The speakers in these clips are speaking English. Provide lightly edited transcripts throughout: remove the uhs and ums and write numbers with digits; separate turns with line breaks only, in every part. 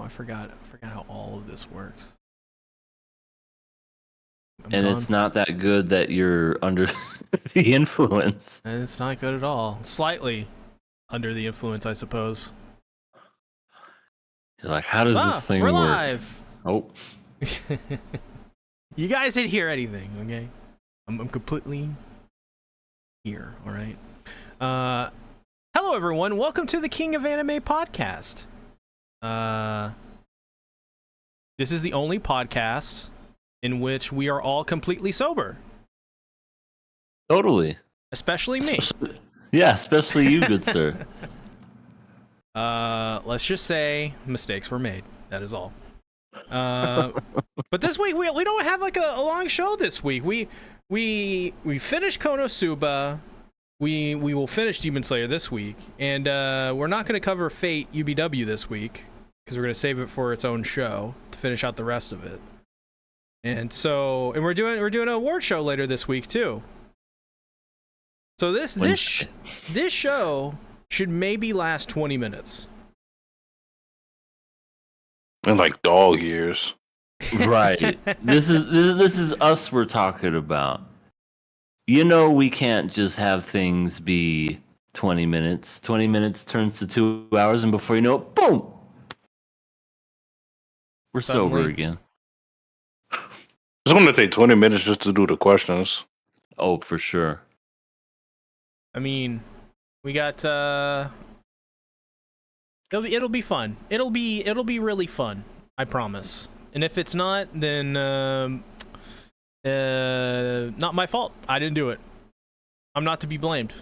I forgot how all of this works.
And it's not that good that you're under the influence.
And it's not good at all. Slightly under the influence, I suppose.
You're like, how does this thing
we're
work?
Live.
Oh.
You guys didn't hear anything, okay? I'm completely here, all right? Hello, everyone. Welcome to the King of Anime podcast. This is the only podcast in which we are all completely sober.
Totally.
Especially me.
Especially you, good sir.
Let's just say mistakes were made. That is all. But this week we don't have like a long show this week. We finished Konosuba. We will finish Demon Slayer this week, and we're not going to cover Fate UBW this week because we're going to save it for its own show to finish out the rest of it. And we're doing an award show later this week too. So this show should maybe last 20 minutes.
And like dog years.
Right. This is us we're talking about. You know, we can't just have things be 20 minutes. 20 minutes turns to 2 hours, and before you know it, boom! We're sober again.
It's going to take 20 minutes just to do the questions.
Oh, for sure.
I mean, we got it'll be fun. It'll be really fun, I promise. And if it's not, then not my fault. I didn't do it. I'm not to be blamed.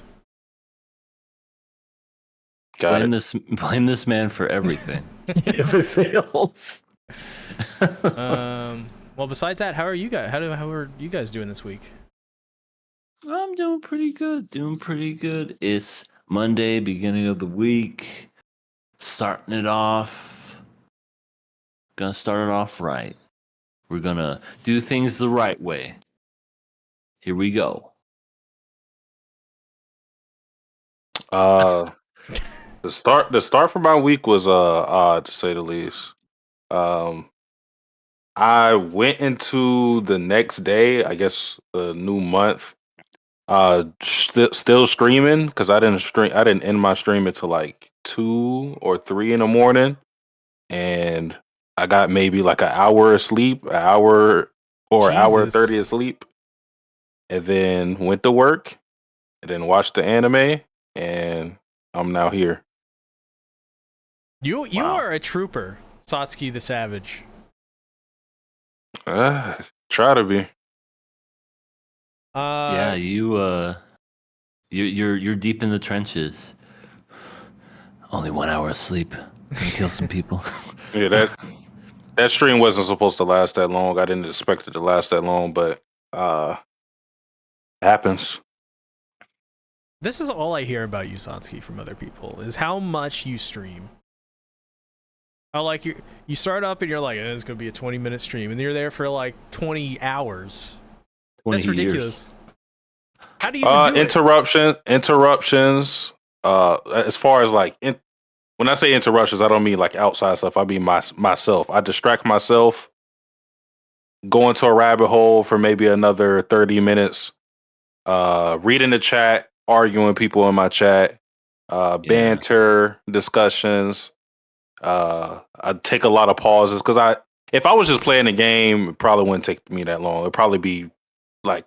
Blame this man for everything. If it fails.
Well, besides that, how are you guys? How are you guys doing this week?
I'm doing pretty good. It's Monday, beginning of the week. Starting it off. Gonna start it off right. We're gonna do things the right way. Here we go.
The start for my week was odd, to say the least. I went into the next day, I guess the new month, still streaming because I didn't end my stream until like 2 or 3 in the morning, and I got maybe like an hour of sleep, an hour or hour 30 of sleep, and then went to work, and then watched the anime, and I'm now here.
You are a trooper, Satsuki the Savage.
Try to be.
Yeah, you're deep in the trenches. Only 1 hour of sleep. Gonna kill some people.
Yeah, that stream wasn't supposed to last that long. I didn't expect it to last that long, but happens.
This is all I hear about you, Satsuki, from other people, is how much you stream. How like you start up and you're like, it's gonna be a 20-minute stream, and you're there for like 20 hours.
20
That's ridiculous.
Years.
How do you do
interruptions? As far as like when I say interruptions, I don't mean like outside stuff. I mean myself. I distract myself, go into a rabbit hole for maybe another 30 minutes, reading the chat, arguing with people in my chat, banter, discussions. I take a lot of pauses because if I was just playing the game, it probably wouldn't take me that long. It'd probably be like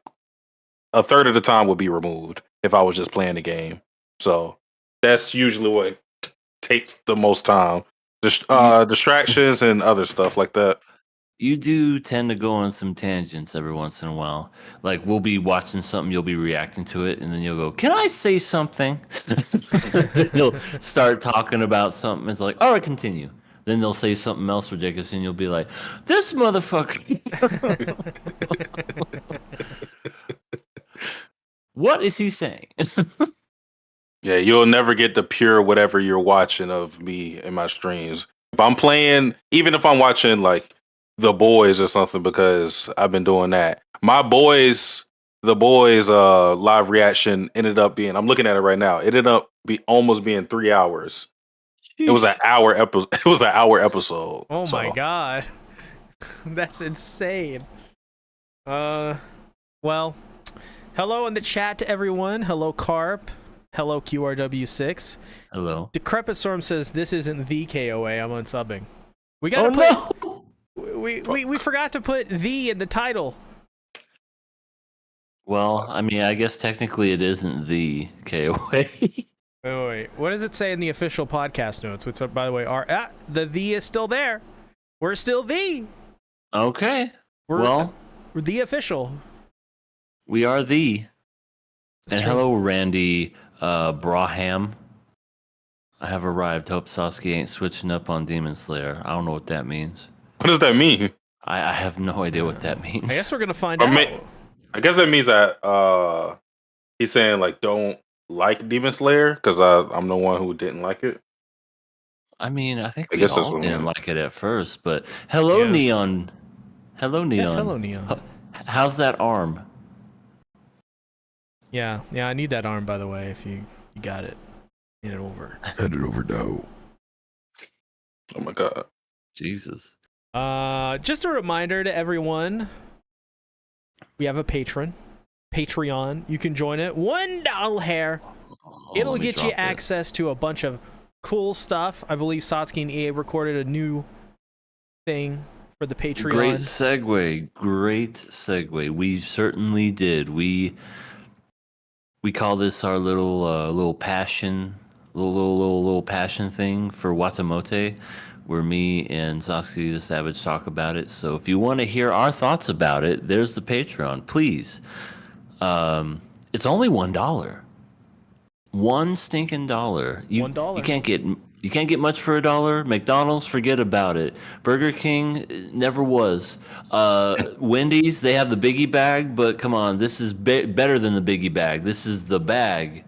a third of the time would be removed if I was just playing the game. So that's usually what takes the most time. Distractions and other stuff like that.
You do tend to go on some tangents every once in a while. Like, we'll be watching something, you'll be reacting to it, and then you'll go, "Can I say something?" You'll start talking about something. It's like, all right, continue. Then they'll say something else ridiculous, and you'll be like, "This motherfucker." What is he saying?
Yeah, you'll never get the pure whatever you're watching of me in my streams. If I'm playing, even if I'm watching like The Boys or something, because I've been doing that. The Boys live reaction ended up being, I'm looking at it right now, it ended up almost being 3 hours. It was an hour episode. It was an hour episode.
Oh
so.
my god. That's insane. Well, hello in the chat to everyone. Hello Carp. Hello QRW6.
Hello.
Decrepit Storm says this isn't the KOA. I'm unsubbing. We gotta we forgot to put the in the title.
Well, I mean, I guess technically it isn't the KOA.
Wait. What does it say in the official podcast notes? Which, by the way, are the is still there. We're still the.
Okay.
We're the official.
We are the.
That's
And
true.
hello, Randy Braham. I have arrived. Hope Sasuke ain't switching up on Demon Slayer. I don't know what that means.
What does that mean?
I have no idea what that means.
I guess we're gonna find out.
I guess that means that he's saying like don't like Demon Slayer because I'm the one who didn't like it.
I mean, I think
I
we
guess that's
all
what I
didn't
mean.
like it at first, but hello,
Yeah.
Neon. Hello, Neon.
Yes, hello, Neon.
How's that arm?
Yeah, I need that arm, by the way. If you got it, hand it over.
Hand it over now.
Oh my god.
Jesus.
Just a reminder to everyone, we have a Patreon. You can join it. $1 hair. It'll
let me
get you
drop it.
access to a bunch of cool stuff. I believe Satsuki and EA recorded a new thing for the Patreon.
Great segue. We certainly did. We call this our little passion, little passion thing for Watamote, where me and Sasuke the Savage talk about it. So if you want to hear our thoughts about it, there's the Patreon. Please. It's only $1. One stinking dollar.
$1.
You can't get much for $1. McDonald's, forget about it. Burger King, never was. Wendy's, they have the biggie bag, but come on, this is better than the biggie bag. This is the bag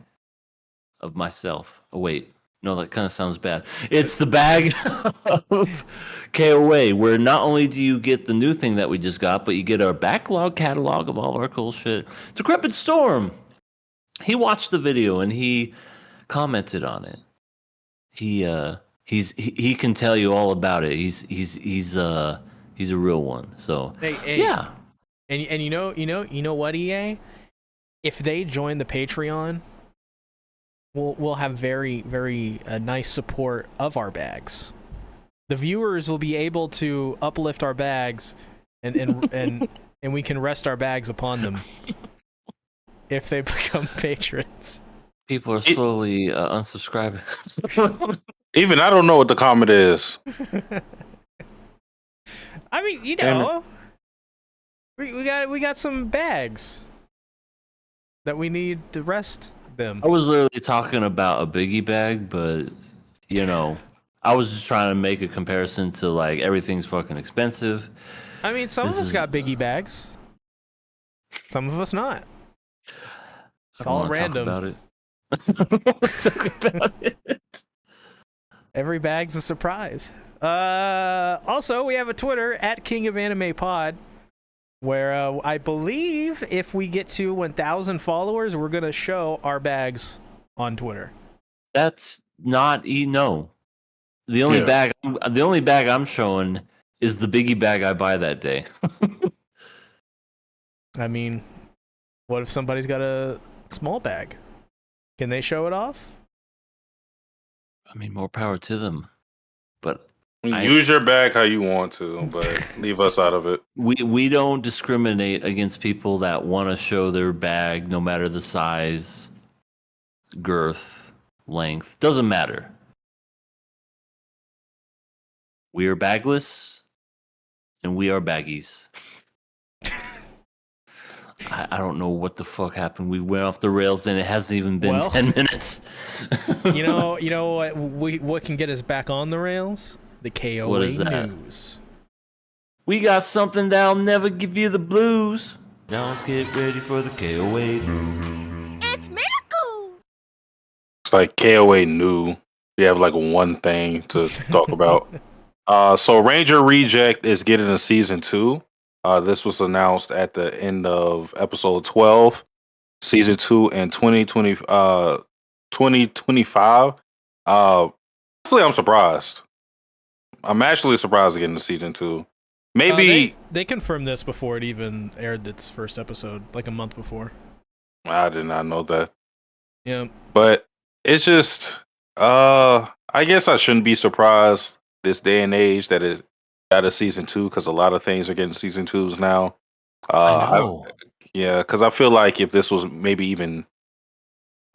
of myself. Oh wait, no, that kind of sounds bad. It's the bag of KOA, where not only do you get the new thing that we just got, but you get our backlog catalog of all our cool shit. Decrepit Storm. He watched the video and he commented on it. He can tell you all about it. He's a real one. So
Hey,
yeah.
And you know what, EA? If they join the Patreon, we'll have very nice support of our bags. The viewers will be able to uplift our bags, and we can rest our bags upon them if they become patrons.
People are slowly unsubscribing.
Even I don't know what the comment is.
I mean, we got some bags that we need to rest them.
I was literally talking about a biggie bag, but I was just trying to make a comparison to like everything's fucking expensive.
I mean, some of us got biggie bags. Some of us not. It's all random.
Talk about it.
Every bag's a surprise. Also, we have a Twitter at King of Anime Pod, where I believe if we get to 1,000 followers, we're gonna show our bags on Twitter.
That's not no. The only bag I'm showing is the biggie bag I buy that day.
I mean, what if somebody's got a small bag? Can they show it off?
I mean, more power to them. But
Use your bag how you want to, but leave us out of it.
We don't discriminate against people that want to show their bag, no matter the size, girth, length. Doesn't matter. We are bagless, and we are baggies. I don't know what the fuck happened. We went off the rails, and it hasn't even been 10 minutes.
you know what can get us back on the rails? The KOA
What is that?
news.
We got something that'll never give you the blues. Now let's get ready for the KOA.
It's Miracle!
It's like KOA new. We have like one thing to talk about. So Ranger Reject is getting a season 2. This was announced at the end of episode 12, season 2 in 2025. Honestly, I'm surprised. I'm actually surprised to get into season 2. Maybe
they confirmed this before it even aired its first episode, like a month before.
I did not know that.
Yeah.
But it's just I guess I shouldn't be surprised this day and age that it got a season 2 because a lot of things are getting season 2s now.
I know.
Yeah, because I feel like if this was maybe even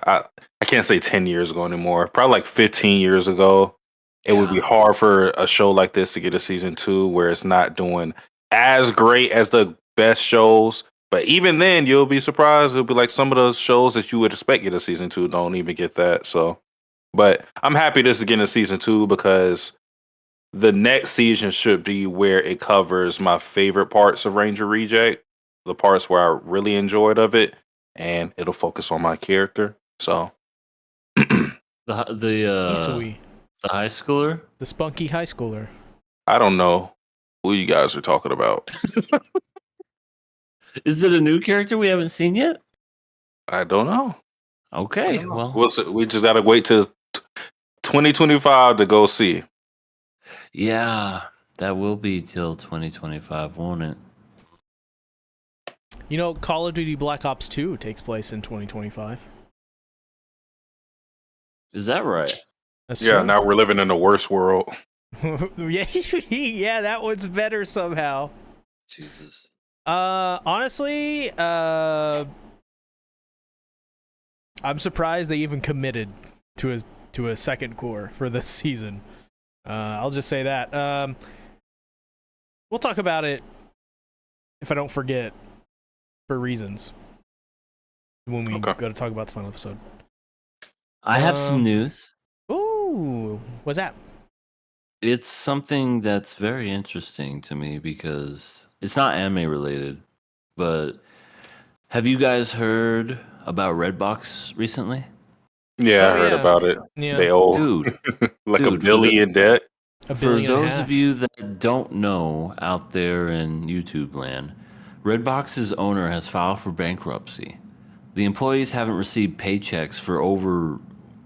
I can't say 10 years ago anymore, probably like 15 years ago, it would be hard for a show like this to get a season 2 where it's not doing as great as the best shows. But even then, you'll be surprised. It'll be like some of those shows that you would expect get a season 2 don't even get that. So, but I'm happy this is getting a season 2 because the next season should be where it covers my favorite parts of Ranger Reject, the parts where I really enjoyed of it, and it'll focus on my character. So,
Isui,
the high schooler.
the spunky high schooler.
I don't know who you guys are talking about.
Is it a new character we haven't seen yet?
I don't know.
Okay, well,
We'll see. We just gotta wait till 2025 to go see.
yeah, that will be till 2025, won't it?
You know, Call of Duty Black Ops 2 takes place in 2025.
Is that right?
That's
Yeah,
true.
now we're living in the worst world.
yeah, that one's better somehow.
Jesus.
Honestly, I'm surprised they even committed to a second core for this season. I'll just say that. We'll talk about it if I don't forget for reasons when we go to talk about the final episode.
I have some news.
Ooh, what's that?
It's something that's very interesting to me because it's not anime related, but have you guys heard about Redbox recently?
Yeah,
Oh,
I heard
yeah.
about it.
Yeah.
They owe
Dude,
like
dude,
a billion debt.
A
for
billion and a
those
half.
of you that don't know out there in YouTube land, Redbox's owner has filed for bankruptcy. The employees haven't received paychecks for over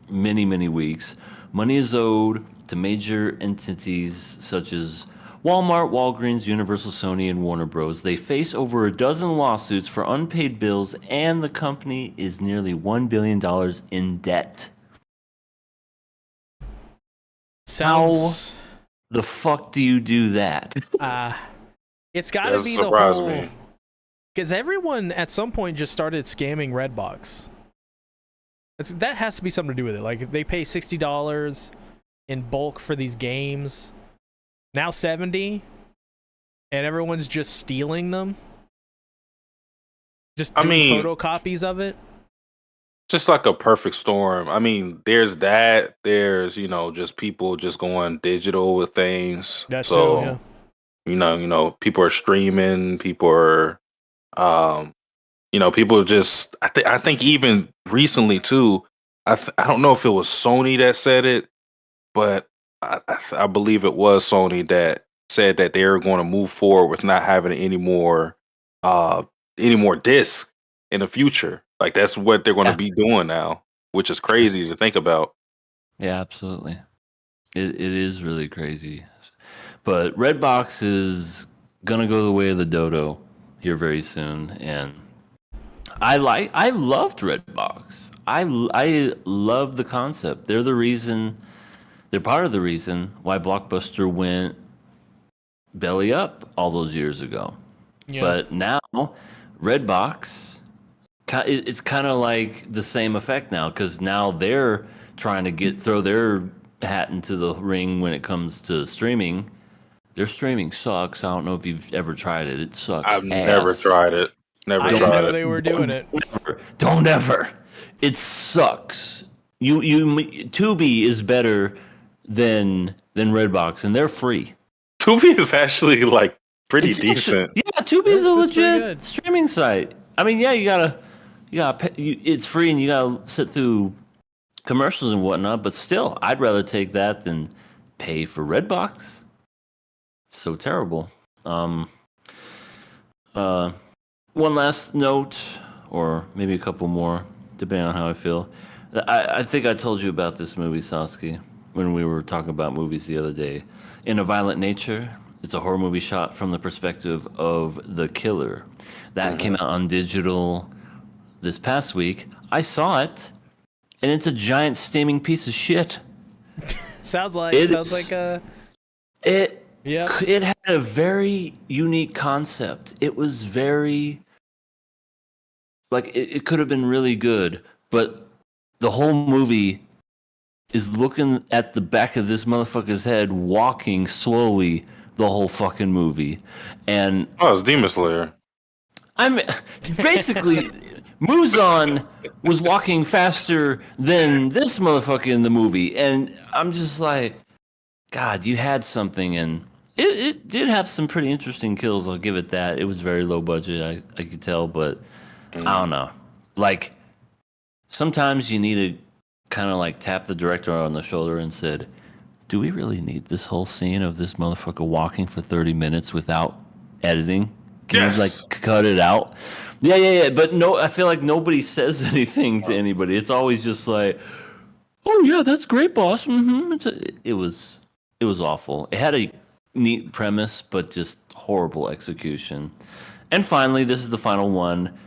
many weeks. Money is owed to major entities such as Walmart, Walgreens, Universal, Sony, and Warner Bros. They face over a dozen lawsuits for unpaid bills, and the company is nearly $1 billion in debt.
Sounds.
The fuck do you do that?
It's got to
That
be the
surprised
whole.
me.
Because everyone at some point just started scamming Redbox. That has to be something to do with it. Like they pay $60 in bulk for these games, now $70, and everyone's just stealing them. Just doing photocopies of it.
Just like a perfect storm. I mean, there's that. There's just people just going digital with things.
That's
so
true.
you know, people are streaming. People are, people just. I think even recently too. I don't know if it was Sony that said it, but I believe it was Sony that said that they were going to move forward with not having any more discs in the future. Like that's what they're going to be doing now, which is crazy to think about.
Yeah, absolutely. It is really crazy. But Redbox is gonna go the way of the dodo here very soon, and I loved Redbox. I love the concept. They're part of the reason why Blockbuster went belly up all those years ago.
Yeah.
But now Redbox, it's kind of like the same effect now because now they're trying to throw their hat into the ring when it comes to streaming. Their streaming sucks. I don't know if you've ever tried it. It sucks.
I've never tried it.
I didn't know they were doing it.
Don't ever. It sucks. You Tubi is better than Redbox, and they're free.
Tubi is actually like pretty
It's
decent.
Tubi is a
It's pretty
legit
good.
streaming site. I mean, yeah, you gotta it's free and you gotta sit through commercials and whatnot, but still, I'd rather take that than pay for Redbox. So terrible. One last note, or maybe a couple more, depending on how I feel. I think I told you about this movie, Sasuke. when we were talking about movies the other day. In a Violent Nature, it's a horror movie shot from the perspective of the killer. That came out on digital this past week. I saw it, and it's a giant steaming piece of shit.
Sounds like a
it.
yeah.
It had a very unique concept. It was very like it could have been really good, but the whole movie is looking at the back of this motherfucker's head, walking slowly the whole fucking movie, and
it's Demon Slayer.
I'm basically Muzan was walking faster than this motherfucker in the movie, and I'm just like, God, you had something, and it did have some pretty interesting kills. I'll give it that. It was very low budget, I could tell, but I don't know. Like sometimes you need to kind of like tap the director on the shoulder and said, "Do we really need this whole scene of this motherfucker walking for 30 minutes without editing? Can you like cut it out?" Yeah. But no, I feel like nobody says anything to anybody. It's always just like, "Oh yeah, that's great, boss." It was awful. It had a neat premise, but just horrible execution. And finally, this is the final one.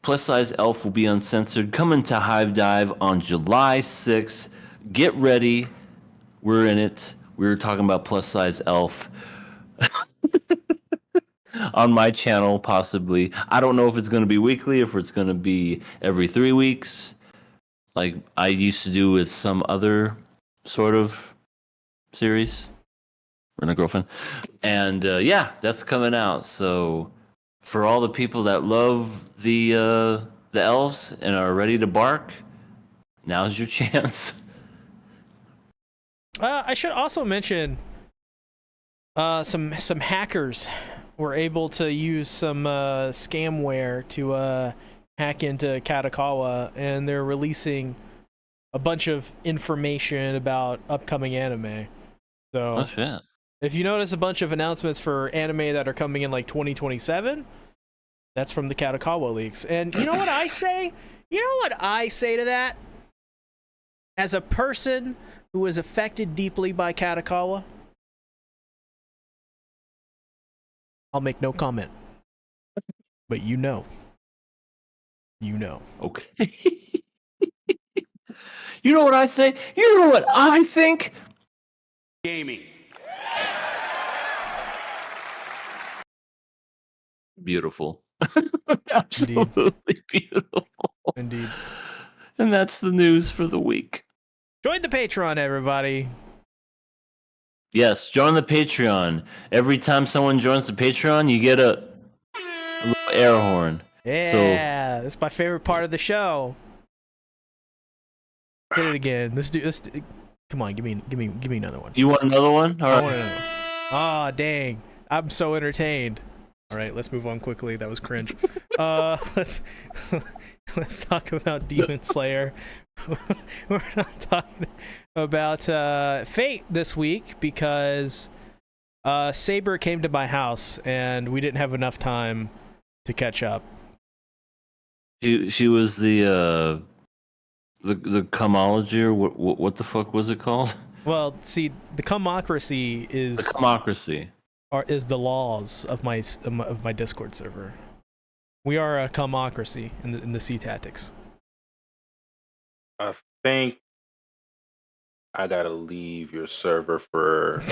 Plus Size Elf will be uncensored, coming to Hive Dive on July 6th. Get ready. We're in it. We were talking about Plus Size Elf on my channel, possibly. I don't know if it's going to be weekly, if it's going to be every 3 weeks, like I used to do with some other sort of series. Rent a Girlfriend. And yeah, that's coming out. So for all the people that love the elves and are ready to bark, now's your chance.
I should also mention some hackers were able to use some scamware to hack into KOA, and they're releasing a bunch of information about upcoming anime. So
Oh shit.
if you notice a bunch of announcements for anime that are coming in like 2027, that's from the KOA leaks. And you know what I say? You know what I say to that? As a person who is affected deeply by KOA, I'll make no comment. But you know.
Okay. You know what I say? You know what I think?
Gaming.
Beautiful. Absolutely beautiful.
Indeed.
And that's the news for the week.
Join the Patreon, everybody.
Yes, join the Patreon. Every time someone joins the Patreon, you get a little air horn.
Yeah, that's my favorite part of the show. Hit it again. Let's do. Come on, give me another one.
You want another one? All
I
right.
want another one. Ah, dang! I'm so entertained. All right, let's move on quickly. That was cringe. Let's talk about Demon Slayer. We're not talking about Fate this week because Saber came to my house and we didn't have enough time to catch up.
She was the comology, or what the fuck was it called?
Well, see, the comocracy is
The democracy.
is the laws of my Discord server. We are a comocracy in the Sea Tactics.
I think I gotta leave your server for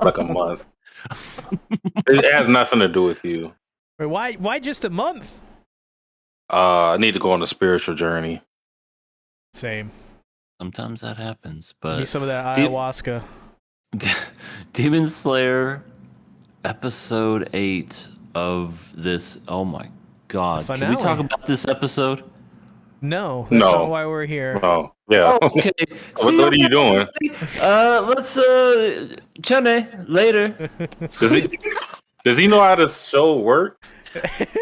like a month. It has nothing to do with you.
Wait, why just a month?
I need to go on a spiritual journey.
Same.
Sometimes that happens,
Give me
but
some of that ayahuasca.
Demon Slayer episode 8 of this. Oh my god. Can we
Finale.
talk about this episode?
No, that's
No.
not why we're here.
Oh, yeah.
Okay.
What are you doing?
Let's Chane later.
Does he know how the show works?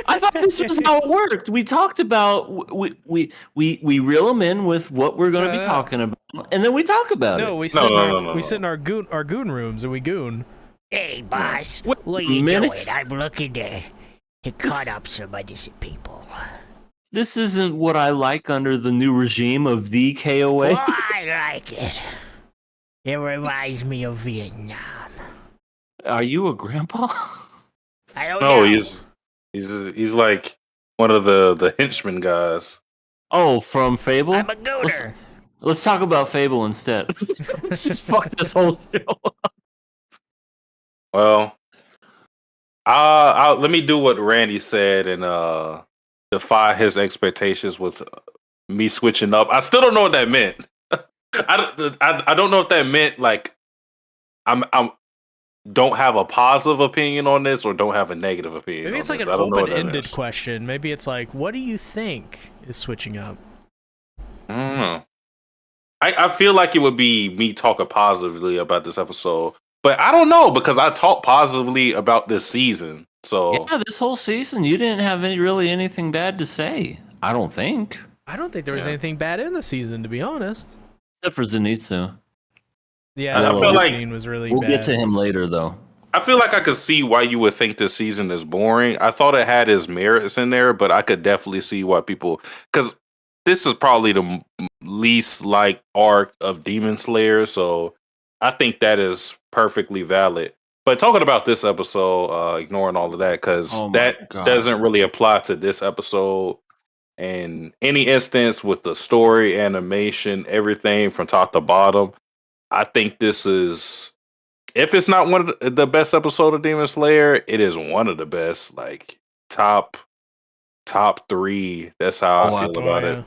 I thought this was how it worked. We talked about we reel them in with what we're going to be talking about, and then we talk about
No,
it.
we sit
No.
we sit in our goon rooms and we goon.
Hey, boss.
What
What you
minutes?
doing? I'm looking to cut up some innocent people.
This isn't what I like under the new regime of the KOA.
Well, I like it. It reminds me of Vietnam.
Are you a grandpa?
I don't
No,
know.
he's like one of the henchmen guys.
Oh, from Fable?
I'm a gooner.
Let's talk about Fable instead. Let's just fuck this whole show.
Well, let me do what Randy said and defy his expectations with me switching up. I still don't know what that meant. I don't know if that meant like I'm don't have a positive opinion on this or don't have a negative opinion.
Maybe it's
on
like
this.
an
I don't know what that
open-ended
is.
question. Maybe it's like, what do you think is switching up?
I don't know. I feel like it would be me talking positively about this episode, but I don't know because I talk positively about this season. So
Yeah, this whole season you didn't have anything bad to say. I don't think.
I don't think there was
Yeah.
anything bad in the season, to be honest.
Except for Zenitsu.
Yeah,
I
that
feel
one
like
scene was really
We'll
bad.
get to him later though.
I feel like I could see why you would think this season is boring. I thought it had its merits in there, but I could definitely see why people, because this is probably the least like arc of Demon Slayer, so I think that is perfectly valid. But talking about this episode, ignoring all of that, because
Oh my
that
God.
doesn't really apply to this episode. And any instance with the story, animation, everything from top to bottom, I think this is, if it's not one of the best episode of Demon Slayer, it is one of the best. Like top three. That's how
Oh,
I feel about it.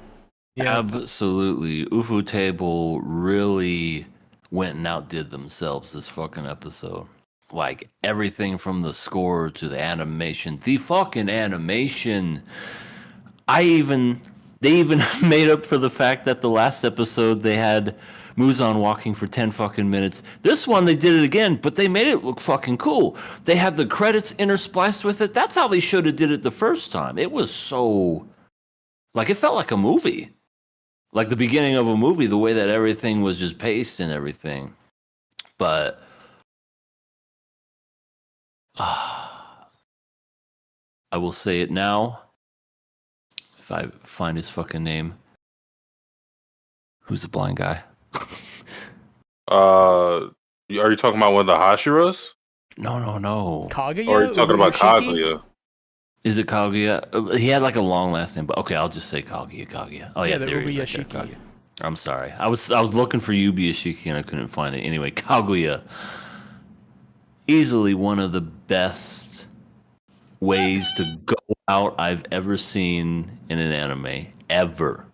Yeah.
Absolutely. Ufu Table really went and outdid themselves this fucking episode. Like everything from the score to the animation. The fucking animation. They even made up for the fact that the last episode they had Muzan walking for 10 fucking minutes. This one they did it again, but they made it look fucking cool. They had the credits interspliced with it. That's how they should have did it the first time. It was so like it felt like a movie. Like the beginning of a movie, the way that everything was just paced and everything. But I will say it now. If I find his fucking name. Who's the blind guy?
Are you talking about one of the Hashiras?
No.
Kaguya?
Or are you talking about
Ueyoshiki?
Kaguya?
Is it Kaguya? He had like a long last name, but okay, I'll just say Kaguya. Oh yeah,
the
there he is.
Ueyoshiki.
Right there, Kaguya. I'm sorry. I was looking for Ubiyashiki and I couldn't find it. Anyway, Kaguya. Easily one of the best ways to go out I've ever seen in an anime. Ever.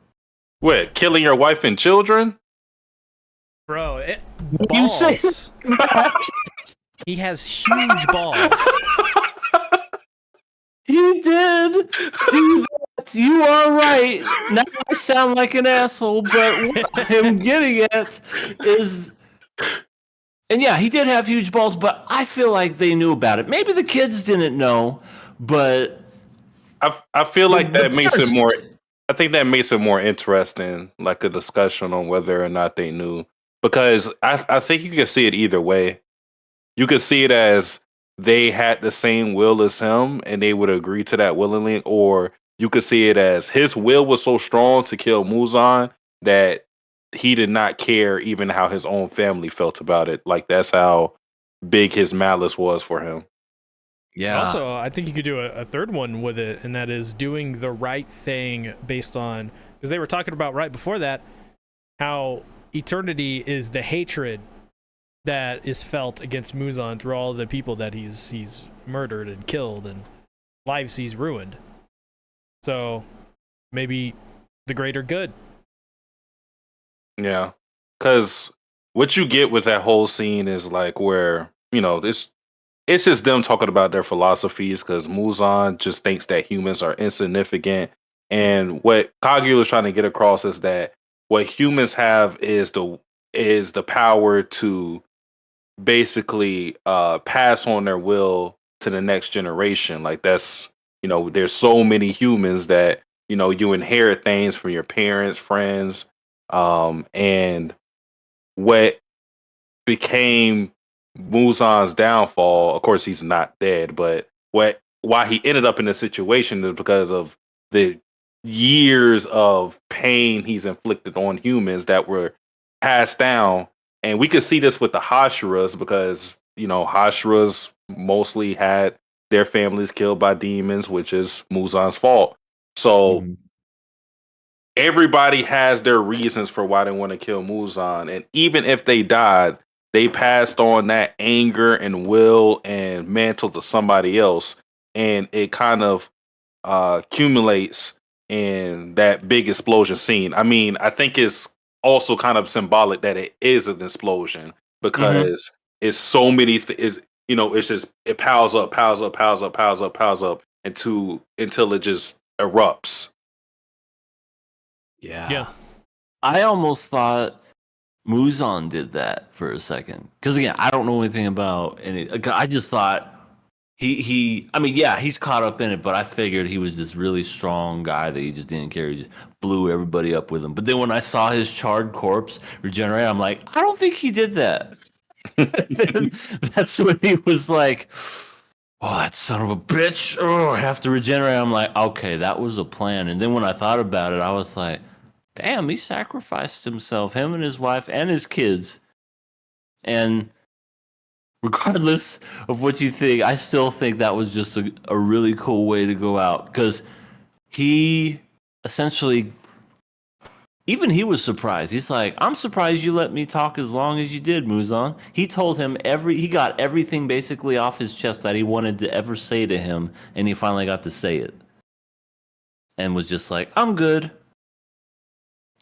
What? Killing your wife and children?
Bro,
You say-
balls. He has huge balls.
He did do that. You are right. Now I sound like an asshole, but what I'm getting at is, and yeah, he did have huge balls, but I feel like they knew about it. Maybe the kids didn't know, but
I feel like
the
that makes it
parents
more.
did.
I think that makes it more interesting, like a discussion on whether or not they knew. Because I think you can see it either way. You could see it as they had the same will as him and they would agree to that willingly, or you could see it as his will was so strong to kill Muzan that he did not care even how his own family felt about it. Like that's how big his malice was for him.
Yeah.
Also, I think you could do a third one with it, and that is doing the right thing based on, because they were talking about right before that how eternity is the hatred that is felt against Muzan through all the people that he's murdered and killed and lives he's ruined. So maybe the greater good.
Yeah. Because what you get with that whole scene is like where, it's just them talking about their philosophies because Muzan just thinks that humans are insignificant. And what Kaguya was trying to get across is that what humans have is the power to basically pass on their will to the next generation. Like that's, there's so many humans that, you inherit things from your parents, friends, and what became Muzan's downfall, of course he's not dead, but why he ended up in this situation is because of the years of pain he's inflicted on humans that were passed down And we could see this with the Hashiras because, Hashiras mostly had their families killed by demons, which is Muzan's fault. So
Mhm.
everybody has their reasons for why they want to kill Muzan. And even if they died, they passed on that anger and will and mantle to somebody else. And it kind of accumulates in that big explosion scene. I mean, I think it's also kind of symbolic that it is an explosion because it's so many. It's just it piles up, piles up, piles up, piles up, piles up until it just erupts.
Yeah. I almost thought Muzan did that for a second. Because again, I don't know anything about any. I just thought I mean, yeah, he's caught up in it, but I figured he was this really strong guy that he just didn't care. He just blew everybody up with him. But then when I saw his charred corpse regenerate, I'm like, I don't think he did that. Then that's when he was like, oh, that son of a bitch. Oh, I have to regenerate. I'm like, okay, that was a plan. And then when I thought about it, I was like, damn, he sacrificed himself, him and his wife and his kids. And regardless of what you think, I still think that was just a really cool way to go out because he essentially, even he was surprised. He's like, I'm surprised you let me talk as long as you did, Muzan. He told him he got everything basically off his chest that he wanted to ever say to him, and he finally got to say it. And was just like, I'm good.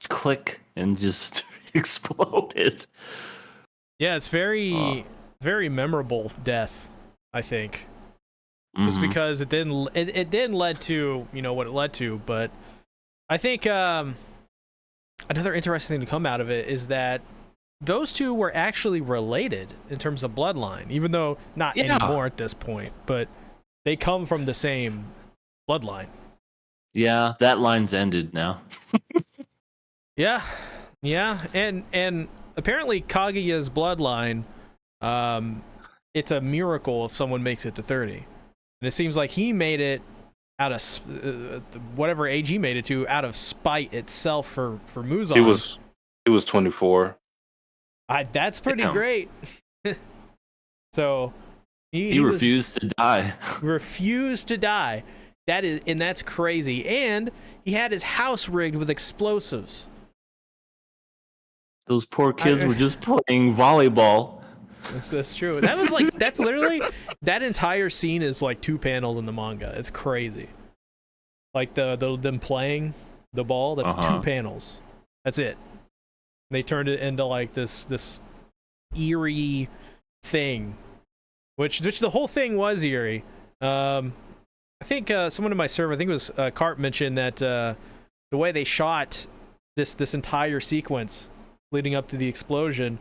Click, and just exploded.
Yeah, it's very memorable death, I think. Just
Mhm.
because it didn't lead to, what it led to, but I think another interesting thing to come out of it is that those two were actually related in terms of bloodline, even though not anymore at this point, but they come from the same bloodline.
Yeah, that line's ended now.
Yeah, and apparently Kaguya's bloodline, it's a miracle if someone makes it to 30, and it seems like he made it out of whatever age he made it to out of spite itself for Muzan.
It was 24.
That's pretty
Damn.
great. So
He refused to die.
refused to die. That's crazy. And he had his house rigged with explosives.
Those poor kids were just playing volleyball.
That's true. That's literally, that entire scene is like 2 panels in the manga. It's crazy. Like them playing the ball, that's 2 panels. That's it. They turned it into like this eerie thing, which the whole thing was eerie. I think someone in my server, I think it was Carp, mentioned that the way they shot this entire sequence leading up to the explosion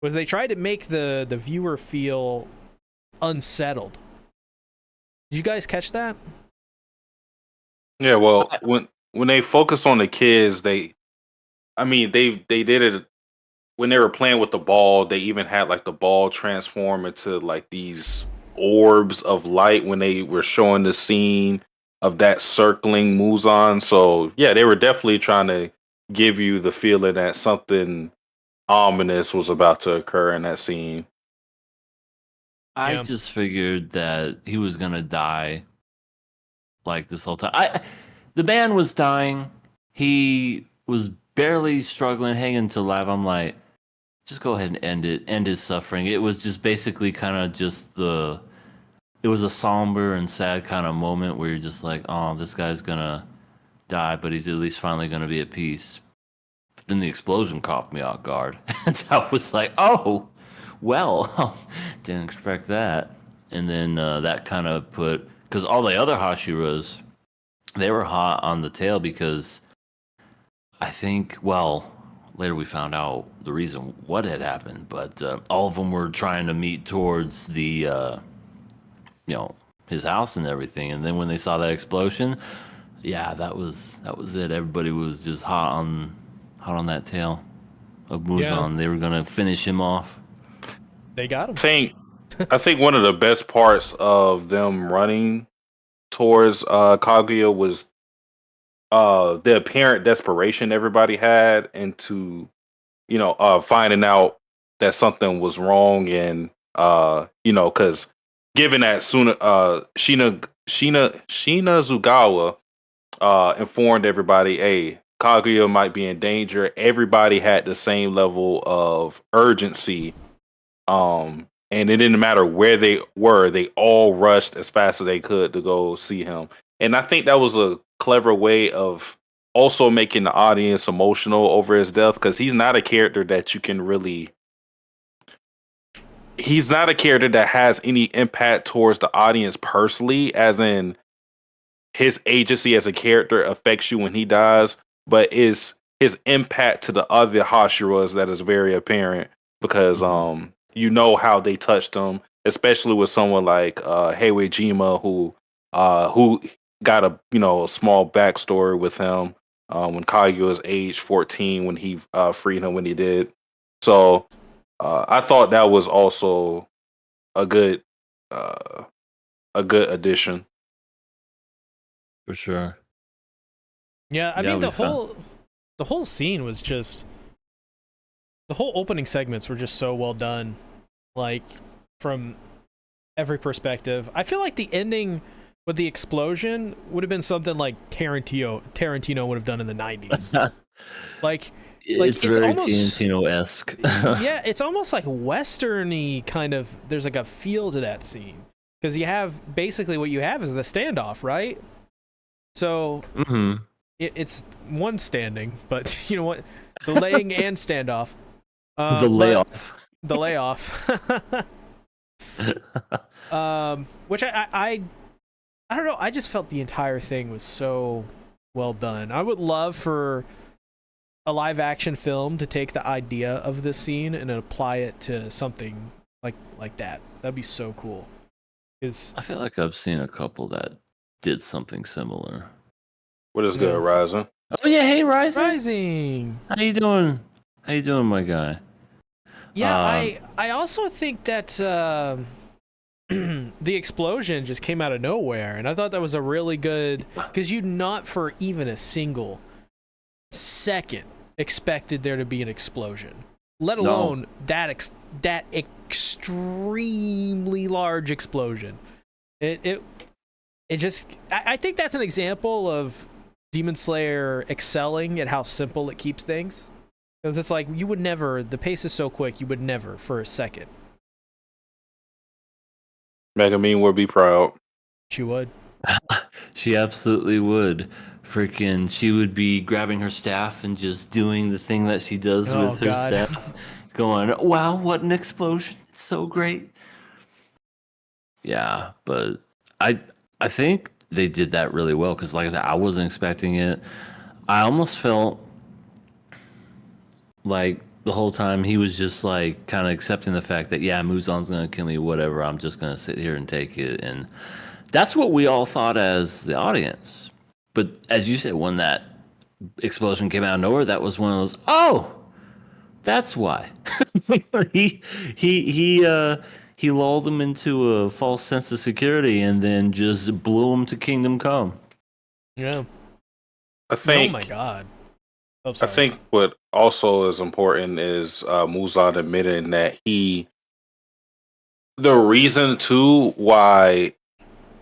was they tried to make the viewer feel unsettled. Did you guys catch that?
Yeah, well, when they focus on the kids, they did it when they were playing with the ball. They even had like the ball transform into like these orbs of light when they were showing the scene of that circling Muzan. So yeah, they were definitely trying to give you the feeling that something ominous was about to occur in that scene.
I
Yeah.
just figured that he was gonna die like this whole time. The man was dying. He was barely struggling, hanging to life. I'm like, just go ahead and end his suffering. It was just basically kind of just it was a somber and sad kind of moment where you're just like, oh, this guy's gonna die, but he's at least finally gonna be at peace. But then the explosion caught me off guard. And I was like, oh, well, didn't expect that. And then that kind of because all the other Hashiras, they were hot on the tail because I think, well, later we found out the reason what had happened, but all of them were trying to meet towards the, his house and everything. And then when they saw that explosion, yeah, that was it. Everybody was just hot on that tail of Muzan.
Yeah.
They were gonna finish him off.
They got him.
I think one of the best parts of them running towards Kaguya was the apparent desperation everybody had into finding out that something was wrong, and because given that Sheena Zugawa informed everybody, hey, Kaguya might be in danger. Everybody had the same level of urgency. And it didn't matter where they were, they all rushed as fast as they could to go see him. And I think that was a clever way of also making the audience emotional over his death, because he's not a character that you can really he's not a character that has any impact towards the audience personally, as in his agency as a character affects you when he dies, but is his impact to the other Hashiras that is very apparent, because you know how they touched him, especially with someone like Heiwe Jima, who got a small backstory with him when Kaguya was age 14 when he freed him when he did. So I thought that was also a good addition.
For sure.
Yeah, I
Yeah,
mean
we
the whole scene was just the whole opening segments were just so well done, like from every perspective. I feel like the ending with the explosion would have been something like Tarantino would have done in the 90s. Like
it's very
almost
Tarantino-esque.
yeah, it's almost like westerny kind of. There's like a feel to that scene, because you have basically what you have is the standoff, right? So it's one standing, but you know what? The laying and standoff.
The layoff.
The layoff. Which I don't know. I just felt the entire thing was so well done. I would love for a live action film to take the idea of this scene and apply it to something like that. That'd be so cool.
I feel like I've seen a couple that did something similar.
What is good, Ryzen?
Oh yeah, hey
Rising.
How you doing? How you doing, my guy?
Yeah, I also think that the explosion just came out of nowhere, and I thought that was a really good, because you not for even a single second expected there to be an explosion, let alone that extremely large explosion. It just I think that's an example of Demon Slayer excelling at how simple it keeps things, because it's like you would never, the pace is so quick, you would never for a second.
Megamine would be proud.
She would.
She absolutely would. Freaking, she would be grabbing her staff and just doing the thing that she does with her staff, going, "Wow, what an explosion! It's so great." Yeah, but I think they did that really well, because, like I said, I wasn't expecting it. I almost felt like the whole time he was just like kind of accepting the fact that, yeah, Muzan's gonna kill me, whatever. I'm just gonna sit here and take it, and that's what we all thought as the audience. But as you said, when that explosion came out of nowhere, that was one of those, oh, that's why. He lulled him into a false sense of security and then just blew him to kingdom come.
Yeah.
I think.
Oh my god.
I think what also is important is Muzan admitting that the reason too why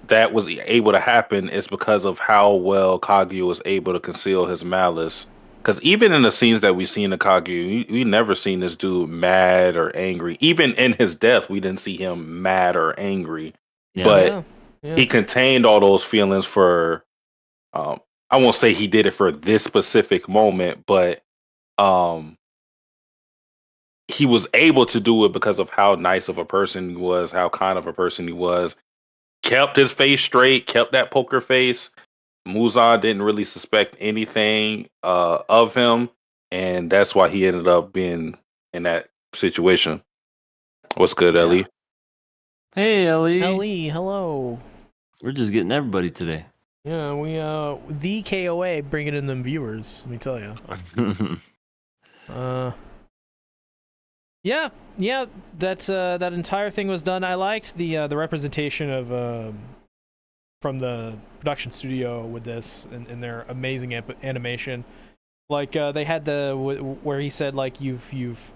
that was able to happen is because of how well Kaguya was able to conceal his malice. Because even in the scenes that we see in the Kaguya, we never seen this dude mad or angry. Even in his death, we didn't see him mad or angry. Yeah. But he contained all those feelings for. I won't say he did it for this specific moment, but he was able to do it because of how nice of a person he was, how kind of a person he was. Kept his face straight, kept that poker face. Muzan didn't really suspect anything of him, and that's why he ended up being in that situation. What's good, Ellie?
Hey, Ellie.
Ellie, hello.
We're just getting everybody today.
Yeah, we the KOA bringing in them viewers. Let me tell you. Yeah. That's that entire thing was done. I liked the representation of from the production studio with this and their amazing animation. Like they had where he said like you've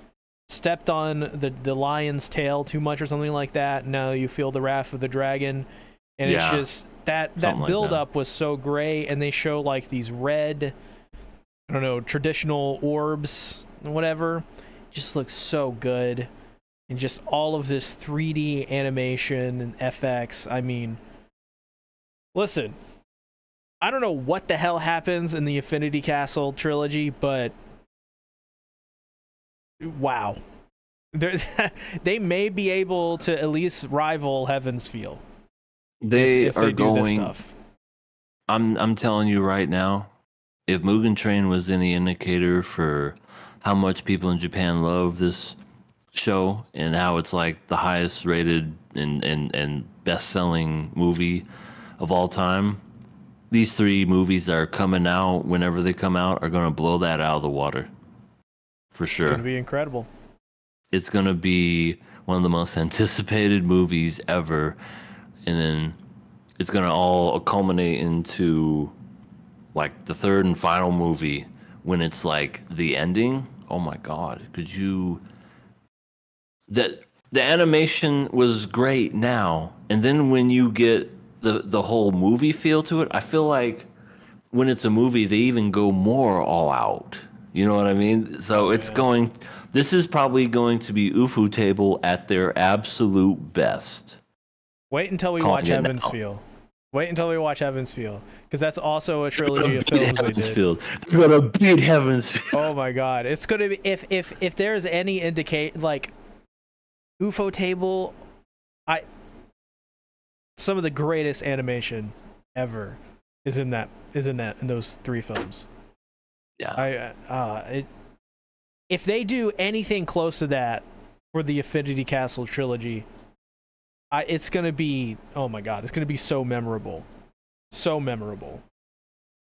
stepped on the lion's tail too much or something like that. Now you feel the wrath of the dragon, and it's just that
like
build
that.
up was so great. And they show like these red, I don't know, traditional orbs, whatever. Just looks so good, and just all of this 3D animation and FX. I mean, listen, I don't know what the hell happens in the Infinity Castle trilogy, but wow. They may be able to at least rival Heaven's Feel. If they do this stuff.
I'm telling you right now, if Mugen Train was any indicator for how much people in Japan love this show and how it's like the highest rated and best selling movie of all time, these 3 movies that are coming out whenever they come out are going to blow that out of the water. For sure.
It's going to be incredible.
It's going to be one of the most anticipated movies ever. And then it's going to all culminate into like the 3rd and final movie when it's like the ending. Oh my God. Could you... The animation was great now. And then when you get the whole movie feel to it, I feel like when it's a movie, they even go more all out. You know what I mean? So this is probably going to be Ufu Table at their absolute best.
Wait until we watch Heaven's Feel. Wait until we watch Heaven's Feel, because that's also a trilogy of films they did.
They're gonna beat Heaven's Feel.
Oh my God, it's gonna be if there's any indicate like UFO Table, some of the greatest animation ever is in those 3 films.
Yeah.
If they do anything close to that for the Infinity Castle trilogy, it's gonna be, oh my God, it's gonna be so memorable. So memorable.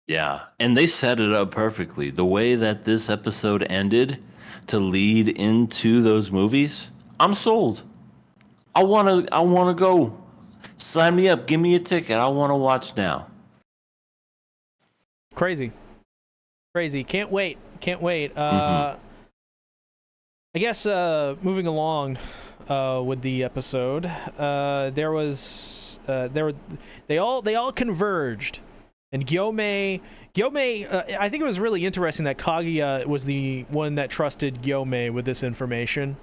Yeah, and they set it up perfectly. The way that this episode ended to lead into those movies, I'm sold. I wanna go. Sign me up, give me a ticket. I wanna watch now.
Crazy. Can't wait. I guess moving along with the episode, they all converged, and Gyomei. I think it was really interesting that Kaguya was the one that trusted Gyomei with this information,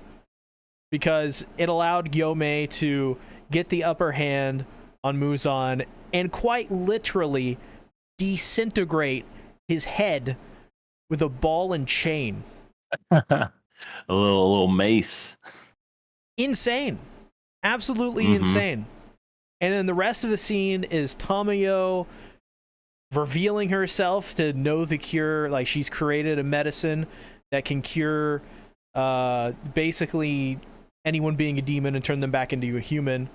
because it allowed Gyomei to get the upper hand on Muzan and quite literally disintegrate his head with a ball and chain.
a little mace.
Insane. Absolutely insane. And then the rest of the scene is Tamayo revealing herself to know the cure. Like, she's created a medicine that can cure basically anyone being a demon and turn them back into a human,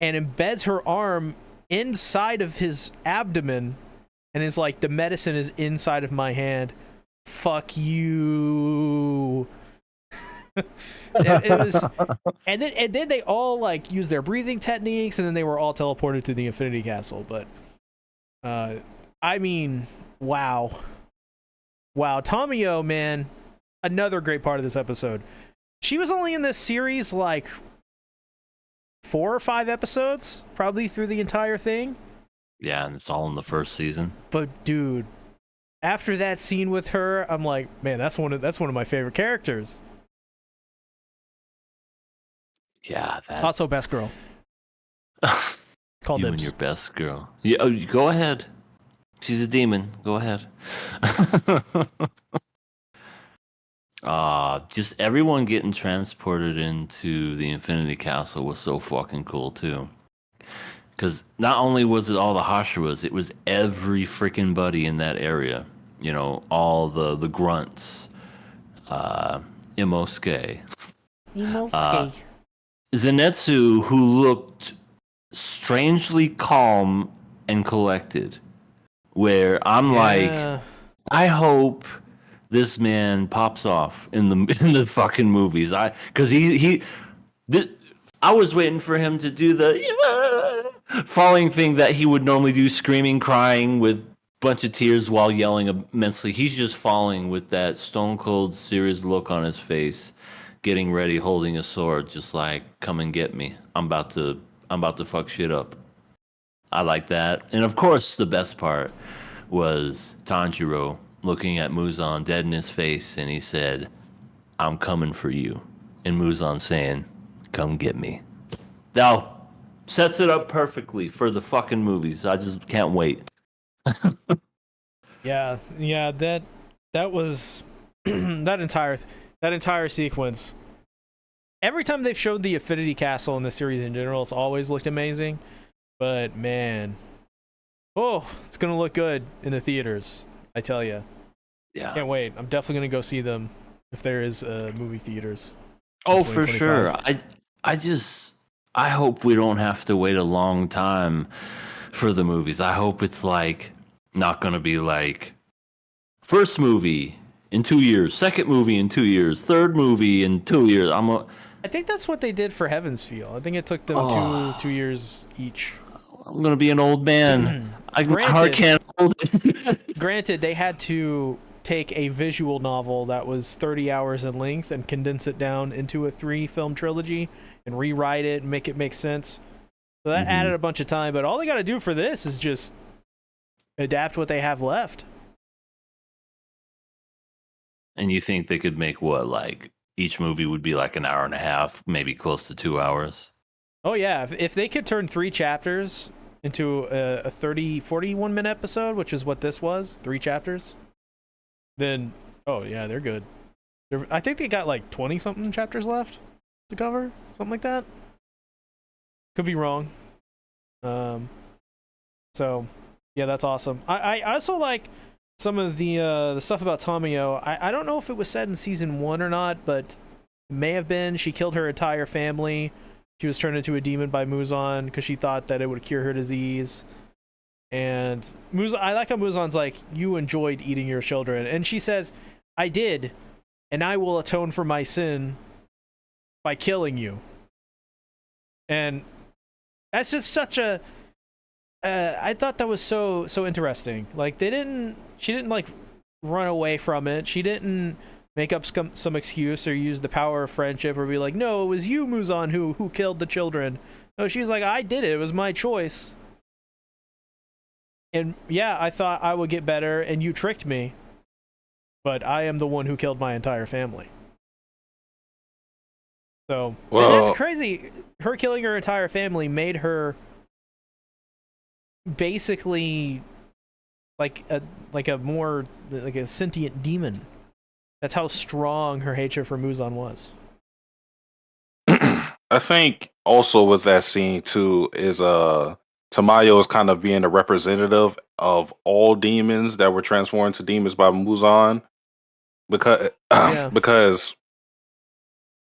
and embeds her arm inside of his abdomen and is like, the medicine is inside of my hand. Fuck you. it was, and then they all like use their breathing techniques, and then they were all teleported to the Infinity Castle. But I mean, wow, Tamayo, man, another great part of this episode. She was only in this series like 4 or 5 episodes, probably through the entire thing.
Yeah, and it's all in the first season.
But dude, after that scene with her, I'm like, man, that's one of my favorite characters.
Yeah, that.
Also, best girl. Call
You
dibs.
and your best girl. Yeah, go ahead. She's a demon. Go ahead. Just everyone getting transported into the Infinity Castle was so fucking cool too. Because not only was it all the Hashiras, it was every freaking buddy in that area. You know, all the grunts, Imosuke. Zenitsu, who looked strangely calm and collected, where I'm like, I hope this man pops off in the fucking movies. Because I was waiting for him to do the falling thing that he would normally do, screaming, crying with bunch of tears while yelling immensely. He's just falling with that stone cold, serious look on his face, getting ready, holding a sword, just like, come and get me. I'm about to fuck shit up. I like that. And of course, the best part was Tanjiro looking at Muzan dead in his face, and he said, I'm coming for you. And Muzan saying, come get me. Now, sets it up perfectly for the fucking movies. I just can't wait.
Yeah, that was that entire sequence. Every time they've showed the Affinity Castle in the series in general, it's always looked amazing. But man, it's gonna look good in the theaters. I tell you,
Yeah.
can't wait. I'm definitely gonna go see them if there is movie theaters.
Oh, for sure. I hope we don't have to wait a long time for the movies. I hope it's like not gonna be like first movie in 2 years, second movie in 2 years, third movie in 2 years.
I think that's what they did for Heaven's Feel. I think it took them 2 years each.
I'm gonna be an old man. I can't hold it.
Granted, they had to take a visual novel that was 30 hours in length and condense it down into a 3-film trilogy and rewrite it and make it make sense. So that added a bunch of time, but all they got to do for this is just adapt what they have left.
And you think they could make what, like each movie would be like an hour and a half, maybe close to 2 hours?
Oh yeah, if they could turn 3 chapters into a 41 minute episode, which is what this was, 3 chapters, then oh yeah, they're good. I think they got like 20 something chapters left to cover, something like that. Could be wrong. So yeah, that's awesome. I also like some of the stuff about Tamayo. I don't know if it was said in season 1 or not, but it may have been. She killed her entire family. She was turned into a demon by Muzan because she thought that it would cure her disease. And I like how Muzan's like, you enjoyed eating your children. And she says, I did, and I will atone for my sin by killing you. And that's just such a... I thought that was so interesting. Like, she didn't like run away from it. She didn't make up some excuse or use the power of friendship or be like, no, it was you, Muzan, who killed the children. No, she's like, I did it. It was my choice. And yeah, I thought I would get better, and you tricked me. But I am the one who killed my entire family. So, and that's crazy. Her killing her entire family made her basically like a sentient demon. That's how strong her hatred for Muzan was.
I think also with that scene too is Tamayo is kind of being a representative of all demons that were transformed to demons by Muzan, because because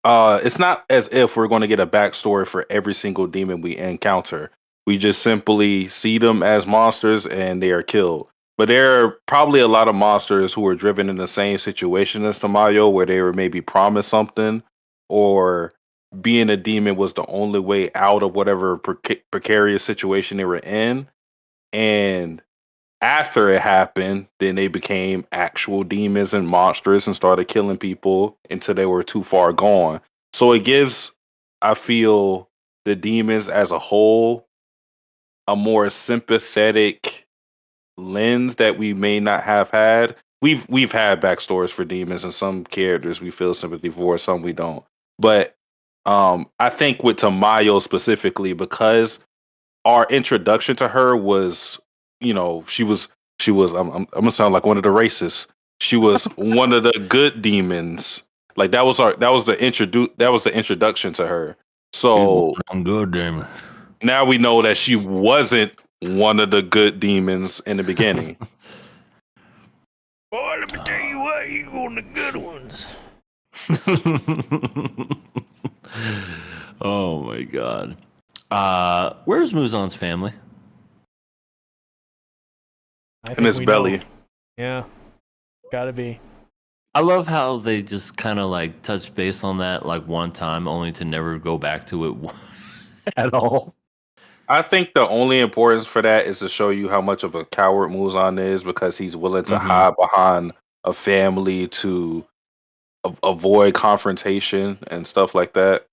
it's not as if we're going to get a backstory for every single demon we encounter. We just simply see them as monsters and they are killed. But there are probably a lot of monsters who were driven in the same situation as Tamayo, where they were maybe promised something, or being a demon was the only way out of whatever precarious situation they were in. And after it happened, then they became actual demons and monsters and started killing people until they were too far gone. So it gives, I feel, the demons as a whole a more sympathetic lens that we may not have had. We've had backstories for demons, and some characters we feel sympathy for, some we don't. But I think with Tamayo specifically, because our introduction to her was, she was I'm gonna sound like one of the racists. She was one of the good demons. Like that was the introduction to her. So
I'm good, demon.
Now we know that she wasn't one of the good demons in the beginning.
Boy, let me tell you what, you on the good ones.
Oh my god. Where's Muzan's family?
In his belly.
Yeah. Gotta be.
I love how they just kind of like touch base on that like one time, only to never go back to it at all.
I think the only importance for that is to show you how much of a coward Muzan is because he's willing to
Mhm.
hide behind a family to avoid confrontation and stuff like that.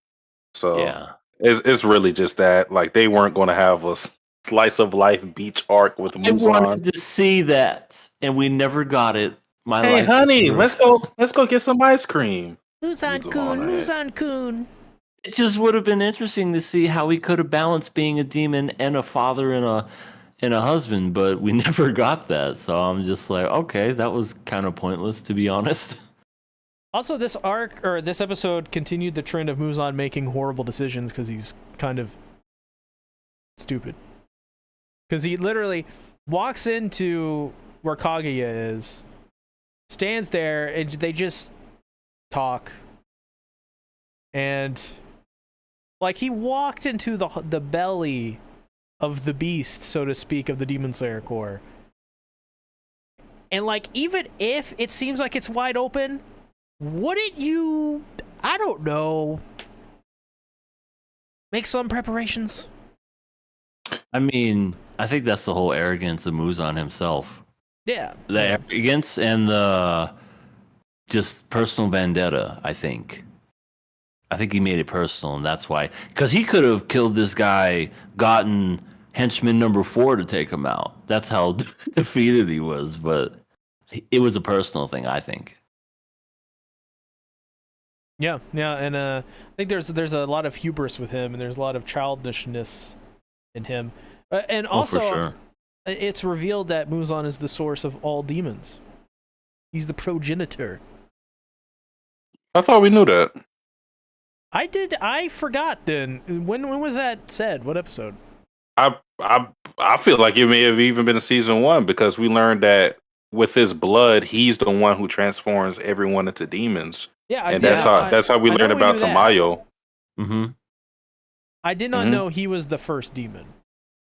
So
Yeah.
it's really just that. Like they weren't going to have a slice of life beach arc with
I
Muzan.
wanted to see that, and we never got it. My
Hey,
life is
honey,
ruined.
let's go get some ice cream. You
Muzan
go on
Kun,
ahead.
Muzan Kun.
It just would have been interesting to see how he could have balanced being a demon and a father and a husband, but we never got that. So I'm just like, okay, that was kind of pointless, to be honest.
Also, this arc or this episode continued the trend of Muzan making horrible decisions because he's kind of stupid. Because he literally walks into where Kaguya is, stands there, and they just talk. And like he walked into the belly of the beast, so to speak, of the Demon Slayer Corps. And like even if it seems like it's wide open, wouldn't you, I don't know, make some preparations?
I mean, I think that's the whole arrogance of Muzan himself.
Yeah.
The arrogance and the just personal vendetta, I think. I think he made it personal, and that's why. Because he could have killed this guy, gotten henchman number 4 to take him out. That's how defeated he was, but it was a personal thing, I think.
Yeah, and I think there's a lot of hubris with him, and there's a lot of childishness in him. And also,
for sure.
It's revealed that Muzan is the source of all demons. He's the progenitor.
I thought we knew that.
I forgot then. When was that said? What episode?
I feel like it may have even been in season 1 because we learned that with his blood, he's the one who transforms everyone into demons.
Yeah,
And that's how we
I
learned
know
about
knew that.
Tamayo.
Mm-hmm.
I did not know he was the first demon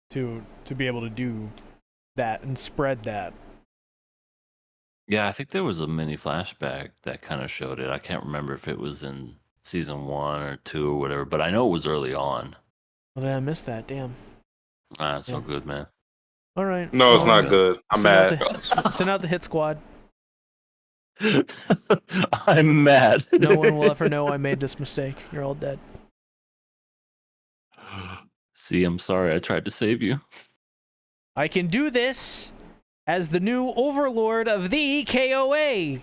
to be able to do that and spread that.
Yeah, I think there was a mini flashback that kind of showed it. I can't remember if it was in season 1 or 2 or whatever, but I know it was early on.
Well, did I miss that? Damn.
It's so good, man.
All right.
No, it's not good. I'm mad.
Send out the hit squad.
I'm mad.
No one will ever know I made this mistake. You're all dead.
See, I'm sorry. I tried to save you.
I can do this as the new overlord of the KOA.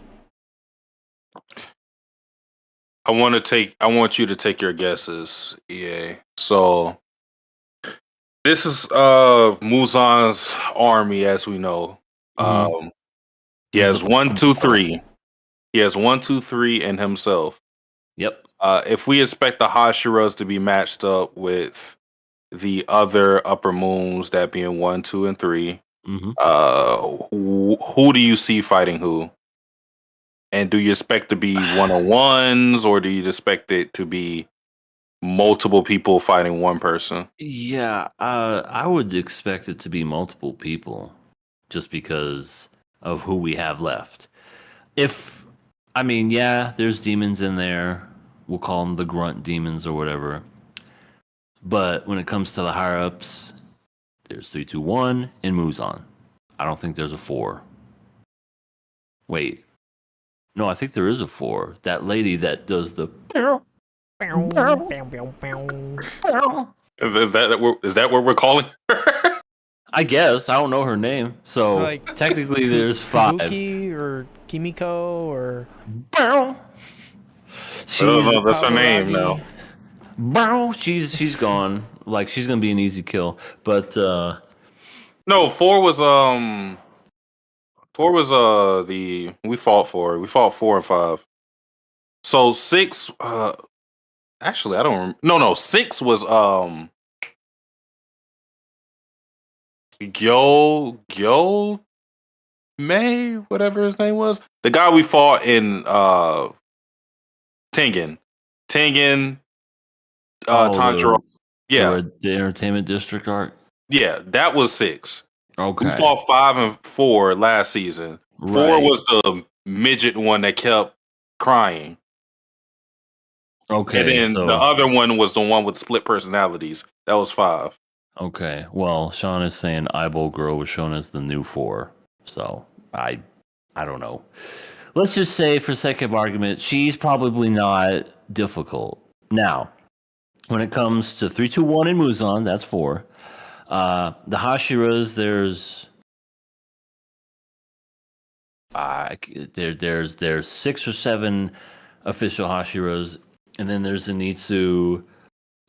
I want you to take your guesses, EA. So this is Muzan's army, as we know.
Mhm.
He has 1, 2, 3. He has 1, 2, 3 in himself.
Yep.
If we expect the Hashiras to be matched up with the other upper moons, that being 1, 2, and 3,
Mm-hmm.
who do you see fighting who? And do you expect to be one-on-ones, or do you expect it to be multiple people fighting one person?
Yeah, I would expect it to be multiple people, just because of who we have left. There's demons in there. We'll call them the grunt demons or whatever. But when it comes to the higher ups, there's 321 and Muzan. I don't think there's a 4. Wait. No, I think there is a 4. That lady that does the.
Is that what we're calling her?
I guess. I don't know her name. So
Like,
technically there's 5.
Kabuki or Kimiko or
No, that's her name now.
She's gone. Like she's gonna be an easy kill. But
No, 4 was we fought 4. We fought 4 and 5. So 6 actually I don't no 6 was Gyo May, whatever his name was. The guy we fought in Tengen. Tanjiro. Yeah.
the entertainment district arc.
Yeah, that was 6.
Okay.
We fought 5 and 4 last season. 4 was the midget one that kept crying.
Okay.
And then
so,
the other one was the one with split personalities. That was 5.
Okay. Well, Sean is saying Eyeball Girl was shown as the new 4. So I don't know. Let's just say, for sake of argument, she's probably not difficult. Now, when it comes to 321 and Muzan, that's 4. The Hashiras, there's 6 or 7 official Hashiras, and then there's Zenitsu,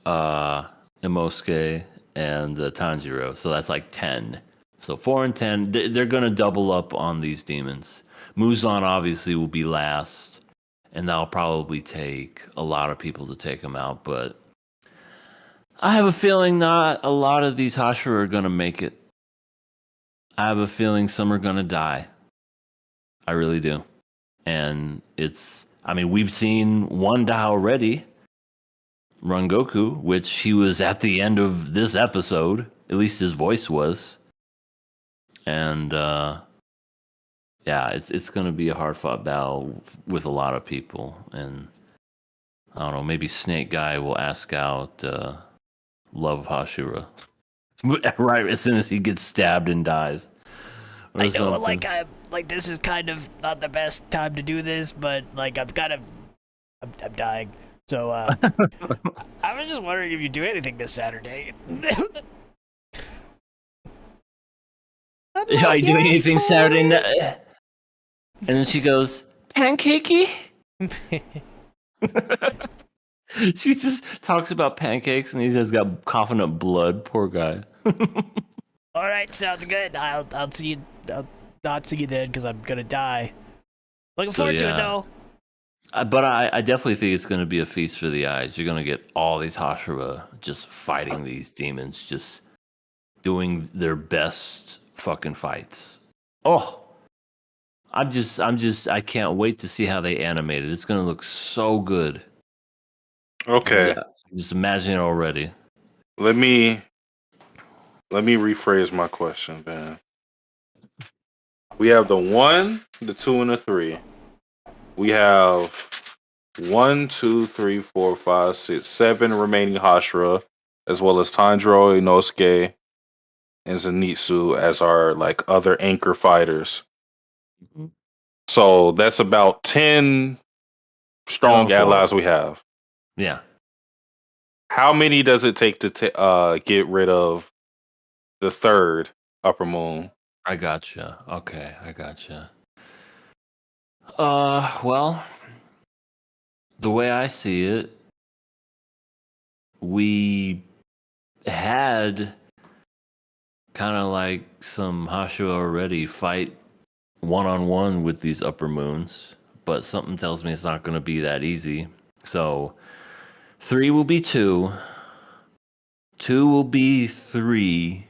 Imosuke, and Tanjiro. So that's like 10. So 4 and 10, they're going to double up on these demons. Muzan obviously will be last, and that'll probably take a lot of people to take him out, but I have a feeling not a lot of these Hashira are going to make it. I have a feeling some are going to die. I really do. And we've seen one die already, Rengoku, which he was at the end of this episode. At least his voice was. And it's going to be a hard-fought battle with a lot of people. And I don't know, maybe Snake Guy will ask out Love Hashira right as soon as he gets stabbed and dies. Or
I know,
something.
like this is kind of not the best time to do this, but like I'm dying. So I was just wondering if you do anything this Saturday.
Are you doing anything Saturday night? And then she goes, pancakey? She just talks about pancakes and he just got coughing up blood. Poor guy.
All right, sounds good. I'll see you. I'll not see you then because I'm gonna die. Looking forward to it though.
But I definitely think it's going to be a feast for the eyes. You're going to get all these Hashira just fighting these demons, just doing their best fucking fights. Oh, I can't wait to see how they animate it. It's going to look so good.
Okay.
Yeah, just imagine it already.
Let me rephrase my question, man. We have the 1, the 2, and the 3. We have 1, 2, 3, 4, 5, 6, 7 remaining Hashira, as well as Tanjiro, Inosuke, and Zenitsu as our like other anchor fighters.
Mm-hmm.
So that's about 10 strong allies we have.
Yeah.
How many does it take to get rid of the third Upper Moon?
I gotcha. Okay, I gotcha. Well, the way I see it, we had kind of like some Hashira already fight one-on-one with these Upper Moons, but something tells me it's not going to be that easy. So 3 will be 2. 2 will be 3.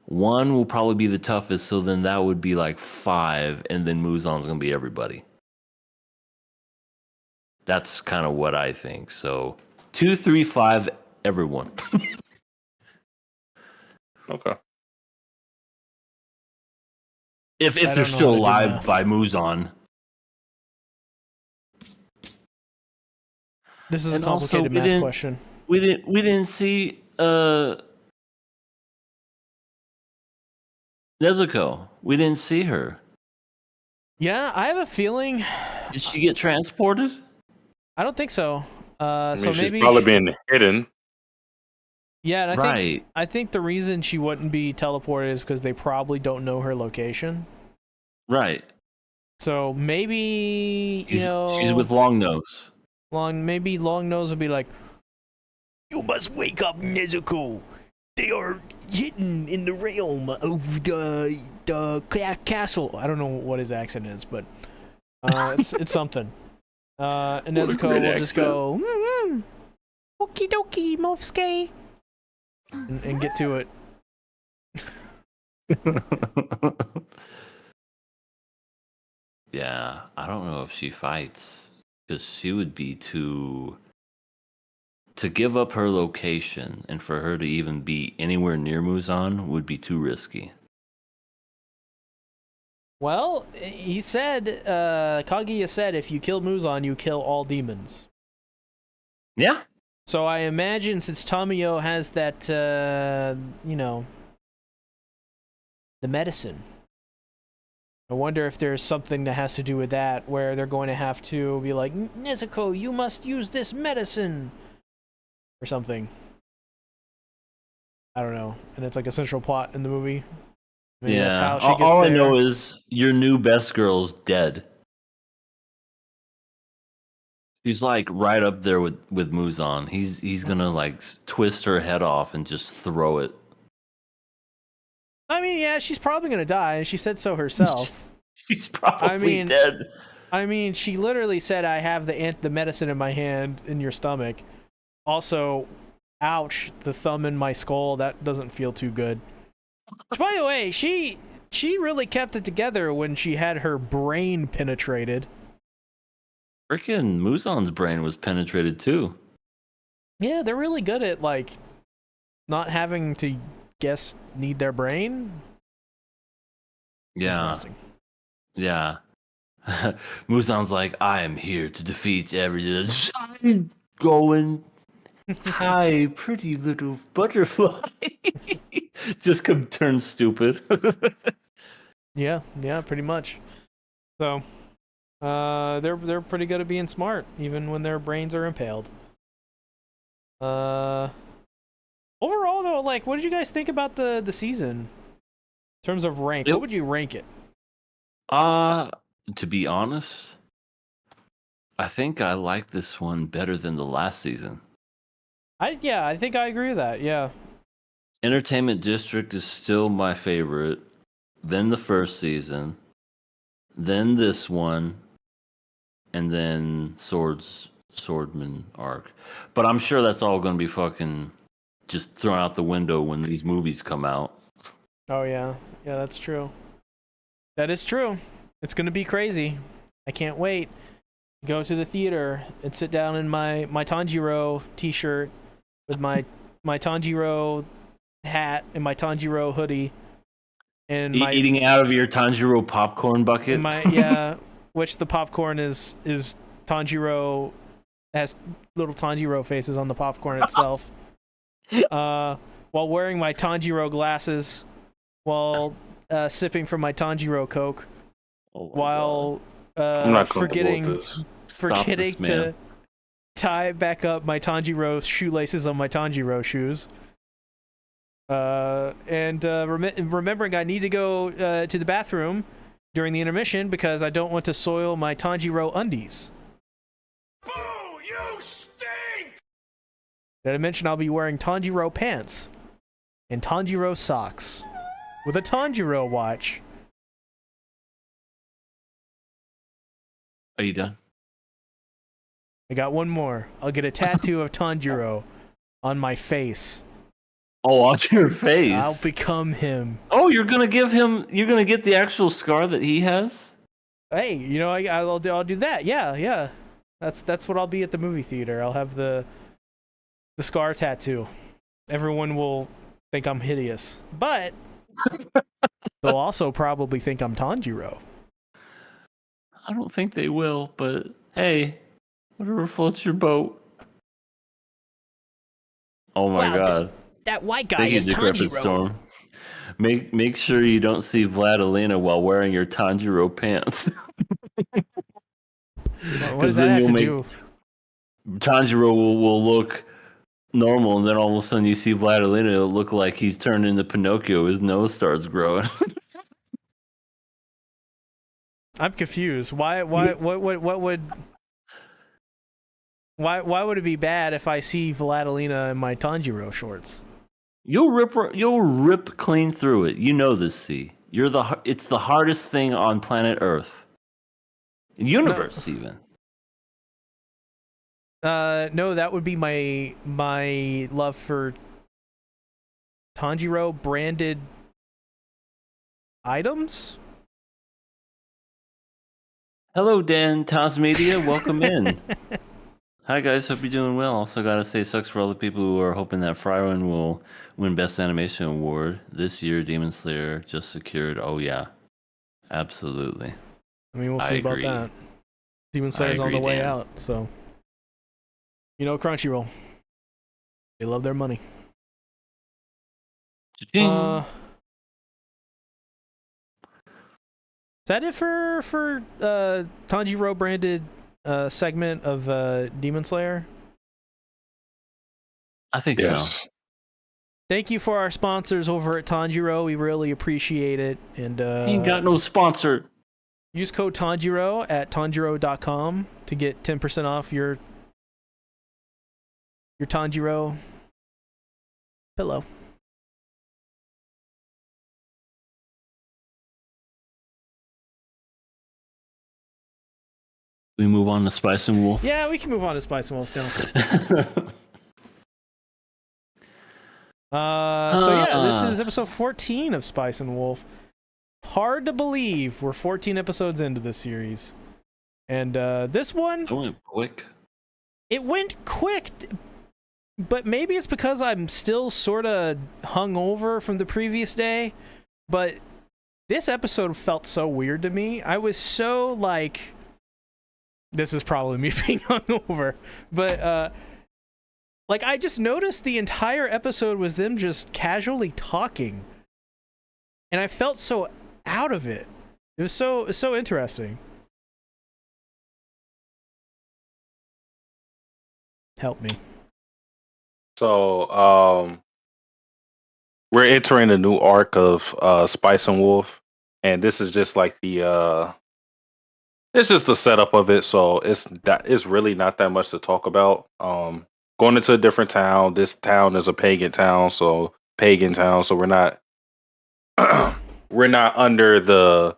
1 will probably be the toughest, so then that would be like 5, and then Muzan's going to be everybody. That's kind of what I think. So 2, 3, 5, everyone.
Okay.
If
I
they're
don't know
still
how to do
alive
math.
by Muzan.
This is
And
a
also,
complicated math question.
We didn't see Nezuko. We didn't see her.
Yeah, I have a feeling.
Did she get transported?
I don't think so.
I mean,
So
she's
maybe.
probably being hidden.
Yeah, and
Right.
I think the reason she wouldn't be teleported is because they probably don't know her location.
Right.
So maybe
She's with Long Nose.
Maybe Long Nose would be like,
You must wake up, Nezuko. They are hidden in the realm of the
castle. I don't know what his accent is, but it's something. And
What a
Nezuko
great
will just
accent.
go, okie dokie, Mofusuke, and get to it.
Yeah, I don't know if she fights because she would be to give up her location and for her to even be anywhere near Muzan would be too risky.
Well, he said, Kaguya said, if you kill Muzan, you kill all demons.
Yeah,
So I imagine since Tamiyo has that, you know, the medicine, I wonder if there's something that has to do with that, where they're going to have to be like, Nezuko, you must use this medicine, or something. I don't know. And it's like a central plot in the movie. Maybe
yeah.
that's how she gets
All
there.
I know is your new best girl's dead. She's like right up there with Muzan. He's gonna like twist her head off and just throw it.
I mean, yeah, she's probably gonna die, and she said so herself.
She's probably dead.
I mean, she literally said, "I have the medicine in my hand, in your stomach." Also, ouch, the thumb in my skull. That doesn't feel too good. Which, by the way, she really kept it together when she had her brain penetrated.
Freaking Muzan's brain was penetrated too.
Yeah, they're really good at like not having to need their brain.
Yeah.
Interesting.
Yeah. Muzan's like, I am here to defeat everything. I'm going. Hi, pretty little butterfly. Just come turn stupid.
Yeah, pretty much. So, they're pretty good at being smart, even when their brains are impaled. Overall, though, like, what did you guys think about the season in terms of rank? What would you rank it?
To be honest, I think I like this one better than the last season.
I think I agree with that. Yeah.
Entertainment District is still my favorite. Then the first season, then this one, and then Swordman arc. But I'm sure that's all going to be fucking just thrown out the window when these movies come out.
Oh yeah, that's true. That is true. It's gonna be crazy. I can't wait. Go to the theater and sit down in my Tanjiro t-shirt with my Tanjiro hat and my Tanjiro hoodie and
Eating out of your Tanjiro popcorn bucket.
Which the popcorn is Tanjiro, has little Tanjiro faces on the popcorn itself. While wearing my Tanjiro glasses, while sipping from my Tanjiro Coke, while forgetting to tie back up my Tanjiro shoelaces on my Tanjiro shoes. Remembering I need to go to the bathroom during the intermission because I don't want to soil my Tanjiro undies.
Boo! You stink!
Did I mention I'll be wearing Tanjiro pants and Tanjiro socks with a Tanjiro watch?
Are you done?
I got one more. I'll get a tattoo of Tanjiro on my face.
Oh, on your face.
I'll become him.
Oh, you're gonna get the actual scar that he has?
Hey, you know, I'll do that. Yeah. That's what I'll be at the movie theater. I'll have the scar tattoo. Everyone will think I'm hideous, but they'll also probably think I'm Tanjiro.
I don't think they will, but hey, whatever floats your boat. Oh my god.
That white guy
Thank you,
is
Decrepit
Tanjiro.
Storm. Make sure you don't see Vladilena while wearing your Tanjiro pants.
What does that have to do?
Tanjiro will look normal, and then all of a sudden you see Vladilena, it'll look like he's turned into Pinocchio. His nose starts growing.
I'm confused. What would it be bad if I see Vladilena in my Tanjiro shorts?
You'll rip clean through it. You know this, C. It's the hardest thing on planet Earth. Universe, even.
No, that would be my love for Tanjiro branded items.
Hello, Dan Tasmedia. Welcome in. Hi, guys. Hope you're doing well. Also, gotta say, sucks for all the people who are hoping that Fryrun will win Best Animation Award this year. Demon Slayer just secured. Oh yeah, absolutely.
I mean, we'll see about that. Demon Slayer's on the way
Dan.
out, so you know, Crunchyroll. They love their money.
Cha-ching.
Is that it for Tanjiro branded segment of Demon Slayer?
I think so.
Yes.
Thank you for our sponsors over at Tanjiro. We really appreciate it. And
Ain't got no sponsor.
use code Tanjiro at tanjiro.com to get 10% off your Tanjiro pillow.
We move on to Spice and Wolf.
Yeah, we can move on to Spice and Wolf now. So yeah, this is episode 14 of Spice and Wolf. Hard to believe we're 14 episodes into this series. And this one,
It went quick.
it went quick, but maybe it's because I'm still sort of hungover from the previous day. But this episode felt so weird to me. I was so like, this is probably me being hungover, but like I just noticed the entire episode was them just casually talking, and I felt so out of it. It was so interesting. Help me.
So, we're entering a new arc of Spice and Wolf, and this is just like the it's just the setup of it. So it's really not that much to talk about. Going into a different town. This town is a pagan town, so we're not we're not under the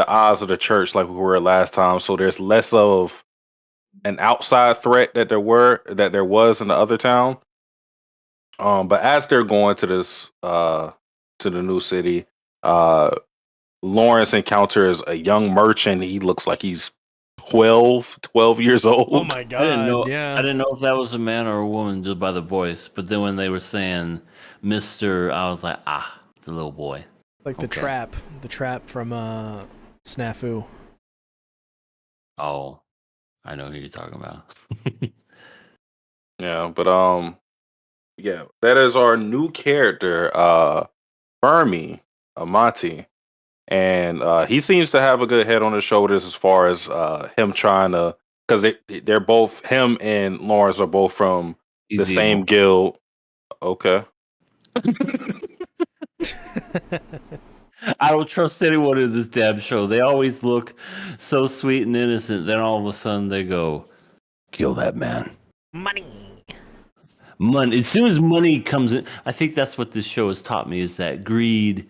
eyes of the church like we were last time. So there's less of an outside threat that there was in the other town. But as they're going to this to the new city, Lawrence encounters a young merchant. He looks like he's 12 years old.
Oh my god!
I didn't know.
Yeah,
I didn't know if that was a man or a woman just by the voice. But then when they were saying Mister, I was like, it's a little boy.
like the
Okay.
trap from Snafu.
Oh, I know who you're talking about.
Yeah, but yeah, that is our new character, Fermi Amati. And he seems to have a good head on his shoulders as far as him trying to, because they're both, him and Lawrence are both from the
He's
same
evil.
guild. Okay.
I don't trust anyone in this damn show. They always look so sweet and innocent. Then all of a sudden they go, kill that man.
Money.
Money. As soon as money comes in, I think that's what this show has taught me is that greed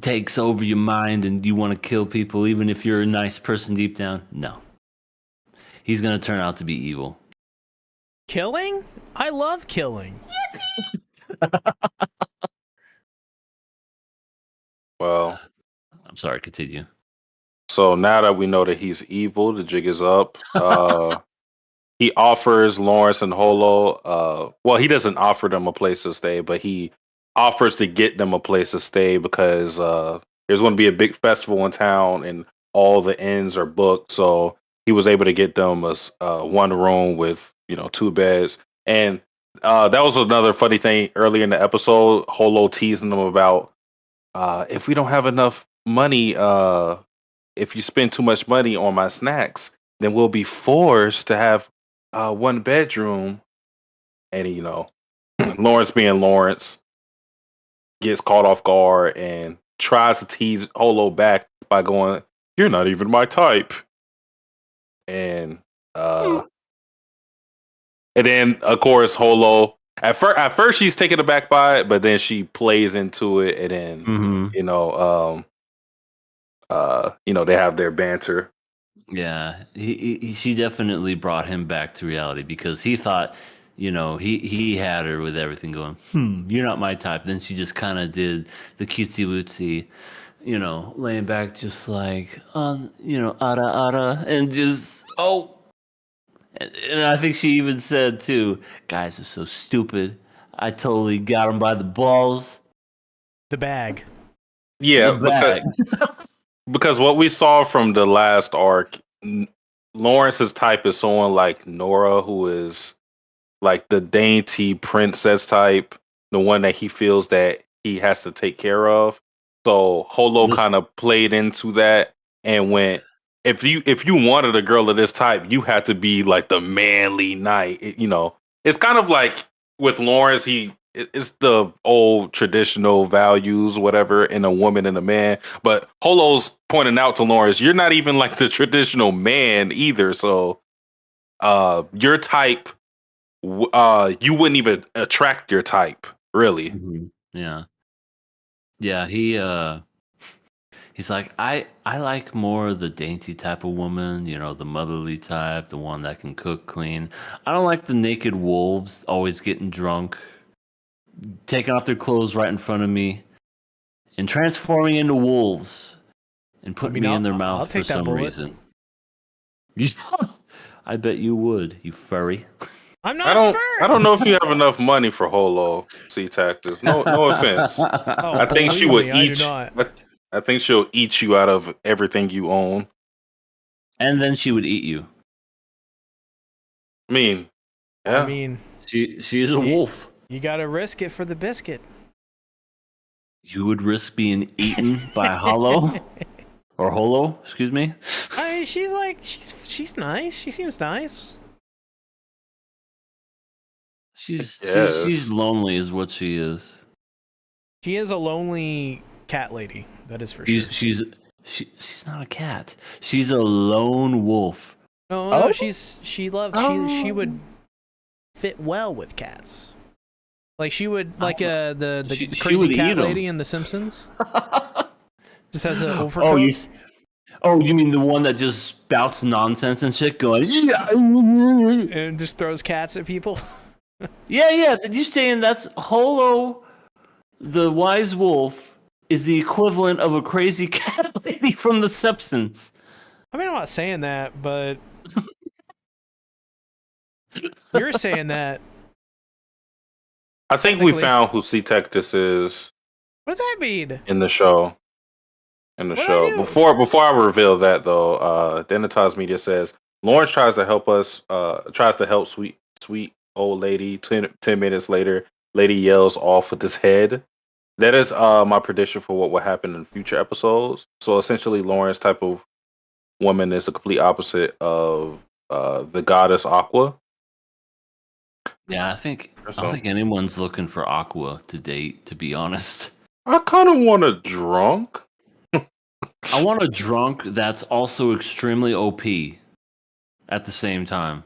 takes over your mind and you want to kill people even if you're a nice person deep down. No. He's going to turn out to be evil.
Killing? I love killing.
Well,
I'm sorry, continue.
so now that we know that he's evil, the jig is up. He offers Lawrence and Holo. Well, he doesn't offer them a place to stay, but he offers to get them a place to stay because there's going to be a big festival in town, and all the inns are booked. So he was able to get them a one room with 2 beds, and that was another funny thing earlier in the episode. Holo teasing them about if we don't have enough money, if you spend too much money on my snacks, then we'll be forced to have 1 bedroom. And Lawrence being Lawrence gets caught off guard and tries to tease Holo back by going, "You're not even my type." And then of course Holo at first she's taken aback by it, but then she plays into it, and then
Mm-hmm.
they have their banter.
Yeah, she definitely brought him back to reality because he thought, he had her with everything going, you're not my type. Then she just kind of did the cutesy wootsy, laying back just like, ara, and just, and I think she even said too, guys are so stupid. I totally got him by the balls.
The bag.
Yeah,
The bag.
because what we saw from the last arc, Lawrence's type is someone like Nora, who is like the dainty princess type, the one that he feels that he has to take care of. So Holo kind of played into that and went, if you wanted a girl of this type, you had to be like the manly knight. It's kind of like with Lawrence, it's the old traditional values, whatever, in a woman and a man. But Holo's pointing out to Lawrence, you're not even like the traditional man either. So your type, you wouldn't even attract your type, really.
Yeah. Yeah, he's like, I like more the dainty type of woman, the motherly type, the one that can cook clean. I don't like the naked wolves always getting drunk, taking off their clothes right in front of me, and transforming into wolves and putting me in their
I'll
mouth for
take that
some
bullet.
reason. I bet you would, you furry.
I'm not.
I don't know if you have enough money for Holo Sea Tactics. No offense. I think she would
I do
eat.
not.
I think she'll eat you out of everything you own.
And then she would eat you.
I mean, yeah.
I mean,
She is a wolf.
you gotta risk it for the biscuit.
You would risk being eaten by Holo? Or Holo, excuse me?
I mean, she's nice. She seems nice.
She's lonely is what she is.
She is a lonely cat lady. That is for sure.
She's not a cat. She's a lone wolf.
No, she would fit well with cats. Like she would the
She
crazy
would
cat
eat 'em.
lady in The Simpsons. Just has an overcoat.
You mean the one that just spouts nonsense and shit going, yeah.
And just throws cats at people.
Yeah. You saying that's Holo, the wise wolf, is the equivalent of a crazy cat lady from The Simpsons.
I mean, I'm not saying that, but you're saying that.
I think we found who Sea Tactics is
What does that mean?
in the show.
What'd I do?
Before I reveal that though, Denitas Media says Lawrence tries to help sweet old lady. 10 minutes later, lady yells off with his head. That is my prediction for what will happen in future episodes. So essentially, Lawrence type of woman is the complete opposite of the goddess Aqua.
Yeah, I don't think anyone's looking for Aqua to date, to be honest.
I kind of want a drunk.
I want a drunk that's also extremely OP at the same time.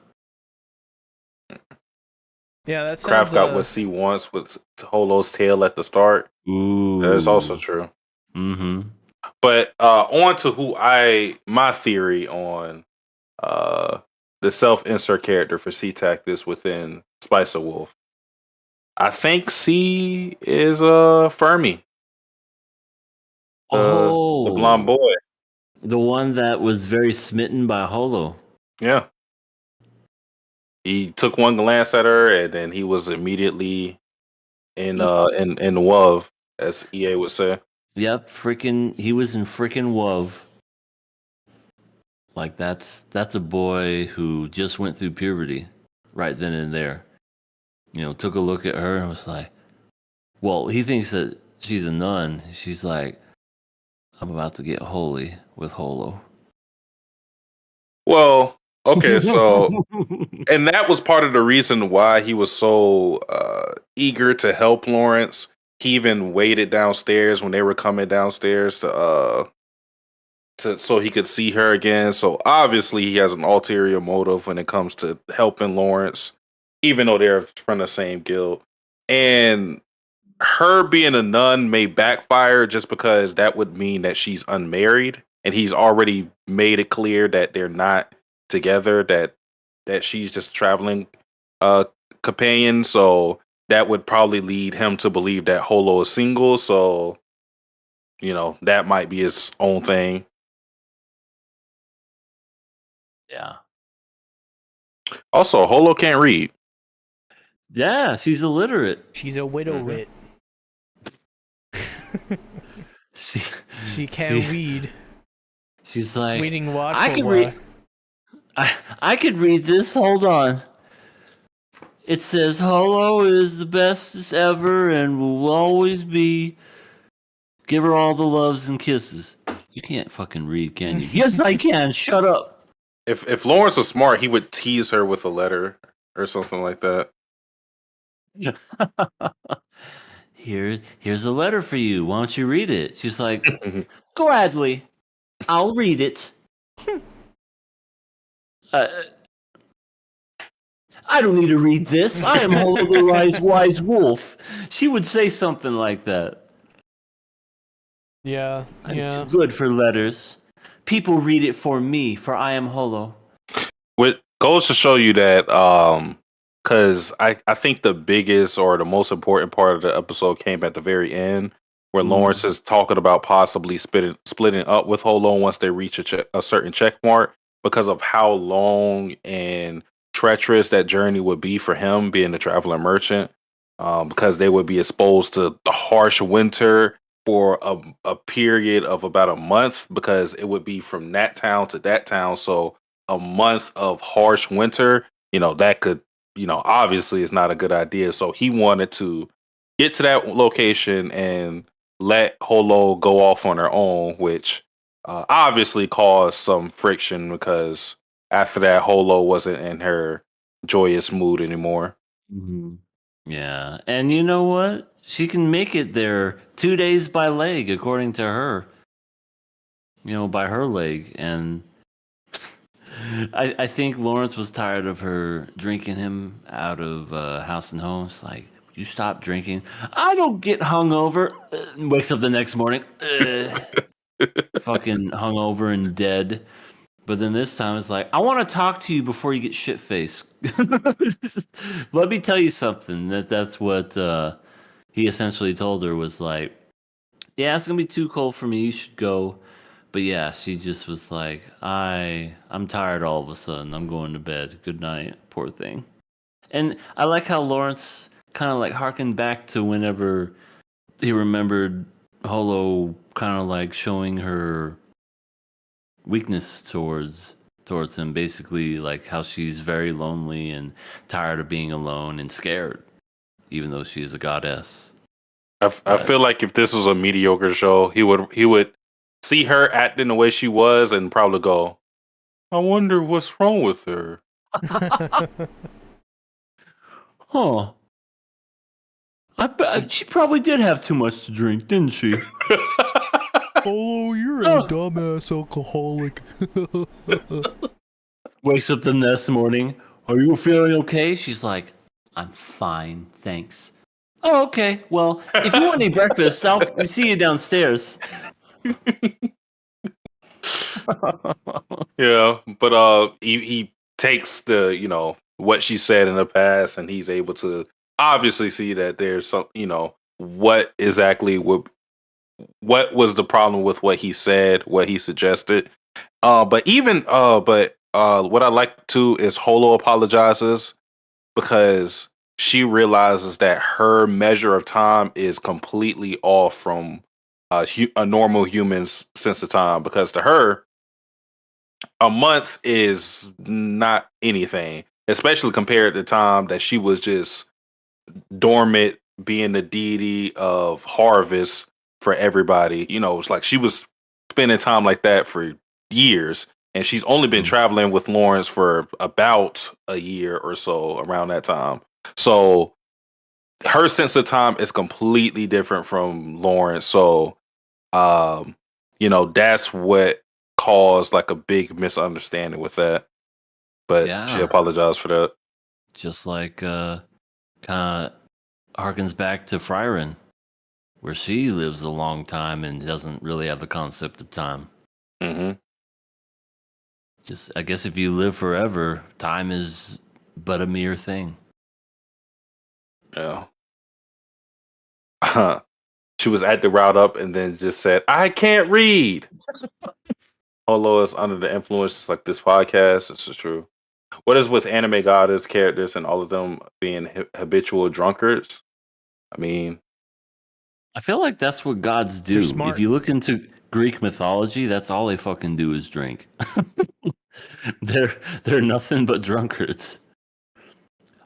Yeah, that sounds.
Kraft got what C wants with Holo's tail at the start.
Ooh.
That is also true.
Mm-hmm.
But on to my theory on the self-insert character for Sea Tactics within Spice of Wolf. I think C is Fermi. The blonde boy.
The one that was very smitten by Holo.
Yeah. He took one glance at her and then he was immediately in love, as EA would say.
Yep, he was in freaking love. Like that's a boy who just went through puberty right then and there. Took a look at her and was like, well, he thinks that she's a nun. She's like, I'm about to get holy with Holo.
Well, okay, so and that was part of the reason why he was so eager to help Lawrence. He even waited downstairs when they were coming downstairs to so he could see her again. So obviously he has an ulterior motive when it comes to helping Lawrence, even though they're from the same guild. And her being a nun may backfire just because that would mean that she's unmarried, and he's already made it clear that they're not together, that she's just a traveling companion. So that would probably lead him to believe that Holo is single. So that might be his own thing.
Yeah.
Also, Holo can't read.
Yeah, she's illiterate.
She's a widow wit. She can't read.
She's like,
Reading what?
I could read this. Hold on. It says Holo is the bestest ever and will always be. Give her all the loves and kisses. You can't fucking read, can you? Yes, I can. Shut up.
If Lawrence was smart, he would tease her with a letter or something like that.
Here's a letter for you. Why don't you read it? She's like, gladly. I'll read it. uh, I don't need to read this. I am Holo the wise wolf. She would say something like that.
Yeah,
I'm
yeah.
too good for letters. People read it for me, for I am Holo.
What goes to show you that, because I think the biggest or the most important part of the episode came at the very end, where Lawrence is talking about possibly splitting up with Holo once they reach a certain check mark because of how long and treacherous that journey would be for him being the traveler merchant, because they would be exposed to the harsh winter for a period of about a month because it would be from that town to that town. So a month of harsh winter, that could, obviously it's not a good idea. So he wanted to get to that location and let Holo go off on her own, which obviously caused some friction because after that, Holo wasn't in her joyous mood anymore.
Mm-hmm. Yeah, and you know what? She can make it there 2 days by leg, according to her. By her leg. And I think Lawrence was tired of her drinking him out of house and home. It's like, you stop drinking. I don't get hungover. Wakes up the next morning. Fucking hungover and dead. But then this time it's like, I want to talk to you before you get shit faced. Let me tell you something. That's what he essentially told her was like, yeah, it's gonna be too cold for me. You should go. But yeah, she just was like, I'm tired all of a sudden. I'm going to bed. Good night. Poor thing. And I like how Lawrence kind of like harkened back to whenever he remembered Holo kind of like showing her weakness towards him, basically like how she's very lonely and tired of being alone and scared, even though she is a goddess.
I feel like if this was a mediocre show, he would see her acting the way she was and probably go, I wonder what's wrong with her.
Huh. I bet she probably did have too much to drink, didn't she?
Oh, you're a dumbass alcoholic.
Wakes up the next morning. Are you feeling okay? She's like, I'm fine, thanks. Oh, okay. Well, if you want any breakfast, I'll see you downstairs.
Yeah, but he takes the what she said in the past, and he's able to obviously see that there's some what exactly what was the problem with what he said, what he suggested. But what I like too is Holo apologizes because she realizes that her measure of time is completely off from a normal human's sense of time. Because to her, a month is not anything, especially compared to the time that she was just dormant, being the deity of harvest for everybody. It's like she was spending time like that for years, and she's only been traveling with Lawrence for about a year or so around that time. So her sense of time is completely different from Lawrence. So, that's what caused like a big misunderstanding with that. But she
Yeah.
apologized for that.
Just like kind of harkens back to Frieren, where she lives a long time and doesn't really have the concept of time.
Mm-hmm.
Just, I guess if you live forever, time is but a mere thing.
Yeah. She was at the route up and then just said, I can't read. Holo is under the influence, just like this podcast. This is true. What is with anime goddess characters and all of them being habitual drunkards? I mean,
I feel like that's what gods do.
They're smart.
If you look into Greek mythology, that's all they fucking do is drink. They're nothing but drunkards.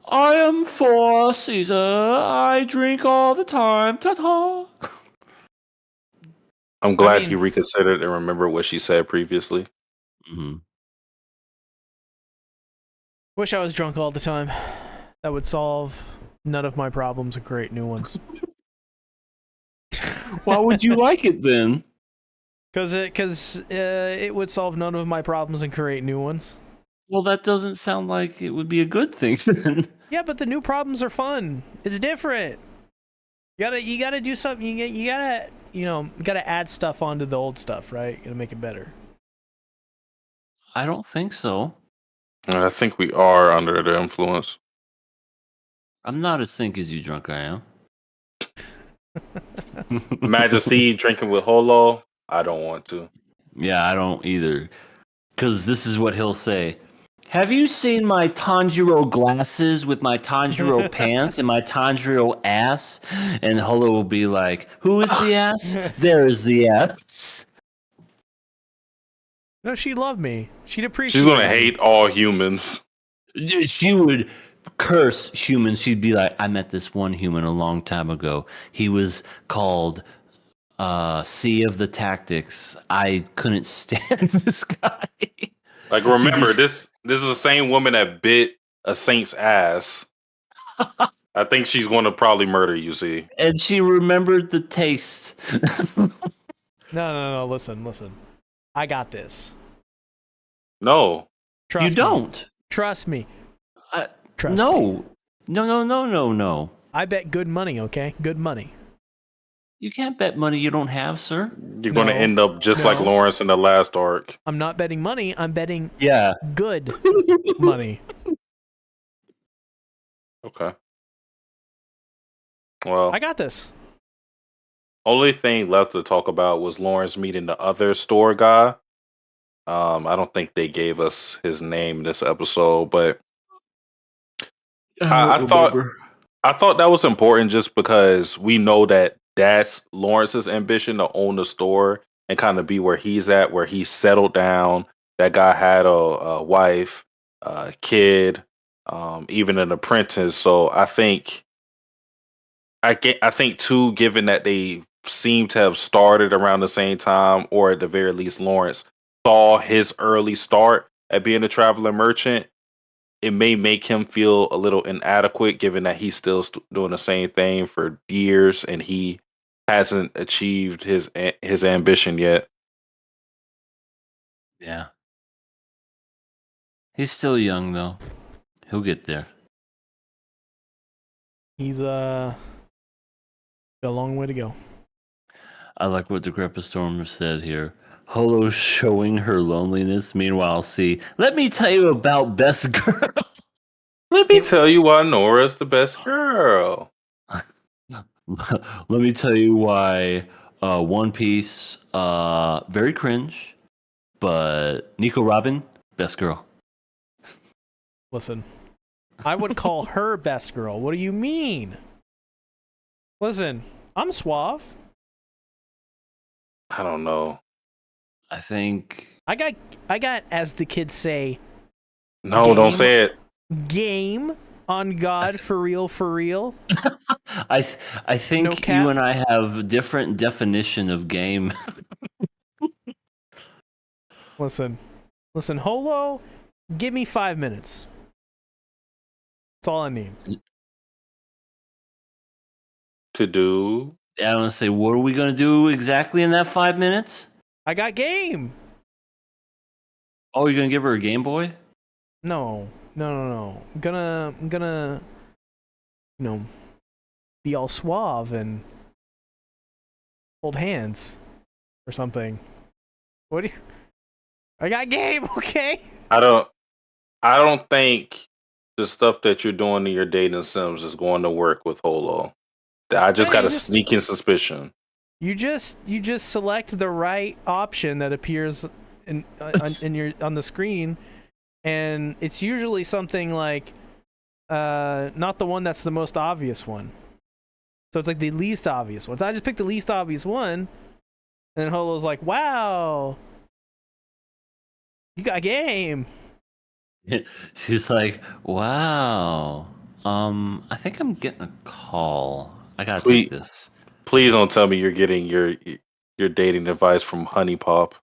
I am for Caesar. I drink all the time. Ta-ta.
I'm glad
mean-
he reconsidered and remembered what she said previously.
Mm-hmm.
Wish I was drunk all the time. That would solve none of my problems and create new ones.
Why would you like it then?
Because it would solve none of my problems and create new ones.
Well, that doesn't sound like it would be a good thing then.
Yeah, but the new problems are fun. It's different. You gotta do something. You gotta add stuff onto the old stuff, right? You gotta make it better.
I don't think so.
I think we are under the influence.
I'm not as think as you drunk I am.
Majesty drinking with Holo. I don't want to.
Yeah, I don't either. Because this is what he'll say. Have you seen my Tanjiro glasses with my Tanjiro pants and my Tanjiro ass? And Holo will be like, who is the ass? There is the ass.
No, she'd love me. She'd appreciate.
She's gonna
me.
hate all humans.
She would curse humans. She'd be like, I met this one human a long time ago. He was called Sea of the Tactics. I couldn't stand this guy.
Like, remember, this is the same woman that bit a saint's ass. I think she's going to probably murder you. See,
And she remembered the taste.
No. Listen. I got this.
no,
Trust
You
me.
don't.
Trust me.
I-
Trust me.
No.
I bet good money. Okay, good money.
You can't bet money you don't have, sir.
you're going to
No.
end up just like
No.
Lawrence in the last arc.
I'm not betting money. I'm betting
Yeah.
good money.
Okay. Well,
I got this.
only thing left to talk about was Lawrence meeting the other store guy. I don't think they gave us his name this episode, but I thought that was important just because we know that that's Lawrence's ambition to own the store and kind of be where he's at, where he's settled down. That guy had a wife, a kid, even an apprentice. So I think too, given that they seem to have started around the same time, or at the very least, Lawrence saw his early start at being a traveling merchant. It may make him feel a little inadequate, given that he's still doing the same thing for years and he hasn't achieved his ambition yet.
Yeah. He's still young, though. He'll get there.
He's got a long way to go.
I like what Decrepit Storm said here. Holo showing her loneliness. Meanwhile, see, let me tell you about Best Girl.
Let me tell you why Nora's the best girl.
Let me tell you why One Piece, very cringe, but Nico Robin, best girl.
Listen, I would call her best girl. What do you mean? Listen, I'm suave.
I don't know.
I think.
I got, as the kids say,
No, don't say it.
game on God for real.
I think
No cap?
you and I have different definition of game.
Listen, Holo, give me 5 minutes. That's all I need.
To do.
I want to say, what are we gonna do exactly in that 5 minutes?
I got game.
Oh, you're gonna give her a Game Boy?
No. I'm gonna, be all suave and hold hands or something. What do you? I got game, okay?
I don't think the stuff that you're doing in your dating sims is going to work with Holo. I just got a sneaking suspicion.
You just select the right option that appears in on the screen, and it's usually something like not the one that's the most obvious one. So it's like the least obvious one. So I just picked the least obvious one, and then Holo's like, "Wow, you got game."
She's like, wow. I think I'm getting a call. I gotta
Please,
take this.
please don't tell me you're getting your dating advice from Honey Pop.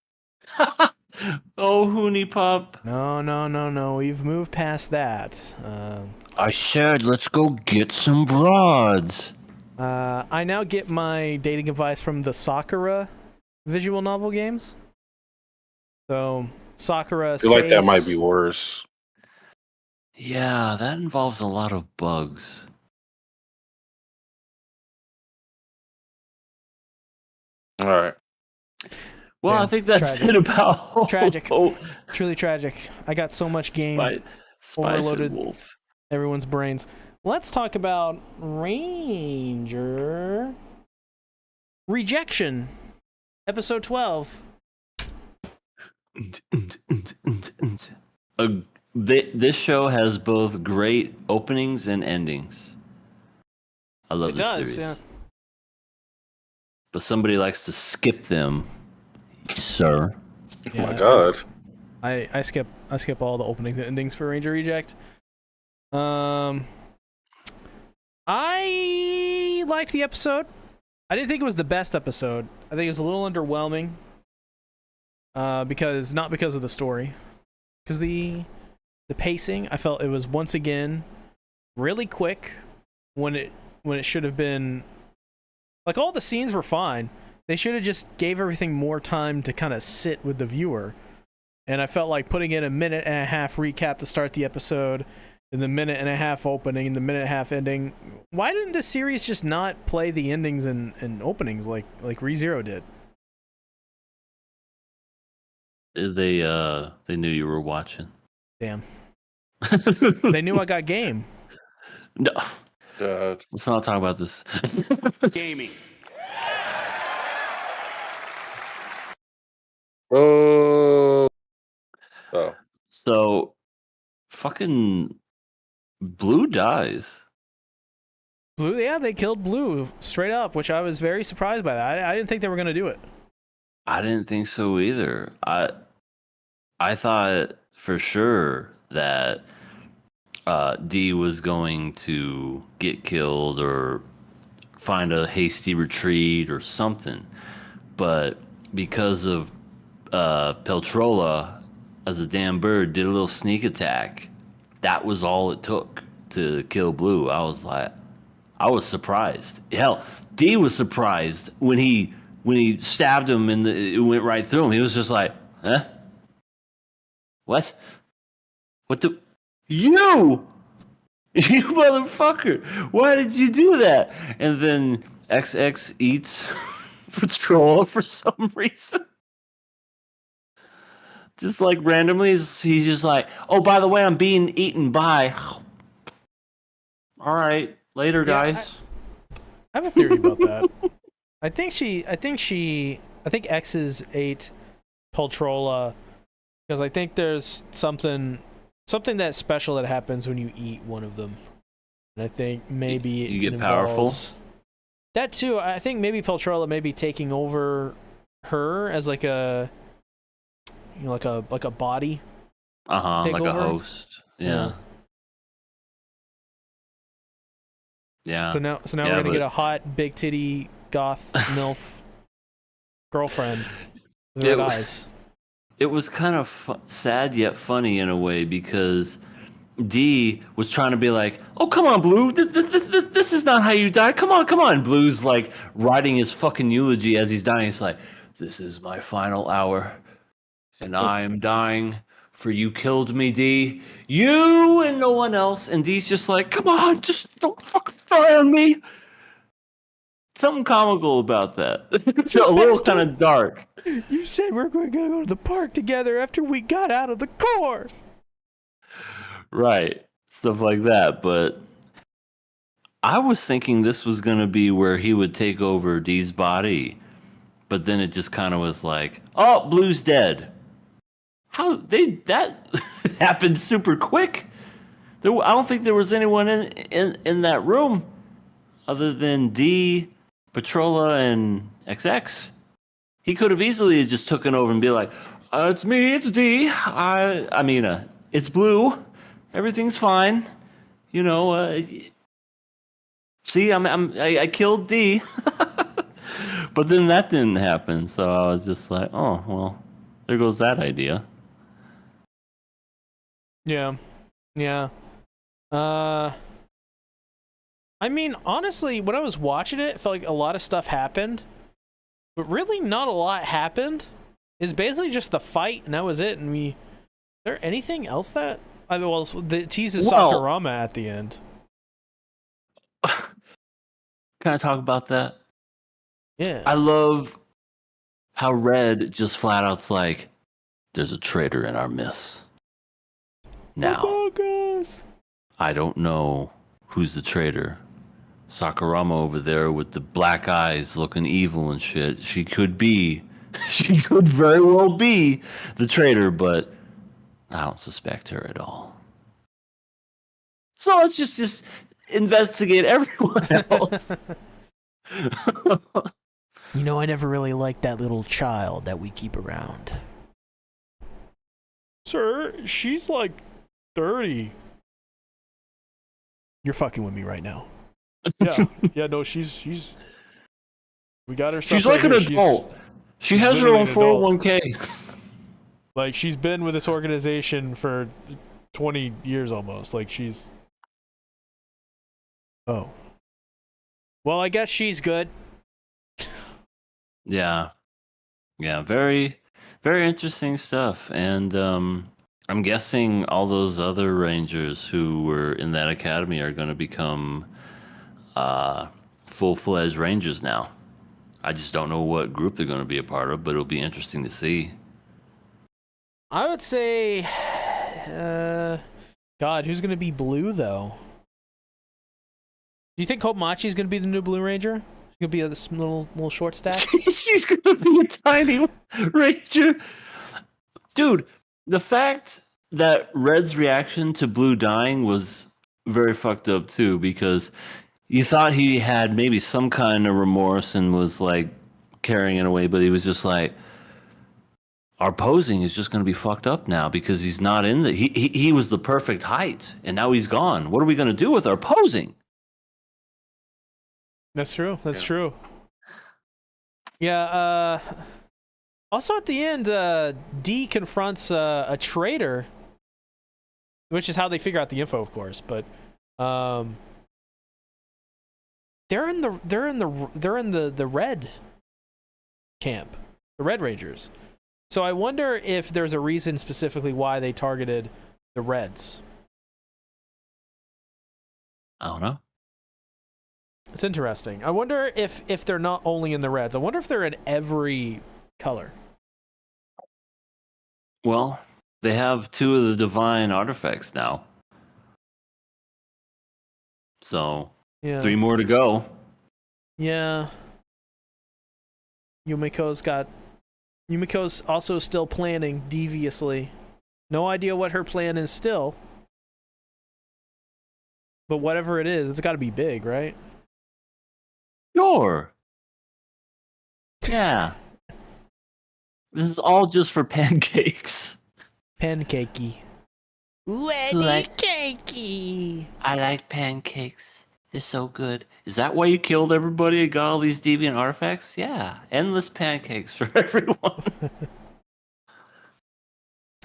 Oh, Hooney Pop.
No. We've moved past that.
I said, let's go get some broads.
I now get my dating advice from the Sakura visual novel games. So, Sakura
I feel like that
Space-
might be worse.
Yeah, that involves a lot of bugs.
All right.
Well, I
Damn,
think that's
tragic.
it about
Tragic.
Oh,
Truly tragic. I got so much game
Spice
overloaded.
and Wolf.
everyone's brains. Let's talk about Ranger Rejection, episode 12.
This show has both great openings and endings. I love
It
this
does,
series.
yeah.
But somebody likes to skip them, sir.
Oh my god.
I skip all the openings and endings for Ranger Reject. I liked the episode. I didn't think it was the best episode. I think it was a little underwhelming. Because of the story. Because the pacing, I felt it was once again really quick when it should have been, like, all the scenes were fine. They should have just gave everything more time to kind of sit with the viewer. And I felt like putting in a minute and a half recap to start the episode, and the minute and a half opening, and the minute and a half ending. Why didn't this series just not play the endings and openings like ReZero did?
They knew you were watching.
Damn. They knew I got game.
No,
God.
let's not talk about this.
Gaming.
Oh.
So, fucking Blue dies.
Blue, yeah, they killed Blue straight up, which I was very surprised by that. I didn't think they were going to do it.
I didn't think so either. I thought for sure that D was going to get killed or find a hasty retreat or something. But because of Peltrola as a damn bird did a little sneak attack, that was all it took to kill Blue. I was surprised. Hell, D was surprised when he stabbed him and it went right through him. He was just like, huh? What? What the? You motherfucker! Why did you do that? And then XX eats Patrolla for some reason. Just like randomly, he's just like, oh, by the way, I'm being eaten by. All right, later, guys.
I have a theory about that. I think X's ate Poltrola because I think there's something that's special that happens when you eat one of them. And I think maybe
You
it
get powerful?
involves- That too. I think maybe Poltrola may be taking over her as like a like a body.
Like
Take
a
over?
host. Yeah. Yeah.
So now
Yeah,
we're gonna
but-
get a hot, big titty, goth, milf girlfriend with
Yeah,
red
w-
eyes.
It was kind of sad yet funny in a way because D was trying to be like, "Oh, come on, Blue. This is not how you die. Come on." Blue's like writing his fucking eulogy as he's dying. He's like, "This is my final hour, and I am dying for you killed me, D. You and no one else." And D's just like, "Come on, just don't fucking die on me." Something comical about that. It's a little kind of dark.
You said we're going to go to the park together after we got out of the core.
Right. Stuff like that. But I was thinking this was going to be where he would take over D's body. But then it just kind of was like, oh, Blue's dead. That happened super quick. I don't think there was anyone in that room other than D, Patrolla, and XX. He could have easily just taken over and be like, it's me, it's D. It's Blue. Everything's fine. you know, see, I killed D, but then that didn't happen. So I was just like, oh well, there goes that idea.
Yeah. Yeah. I mean, honestly, when I was watching it, it felt like a lot of stuff happened, but really not a lot happened. It's basically just the fight, and that was it. And is there anything else that? I mean, well, the teases
Well-
Sakurama at the end.
Can I talk about that?
Yeah.
I love how Red just flat out's like, there's a traitor in our midst. Now,
Among Us.
I don't know who's the traitor. Sakurama over there with the black eyes looking evil and shit. She could very well be the traitor, but I don't suspect her at all. So let's just investigate everyone else.
You know, I never really liked that little child that we keep around.
Sir, she's like 30.
You're fucking with me right now.
Yeah. Yeah, no, she's we got her stuff.
She's like
right
an
here.
adult. She has her
literally
own
an adult.
401k.
Like, she's been with this organization for 20 years almost. Like, she's...
Oh. Well, I guess she's good.
Yeah. Yeah, very, very interesting stuff. And I'm guessing all those other Rangers who were in that academy are going to become full-fledged Rangers now. I just don't know what group they're going to be a part of, but it'll be interesting to see.
I would say... God, who's going to be Blue, though? Do you think Komachi's going to be the new Blue Ranger? He's going to be this little short stack?
She's going to be a tiny Ranger. Dude, the fact that Red's reaction to Blue dying was very fucked up, too, because you thought he had maybe some kind of remorse and was, like, carrying it away, but he was just like, our posing is just going to be fucked up now because he's not in the... He was the perfect height, and now he's gone. What are we going to do with our posing?
That's true. That's true. Yeah, also at the end, D confronts a traitor, which is how they figure out the info, of course, but they're in the red camp, the Red Rangers. So I wonder if there's a reason specifically why they targeted the Reds.
I don't know.
It's interesting. I wonder if they're not only in the Reds. I wonder if they're in every color.
Well, they have 2 of the divine artifacts now. So,
Yeah.
3 more to go.
Yeah. Yumiko's also still planning deviously. No idea what her plan is still. But whatever it is, it's got to be big, right?
Sure. Yeah. This is all just for pancakes.
Pancakey.
Like-
cakey.
I like pancakes. They're so good. Is that why you killed everybody and got all these deviant artifacts? Yeah. Endless pancakes for everyone.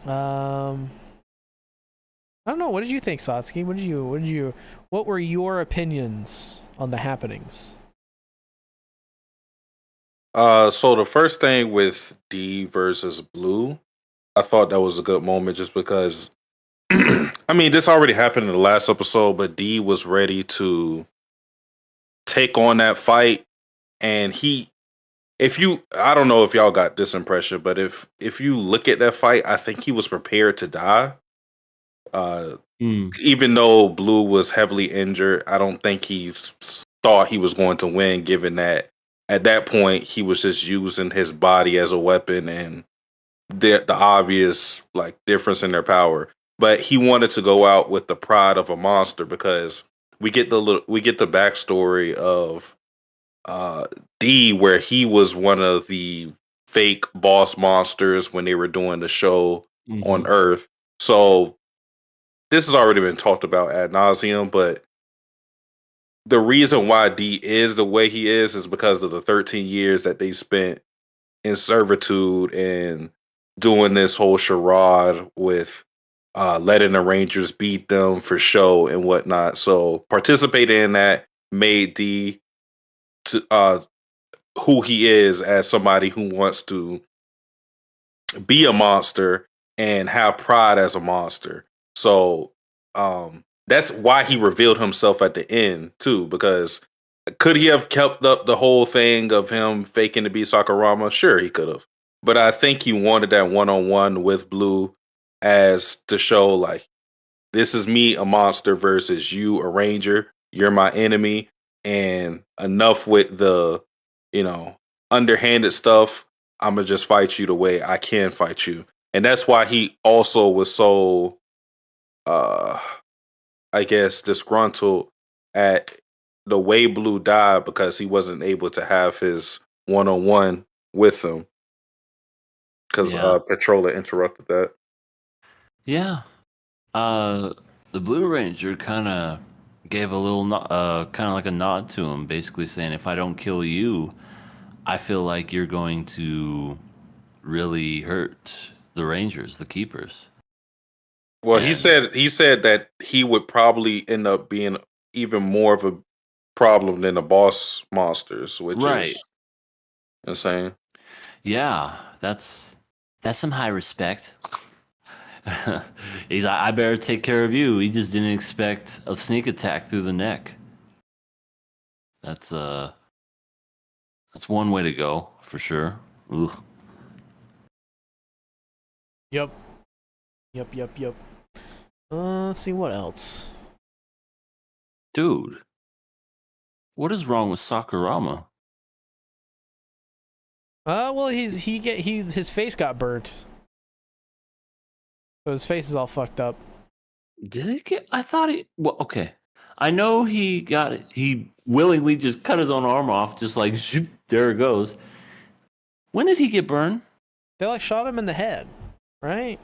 I don't know. What did you think, Satsuki? What were your opinions on the happenings?
So the first thing with D versus Blue, I thought that was a good moment just because I mean, this already happened in the last episode, but D was ready to take on that fight. And I don't know if y'all got this impression, but if you look at that fight, I think he was prepared to die. Even though Blue was heavily injured, I don't think he thought he was going to win, given that at that point he was just using his body as a weapon and the obvious like difference in their power. But he wanted to go out with the pride of a monster because we get the backstory of D, where he was one of the fake boss monsters when they were doing the show on Earth. So this has already been talked about ad nauseum, but the reason why D is the way he is because of the 13 years that they spent in servitude and doing this whole charade with letting the Rangers beat them for show and whatnot. So participating in that made D to who he is as somebody who wants to be a monster and have pride as a monster. So that's why he revealed himself at the end too, because could he have kept up the whole thing of him faking to be Sakurama? Sure, he could have. But I think he wanted that one-on-one with Blue as to show like, this is me, a monster, versus you, a ranger. You're my enemy. And enough with the, underhanded stuff. I'm going to just fight you the way I can fight you. And that's why he also was so, I guess, disgruntled at the way Blue died because he wasn't able to have his one-on-one with him. Because Petrola interrupted that.
Yeah. The Blue Ranger kind of gave a little, kind of like a nod to him, basically saying, if I don't kill you, I feel like you're going to really hurt the Rangers, the keepers.
Well, he said that he would probably end up being even more of a problem than the boss monsters, which is insane.
Yeah, that's some high respect. He's like, I better take care of you. He just didn't expect a sneak attack through the neck. That's one way to go for sure. Ugh.
Yep. Let's see what else.
Dude, what is wrong with Sakurama?
Well, his face got burnt, so his face is all fucked up.
Did it get? I thought he. Well, okay. I know he got it. He willingly just cut his own arm off, just like zoop, there it goes. When did he get burned?
They like shot him in the head, right?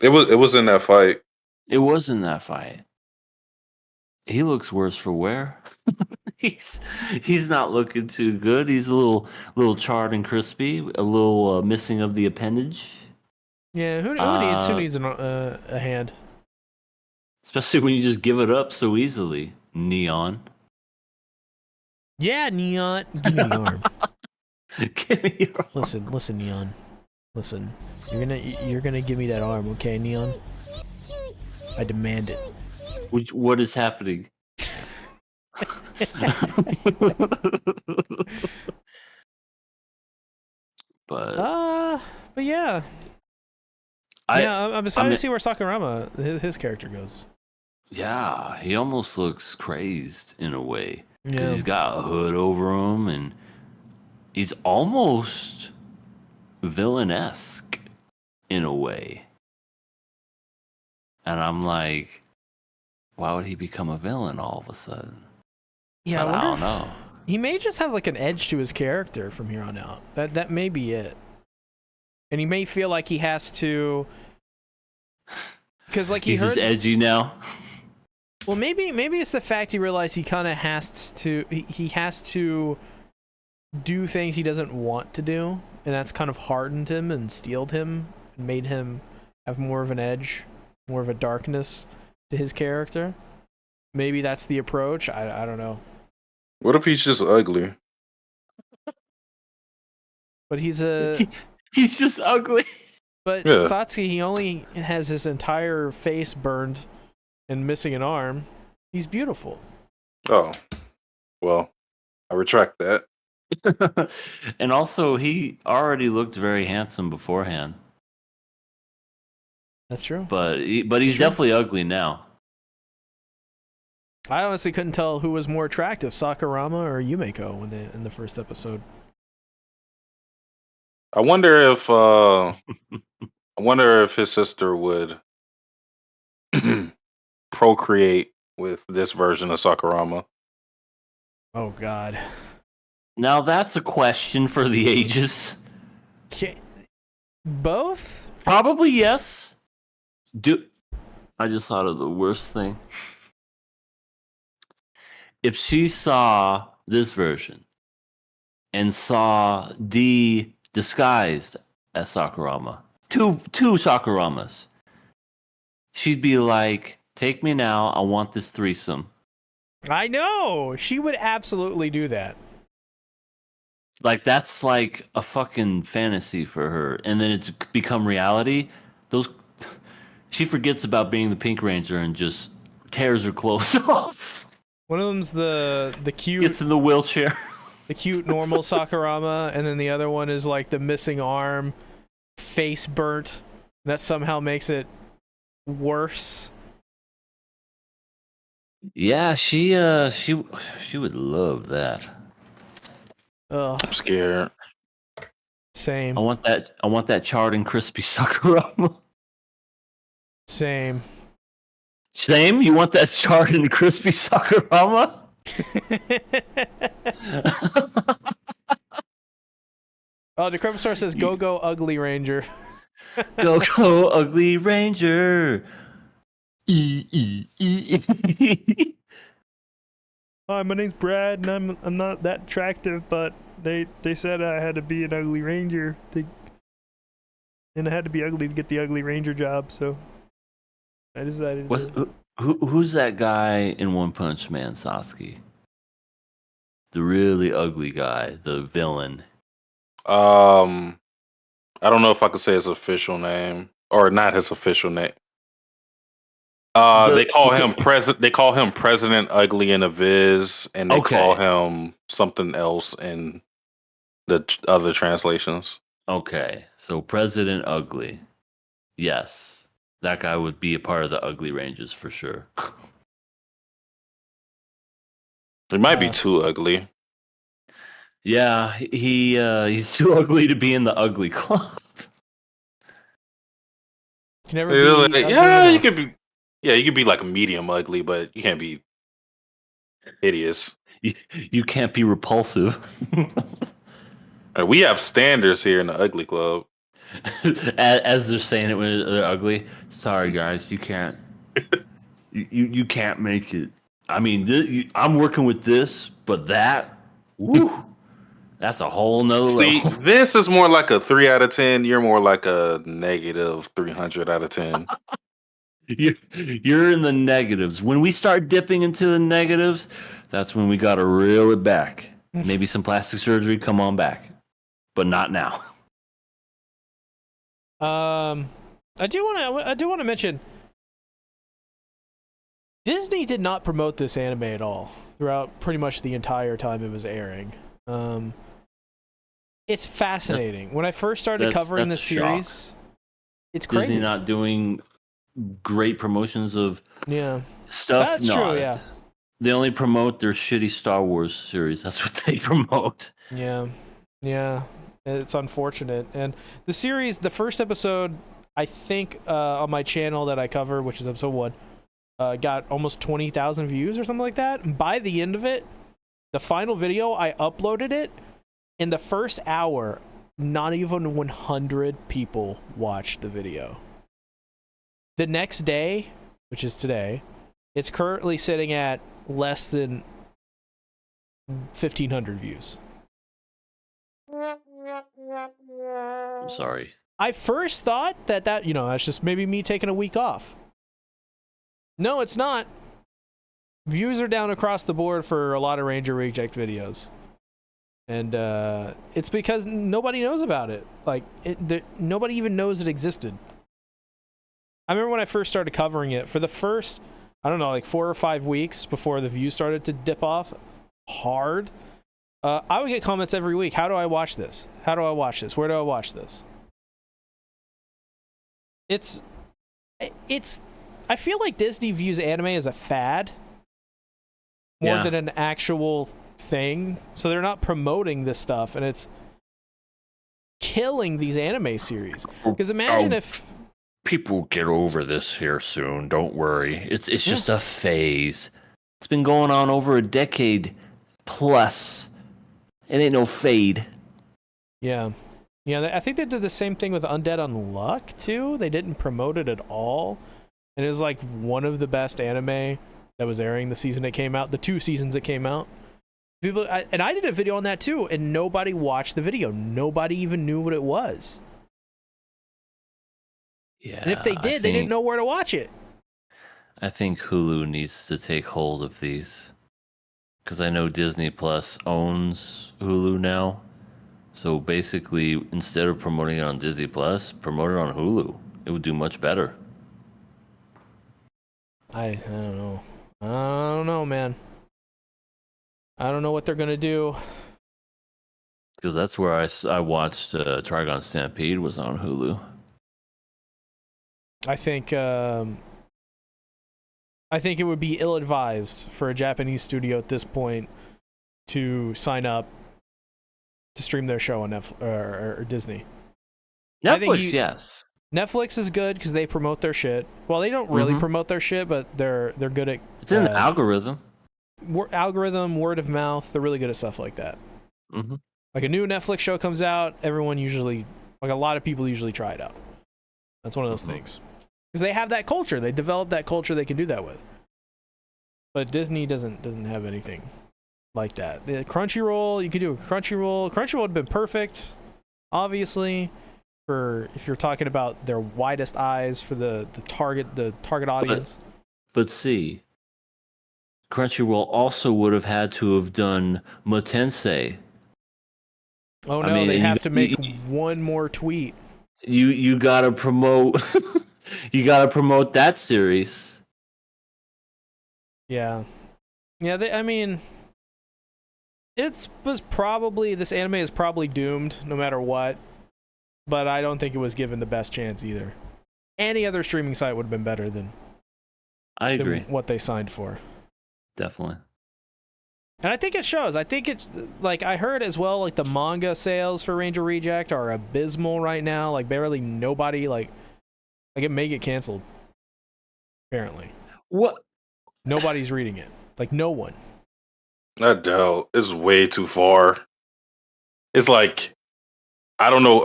It was in that fight.
It was in that fight. He looks worse for wear. He's not looking too good. He's a little charred and crispy, a little missing of the appendage.
Yeah, who needs a hand?
Especially when you just give it up so easily. Neon.
Yeah, Neon. Give me the arm.
Give me your arm.
Listen, Neon. Listen. You're gonna give me that arm, okay, Neon? I demand it.
What is happening? But
yeah. I'm excited to see where Sakurama his character goes.
Yeah, he almost looks crazed in a way.
Yeah.
Because he's got a hood over him and he's almost villain-esque in a way. And I'm like, why would he become a villain all of a sudden?
Yeah,
I don't know.
He may just have like an edge to his character from here on out. That may be it. And he may feel like he has to, because like
he's just edgy now.
Well, maybe it's the fact he realized he kind of has to. He has to do things he doesn't want to do, and that's kind of hardened him and steeled him and made him have more of an edge, more of a darkness to his character. Maybe that's the approach. I don't know.
What if he's just ugly?
But he's
just ugly.
But yeah. Satsuki, he only has his entire face burned and missing an arm. He's beautiful.
Oh, well, I retract that.
And also, he already looked very handsome beforehand.
That's true.
But he's definitely ugly now.
I honestly couldn't tell who was more attractive, Sakurama or Yumeko in the first episode.
I wonder if his sister would procreate with this version of Sakurama.
Oh God.
Now that's a question for the ages.
Both?
Probably yes. I just thought of the worst thing. If she saw this version and saw D disguised as Sakurama, two Sakuramas, she'd be like, "Take me now. I want this threesome."
I know she would absolutely do that.
Like that's like a fucking fantasy for her, and then it's become reality. Those she forgets about being the Pink Ranger and just tears her clothes off.
One of them's the cute,
Gets in the wheelchair.
the cute normal Sakurama, and then the other one is like the missing arm, face burnt. That somehow makes it worse.
Yeah, she would love that.
Ugh,
I'm scared.
same,
I want that charred and crispy Sakurama.
same.
Same? You want that charred and crispy Sakurama?
Oh, the Star says, "Go Ugly Ranger."
Go ugly ranger. E.
Hi, my name's Brad, and I'm not that attractive, but they said I had to be an ugly ranger, and I had to be ugly to get the ugly ranger job, so I decided.
Who's that guy in One Punch Man, Sasuke? The really ugly guy, the villain.
I don't know if I could say his official name or not his official name. They call him President. They call him President Ugly in a Viz, and they call him something else in the other translations.
Okay, so President Ugly. Yes, that guy would be a part of the Ugly Rangers for sure.
He might be too ugly.
Yeah, he's too ugly to be in the ugly club.
Can never be ugly
Yeah, you
enough.
could be. Yeah, you could be like a medium ugly, but you can't be hideous.
You can't be repulsive.
We have standards here in the ugly club.
As they're saying it when they're ugly. Sorry, guys, you can't. You can't make it. I mean, I'm working with this, but that, woo, that's a whole nother
See,
level.
this is more like a 3 out of 10. You're more like a negative 300 out of 10.
You're in the negatives. When we start dipping into the negatives, that's when we gotta reel it back. Maybe some plastic surgery. Come on back, but not now.
I do want to mention Disney did not promote this anime at all throughout pretty much the entire time it was airing. It's fascinating. When I first started covering this series, it's crazy.
Disney not doing great promotions of stuff.
That's true. Yeah,
they only promote their shitty Star Wars series. That's what they promote.
Yeah. It's unfortunate. And the series, the first episode, I think on my channel that I cover, which is episode 1, got almost 20,000 views or something like that. And by the end of it, the final video, I uploaded it. In the first hour, not even 100 people watched the video. The next day, which is today, it's currently sitting at less than 1,500 views.
I'm sorry.
I first thought that that's just maybe me taking a week off. No, it's not. Views are down across the board for a lot of Ranger Reject videos. And it's because nobody knows about it. Like, nobody even knows it existed. I remember when I first started covering it, for the first, 4 or 5 weeks before the views started to dip off hard, I would get comments every week. How do I watch this? How do I watch this? Where do I watch this? I feel like Disney views anime as a fad more than an actual thing. So they're not promoting this stuff, and it's killing these anime series. Because imagine if
people get over this here soon. Don't worry. It's just a phase. It's been going on over a decade plus. It ain't no fade.
Yeah. Yeah, I think they did the same thing with Undead Unluck too. They didn't promote it at all, and it was like one of the best anime that was airing the season it came out, the 2 seasons it came out. And I did a video on that too, and nobody watched the video. Nobody even knew what it was.
Yeah.
And if they did, they didn't know where to watch it.
I think Hulu needs to take hold of these, because I know Disney Plus owns Hulu now. So basically, instead of promoting it on Disney Plus, promote it on Hulu. It would do much better.
I don't know. I don't know, man. I don't know what they're gonna do.
Because that's where I watched Trigon Stampede was on Hulu.
I think it would be ill-advised for a Japanese studio at this point to sign up to stream their show on Netflix or Disney.
Netflix, yes.
Netflix is good because they promote their shit. Well, they don't really promote their shit, but they're good at.
It's in the algorithm.
Algorithm, word of mouth. They're really good at stuff like that.
Mm-hmm.
Like a new Netflix show comes out, everyone usually, like a lot of people usually try it out. That's one of those things. Because they have that culture. They develop that culture they can do that with. But Disney doesn't have anything like that. The Crunchyroll, you could do a Crunchyroll. Crunchyroll would have been perfect, obviously, for if you're talking about their widest eyes for the target audience.
But see, Crunchyroll also would have had to have done Matensei.
Oh no, they have to make one more tweet.
You gotta promote you gotta promote that series.
Yeah. I mean, this anime is probably doomed no matter what, but I don't think it was given the best chance either. Any other streaming site would have been better than
I agree.
Than what they signed for.
Definitely.
And I think it shows. I think it's like I heard as well, like the manga sales for Ranger Reject are abysmal right now. Like barely nobody like it may get canceled. Apparently.
What?
Nobody's reading it. Like no one.
I doubt. It's way too far. It's like I don't know,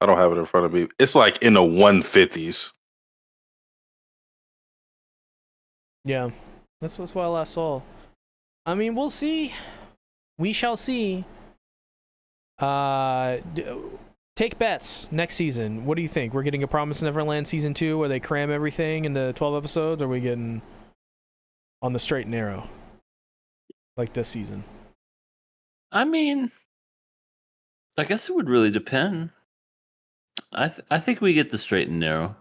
I don't have it in front of me. It's like in the 150s.
Yeah. That's what I last saw. I mean, we'll see. We shall see. Take bets next season. What do you think? We're getting a Promised Neverland season 2 where they cram everything into 12 episodes, or are we getting on the straight and narrow like this season?
I mean, I guess it would really depend. I think we get the straight and narrow.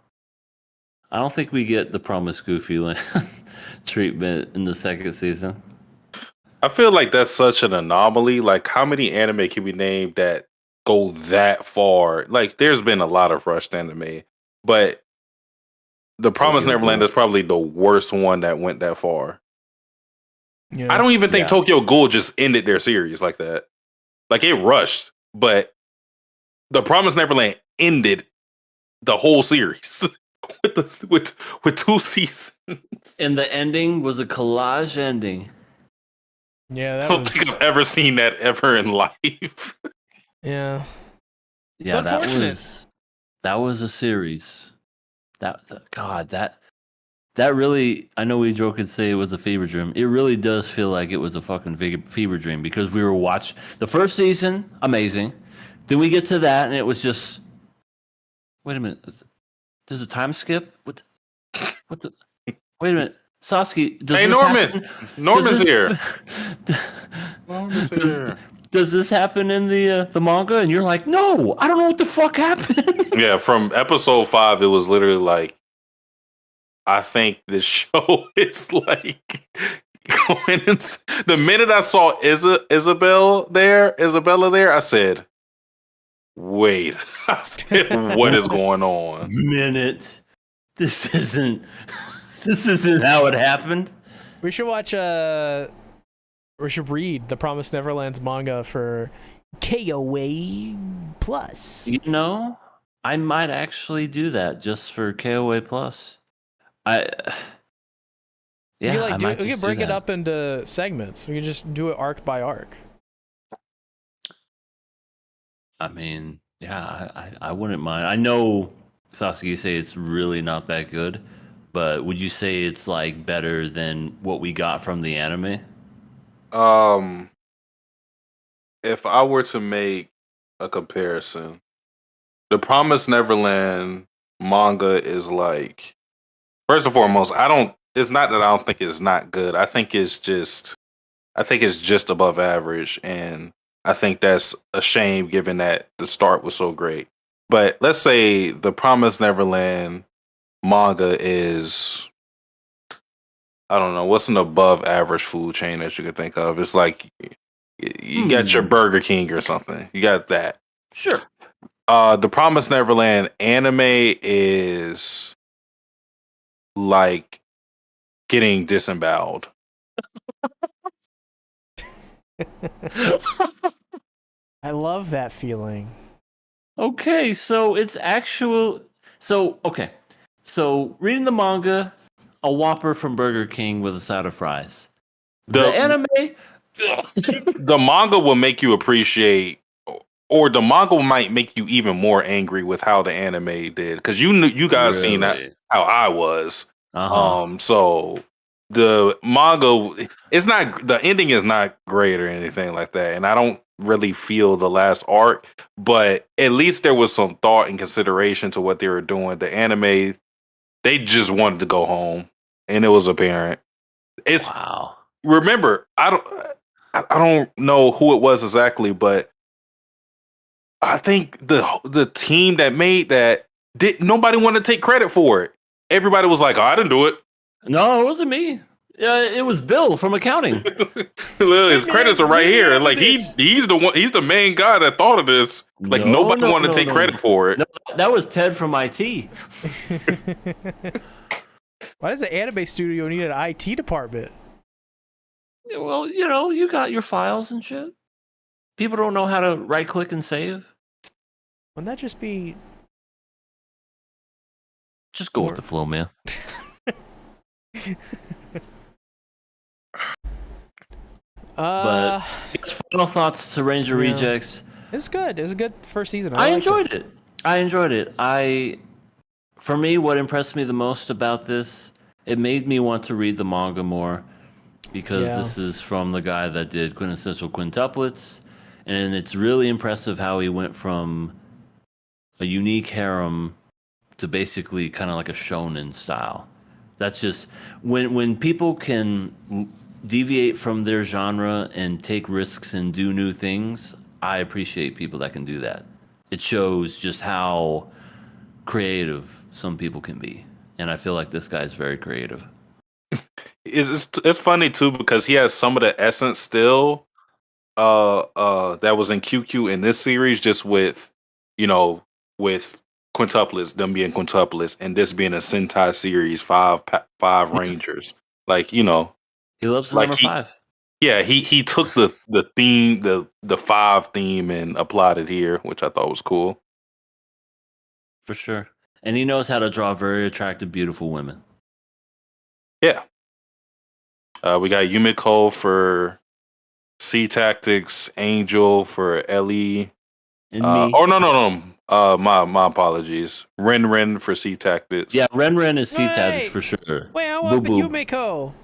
I don't think we get the Promised Goofy Land treatment in the second season.
I feel like that's such an anomaly. Like, how many anime can we name that go that far? Like, there's been a lot of rushed anime, but The Promised Neverland is probably the worst one that went that far. Yeah. I don't even think Tokyo Ghoul just ended their series like that. Like, it rushed, but The Promised Neverland ended the whole series with 2 seasons.
And the ending was a collage ending.
Yeah,
I don't think I've ever seen that ever in life.
Yeah.
Yeah, that was a series. That really, I know we joke and say it was a fever dream. It really does feel like it was a fucking fever dream because we were watching the first season, amazing. Then we get to that and it was just, wait a minute, there's a time skip? What the, wait a minute. Sasuke,
hey, Norman! Norman's here. Norman's here.
Does this happen in the manga? And you're like, no, I don't know what the fuck happened.
Yeah, from episode 5, it was literally like, I think this show is like going the minute I saw Isabella there, I said, wait. I said, what is going on?
This isn't how it happened.
We should watch we should read the Promised Neverland's manga for KOA Plus.
You know, I might actually do that just for KOA Plus.
We can break it up into segments. We can just do it arc by arc.
I mean, Yeah, I wouldn't mind. I know, Sasuke, you say it's really not that good, but would you say it's like better than what we got from the anime?
Um, if I were to make a comparison, the Promised Neverland manga is like, first and foremost, I don't. It's not that I don't think it's not good. I think it's just above average, and I think that's a shame given that the start was so great. But let's say the Promised Neverland manga is, I don't know, what's an above average food chain that you could think of? It's like you got your Burger King or something. You got that.
Sure.
The Promised Neverland anime is like getting disemboweled.
I love that feeling.
Okay, so it's actual. So okay, so reading the manga, a Whopper from Burger King with a side of fries. The
The
anime,
the manga will make you appreciate, or the manga might make you even more angry with how the anime did, because you guys seen that
really?
how I was.
Uh-huh.
So the manga, it's not, the ending is not great or anything like that, and I don't really feel the last arc, but at least there was some thought and consideration to what they were doing. The anime, they just wanted to go home, and it was apparent. It's
Wow.
remember, I don't know who it was exactly, but I think the team that made that did nobody want to take credit for it. Everybody was like, "Oh, I didn't do it."
No, it wasn't me. It was Bill from accounting.
Well, his
Hey,
credits
man,
are right
you
here.
nailed
Like
this.
he's the one. He's the main guy that thought of this. Like
No,
nobody
no,
wanted
no,
to take
no.
credit for it.
No, that was Ted from IT.
Why does the anime studio need an IT department?
Yeah, well, you got your files and shit. People don't know how to right click and save.
Wouldn't that just be
Just go
Or-
with the flow, man. But it's final thoughts to Ranger
Yeah.
Rejects.
It's good. It was a good first season.
I
liked
enjoyed it. I enjoyed it. For me, what impressed me the most about this, it made me want to read the manga more because
Yeah.
this is from the guy that did Quintessential Quintuplets, and it's really impressive how he went from a unique harem to basically kind of like a shonen style. That's just when people can deviate from their genre and take risks and do new things. I appreciate people that can do that. It shows just how creative some people can be, and I feel like this guy's very creative.
It's funny too because he has some of the essence still that was in QQ in this series, just with, you know, with quintuplets, them being quintuplets, and this being a Sentai series, five Rangers. Like,
He loves the
like
number 5
he took the theme, the five theme, and applied it here, which I thought was cool.
for sure, and he knows how to draw very attractive, beautiful women.
Yeah. We got Yumiko for C Tactics, Angel for Ellie.
And me,
Oh no. My apologies. Ren for C Tactics.
yeah, Ren is C
Wait.
Tactics for sure.
Wait, I want
Boo boo.
Yumiko.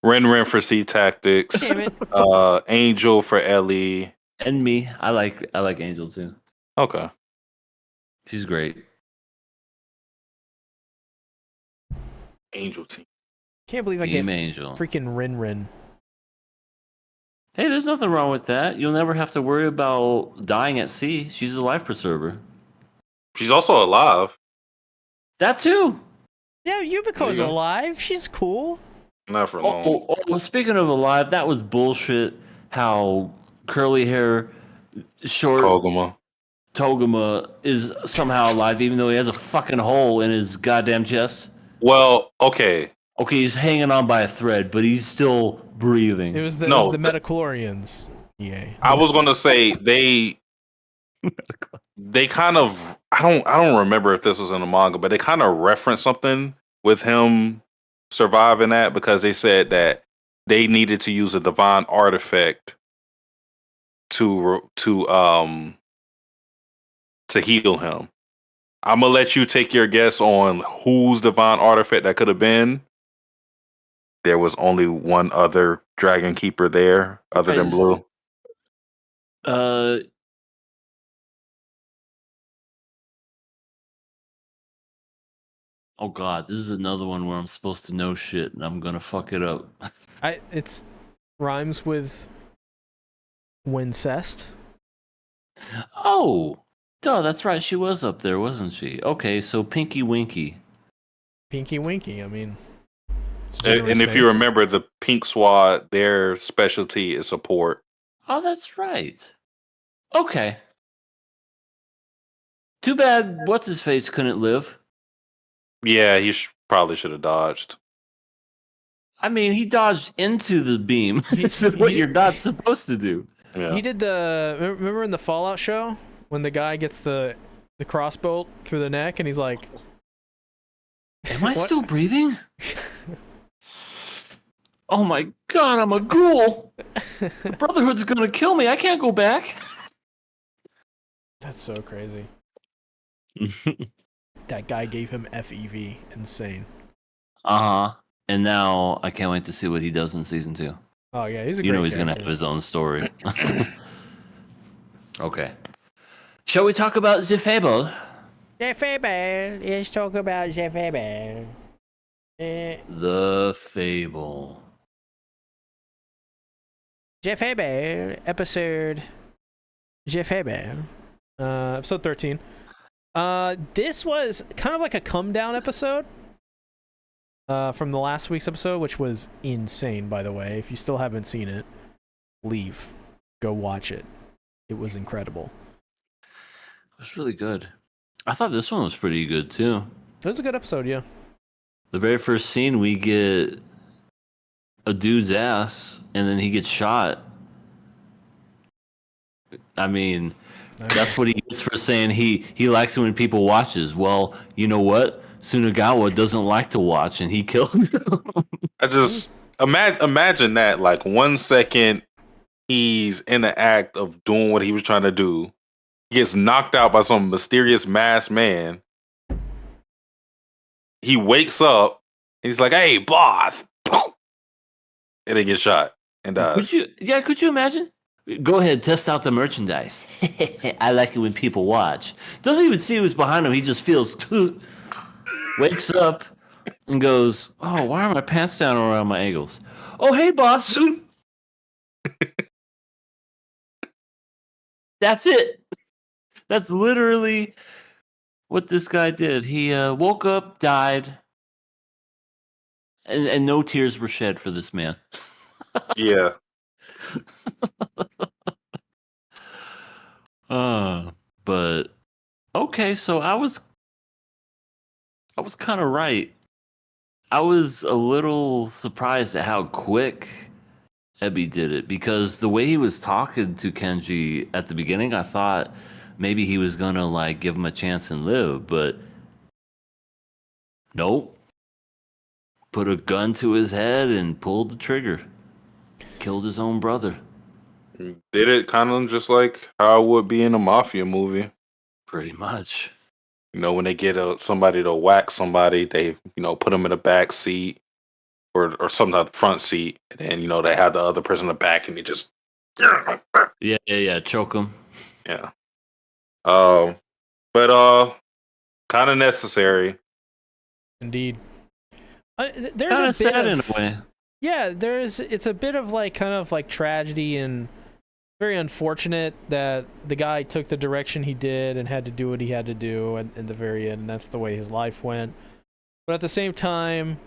Ren for C Tactics.
Damn it.
Angel for Ellie.
And me, I like Angel too.
Okay.
She's great.
Angel team.
Can't believe I
Team
get
Angel.
freaking Rin.
Hey, there's nothing wrong with that. You'll never have to worry about dying at sea. She's a life preserver.
She's also alive.
That too.
Yeah,
There
Yumiko's
you go.
alive. She's cool.
Not for long.
Well, speaking of alive, that was bullshit. How curly hair, short
Koguma.
Toguma is somehow alive, even though he has a fucking hole in his goddamn chest.
Well, okay.
Okay, he's hanging on by a thread, but he's still breathing.
It was the
No,
Metachlorians. Yeah.
I was gonna say they kind of, I don't remember if this was in the manga, but they kind of referenced something with him surviving that, because they said that they needed to use a divine artifact to heal him. I'm gonna let you take your guess on whose divine artifact that could have been. There was only one other dragon keeper there, other than
Guys,
Blue.
Uh, oh God, this is another one where I'm supposed to know shit and I'm gonna fuck it up.
It's rhymes with Wincest.
Oh, duh, that's right. She was up there, wasn't she? Okay, so Pinky Winky.
Pinky Winky. I mean, it's a generous
And if
name.
you remember, the Pink Swad, their specialty is support.
Oh, that's right. Okay. Too bad what's his face couldn't live.
Yeah, he probably should have dodged.
I mean, he dodged into the beam.
He-
It's what
he-
you're not supposed to do.
Yeah.
He did the. Remember in the Fallout show when the guy gets the crossbow through the neck and he's like,
Am I
What?
still breathing? Oh my God, I'm a ghoul. The Brotherhood's gonna kill me. I can't go back.
"That's so crazy." That guy gave him FEV. Insane.
Uh-huh. And now I can't wait to see what he does in season 2.
Oh yeah, he's a
You
great
know he's gonna
character.
have his own story. Okay. Shall we talk about the Fable?
The Fable. Let's talk about the Fable.
The Fable.
The Fable episode. The Fable, episode 13. This was kind of like a come down episode. From the last week's episode, which was insane, by the way. If you still haven't seen it, leave. Go watch it. It was incredible.
It was really good. I thought this one was pretty good too.
It was a good episode, yeah.
The very first scene, we get a dude's ass, and then he gets shot. I mean, that's what he gets for saying he likes it when people watches. Well, you know what? Sunagawa doesn't like to watch, and he killed him.
I just imagine that, like, 1 second he's in the act of doing what he was trying to do. He gets knocked out by some mysterious masked man. He wakes up and he's like, "Hey, boss!" And then gets shot and dies.
Could you imagine? Go ahead, test out the merchandise. I like it when people watch. Doesn't even see who's behind him. He just feels, wakes up and goes, "Oh, why are my pants down around my ankles? Oh, hey, boss." That's it. That's literally what this guy did. He woke up, died, and no tears were shed for this man.
Yeah.
But okay, so I was kind of right. I was a little surprised at how quick Ebi did it, because the way he was talking to Kenji at the beginning, I thought maybe he was gonna like give him a chance and live, but nope. Put a gun to his head and pulled the trigger. Killed his own brother.
Did it kind of just like how it would be in a mafia movie.
Pretty much.
You know, when they get somebody to whack somebody, they, put them in the back seat or something at the front seat. And then, they have the other person in the back and they just.
Yeah. Choke him.
Yeah. But kind of necessary.
Indeed. There's
Kind
a
of
bit
sad
of,
in a way.
Yeah, it's a bit of like kind of like tragedy and very unfortunate that the guy took the direction he did and had to do what he had to do in the very end, and that's the way his life went. But at the same time,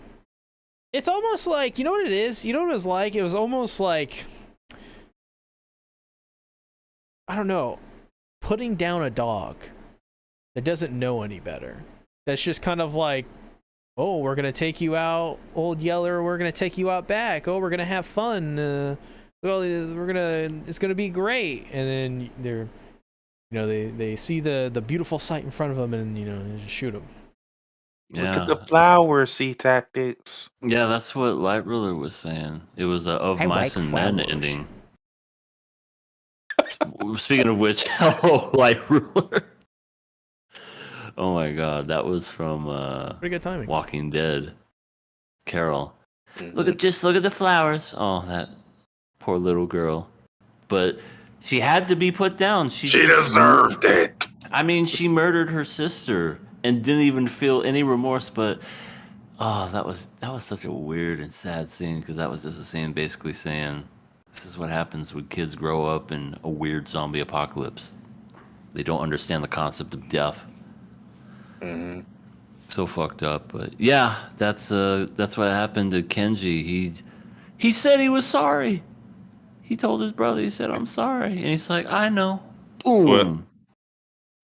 it's almost like, you know what it is? You know what it was like? It was almost like, I don't know, putting down a dog that doesn't know any better. That's just kind of like, oh, we're gonna take you out, old Yeller. We're gonna take you out back. Oh, we're gonna have fun. Well, it's gonna be great. And then they see the beautiful sight in front of them, and they just shoot them.
Yeah.
Look at the flowers, see tactics.
Yeah, that's what Light Ruler was saying. It was a of
I
mice
like
and men
flowers.
ending. Speaking of which, hello, Light Ruler. Oh my god, that was from
Pretty good timing.
Walking Dead. Carol.
Mhm.
Look at the flowers. Oh, that poor little girl. But she had to be put down.
She deserved it.
I mean, she murdered her sister and didn't even feel any remorse. But that was such a weird and sad scene because that was just a scene basically saying, "This is what happens when kids grow up in a weird zombie apocalypse. They don't understand the concept of death."
Mhm.
So fucked up. But yeah, that's what happened to Kenji. He said he was sorry. He told his brother. He said, "I'm sorry," and he's like, "I know." Boom.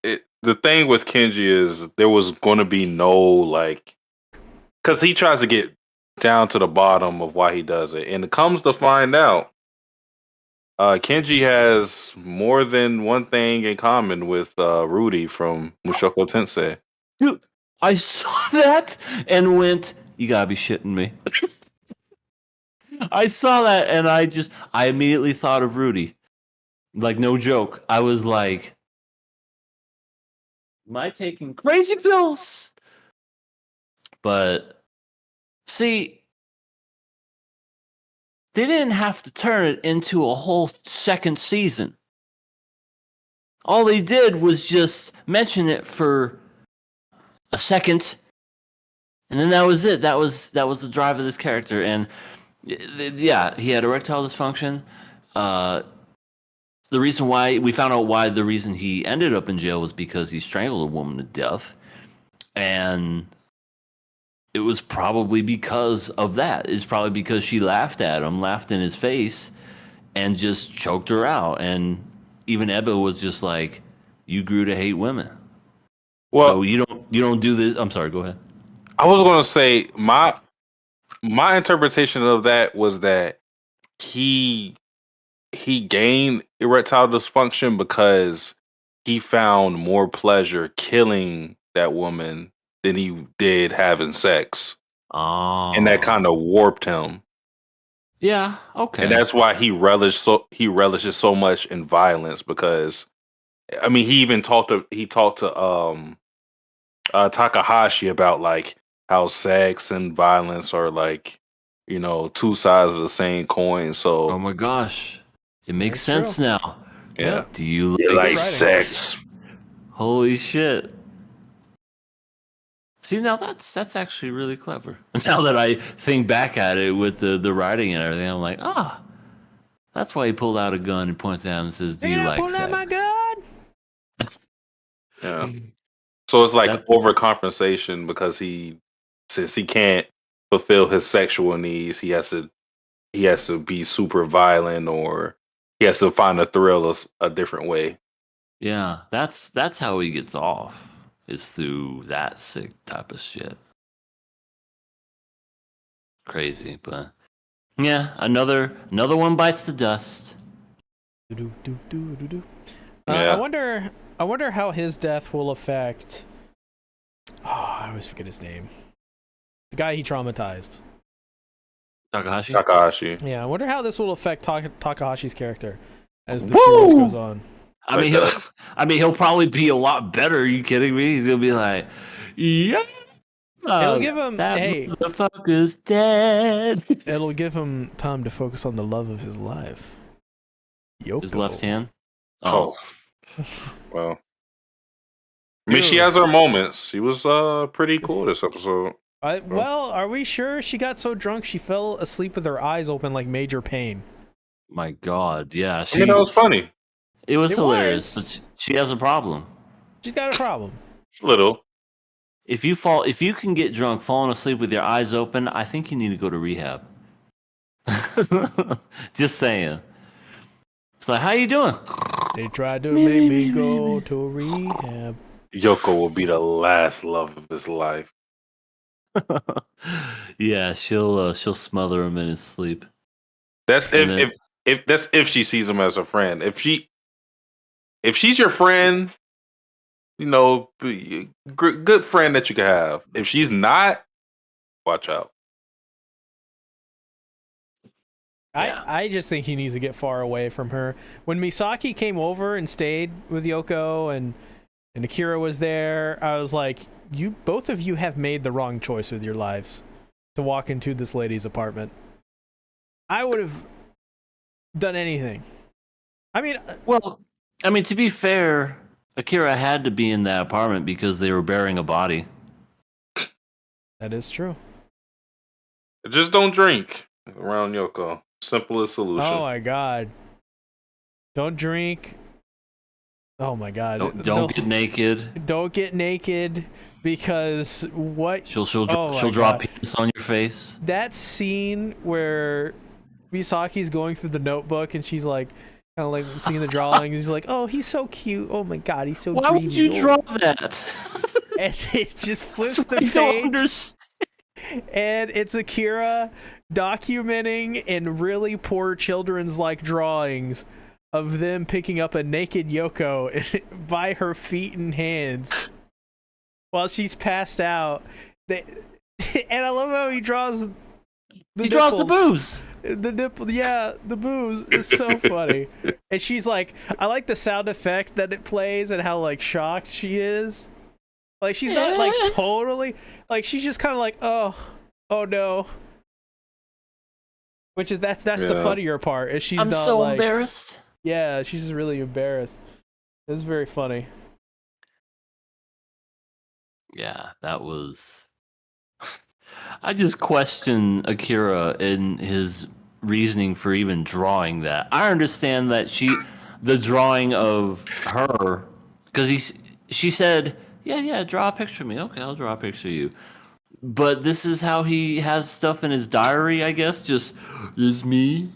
Well, the thing with Kenji is there was going to be no like, because he tries to get down to the bottom of why he does it, and it comes to find out, Kenji has more than one thing in common with Rudy from Mushoku Tensei.
Dude, I saw that and went, "You gotta be shitting me." I saw that and I immediately thought of Rudy. Like, no joke. I was like, "Am I taking crazy pills?" But see, they didn't have to turn it into a whole second season. All they did was just mention it for a second, and then that was it. That was the drive of this character. And yeah, he had erectile dysfunction. The reason why we found out why the reason he ended up in jail was because he strangled a woman to death, and it was probably because of that. It's probably because she laughed at him, laughed in his face, and just choked her out. And even Ebba was just like, "You grew to hate women,
Well,
so you don't do this." I'm sorry. Go ahead.
I was going to say my interpretation of that was that he gained erectile dysfunction because he found more pleasure killing that woman than he did having sex,
Oh,
and that kind of warped him.
yeah. Okay.
And that's why he relishes so much in violence, because I mean he talked to Takahashi about like how sex and violence are like, two sides of the same coin.
Oh
So
my gosh, it makes
That's
sense now.
yeah,
Do you
you
like
like
writing.
sex.
Holy shit. See, now that's actually really clever. Now that I think back at it with the writing and everything, I'm like, that's why he pulled out a gun and points at him and says, "Do you like
Pull out my
sex?"
gun.
Yeah. So it's like
That's-
overcompensation because since he can't fulfill his sexual needs, he has to be super violent, or he has to find a thrill a different way.
Yeah, that's how he gets off, is through that sick type of shit. Crazy, but yeah, another one bites the dust.
Do-do-do-do-do-do.
Yeah.
I wonder how his death will affect. Oh, I always forget his name. The guy he traumatized.
Takahashi.
Yeah, I wonder how this will affect Takahashi's character as the series goes on.
I mean, he'll probably be a lot better. Are you kidding me? He's gonna be like, "Yeah,
It'll give him
that motherfucker's dead."
It'll give him time to focus on the love of his life. Yoko.
His left hand.
Oh. Well. I mean, she has her moments. She was pretty cool this episode.
Well, are we sure she got so drunk she fell asleep with her eyes open like Major Pain?
My God, yeah.
I mean, that was funny.
It was
It
hilarious,
was.
but she has a problem.
She's got a problem.
Little.
If you can get drunk falling asleep with your eyes open, I think you need to go to rehab. Just saying. It's like, how you doing?
They tried to make me go to rehab.
Yoko will be the last love of his life.
Yeah, she'll smother him in his sleep.
That's if she sees him as a friend. If she's your friend, good friend that you can have. If she's not, watch out.
Yeah.
I just think he needs to get far away from her. When Misaki came over and stayed with Yoko and Akira was there, I was like, you both of you have made the wrong choice with your lives to walk into this lady's apartment. I would have done anything. I mean,
Well, to be fair, Akira had to be in that apartment because they were burying a body.
that is true.
Just don't drink around Yoko. Simplest solution.
Oh my god. Don't drink. Oh my god.
Don't get naked.
Don't get naked because what
She'll
Oh my
draw
God.
penis on your face.
that scene where Misaki's going through the notebook and she's like kind of like seeing the drawings. He's like, "Oh, he's so cute. Oh my god, he's so
Why
dreamy."
would you
Oh.
draw that?
And it just flips
That's
the
what I don't
page,
understand.
and it's Akira documenting in really poor children's like drawings of them picking up a naked Yoko by her feet and hands while she's passed out. And I love how he draws
He draws the
nipples.
booze.
The nipple, yeah, the booze is so funny. And she's like, I like the sound effect that it plays and how like shocked she is. Like she's not like totally, like she's just kind of like, oh no. Which is that's the
Yeah.
funnier part. Is she's
I'm
not
so
like,
embarrassed.
yeah, she's just really embarrassed. It's very funny.
Yeah, that was. I just question Akira in his reasoning for even drawing that. I understand that the drawing of her, because she said, yeah, draw a picture of me. Okay, I'll draw a picture of you. But this is how he has stuff in his diary, I guess. Just, this is me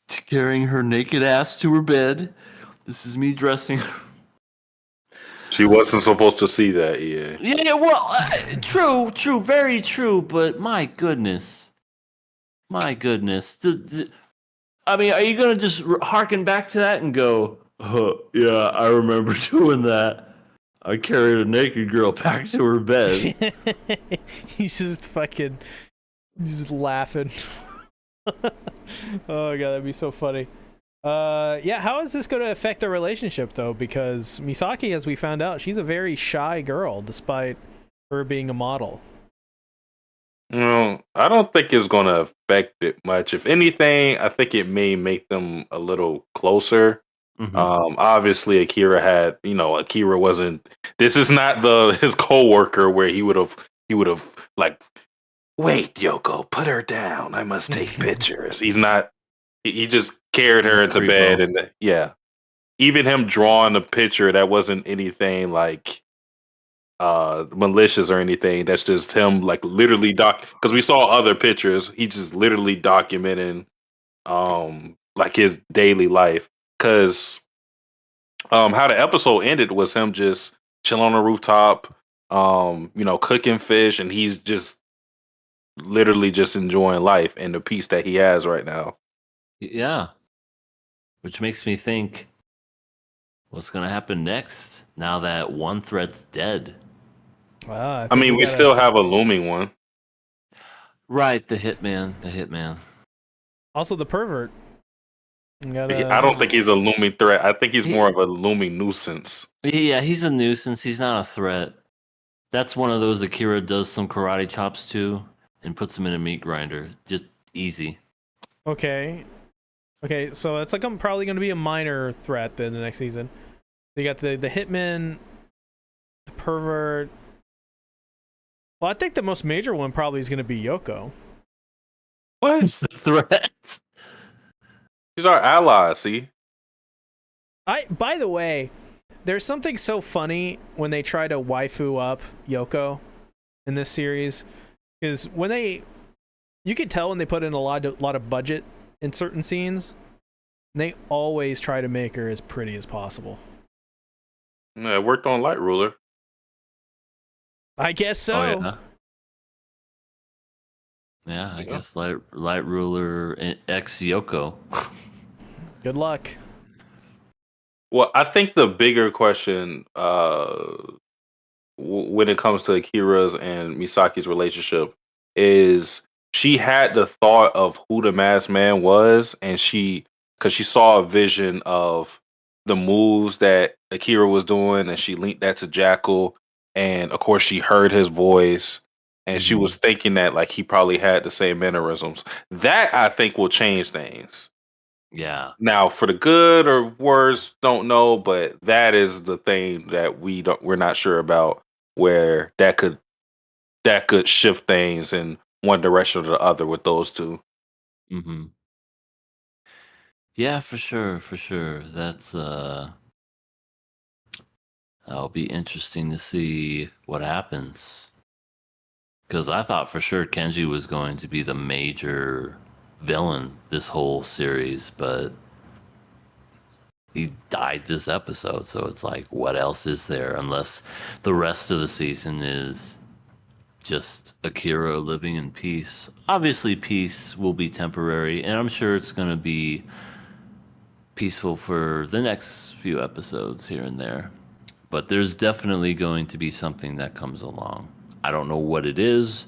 carrying her naked ass to her bed. This is me dressing her.
She wasn't supposed to see that. Yeah.
Yeah, well, true, very true. But my goodness. I mean, are you gonna just harken back to that and go, yeah, I remember doing that. I carried a naked girl back to her bed.
He's just laughing. Oh my god, that'd be so funny. Yeah, how is this going to affect their relationship though? Because Misaki, as we found out, she's a very shy girl, despite her being a model.
No, I don't think it's going to affect it much. If anything, I think it may make them a little closer.
Mhm.
Obviously, Akira wasn't. This is not his coworker where he would have like, wait, Yoko, put her down. I must take pictures. He's not. He just carried her into bed, and yeah, even him drawing the picture, that wasn't anything like malicious or anything. That's just him like literally because we saw other pictures. He just literally documenting like his daily life. Because how the episode ended was him just chilling on the rooftop, cooking fish, and he's just literally just enjoying life and the peace that he has right now.
Yeah. Which makes me think, what's going to happen next now that one threat's dead?
Wow,
I mean, we still have a looming one.
Right, the hitman.
Also the pervert.
I don't think he's a looming threat. I think he's more of a looming nuisance.
Yeah, he's a nuisance. He's not a threat. That's one of those Akira does some karate chops to and puts him in a meat grinder. Just easy.
Okay, so it's like I'm probably going to be a minor threat then the next season. So you got the hitman, the pervert. Well, I think the most major one probably is going to be Yoko.
What's the threat?
He's our ally, see?
By the way, there's something so funny when they try to waifu up Yoko in this series, because you can tell when they put in a lot of budget in certain scenes, and they always try to make her as pretty as possible.
Yeah, it worked on Light Ruler.
I guess so.
Oh, yeah. Yeah, I guess Light Ruler X Yoko.
Good luck.
Well, I think the bigger question when it comes to Akira's and Misaki's relationship is she had the thought of who the masked man was, and because she saw a vision of the moves that Akira was doing, and she linked that to Jackal, and of course she heard his voice, and she was thinking that like he probably had the same mannerisms. That I think will change things.
Yeah.
Now, for the good or worse, don't know, but that is the thing that we're not sure about, where that could shift things in one direction or the other with those two.
Mm-hmm. Yeah, for sure, for sure. That'll be interesting to see what happens. Because I thought for sure Kenji was going to be the major villain this whole series, but he died this episode, so it's like, what else is there? Unless the rest of the season is just Akira living in peace. Obviously, peace will be temporary, and I'm sure it's going to be peaceful for the next few episodes here and there. But there's definitely going to be something that comes along. I don't know what it is,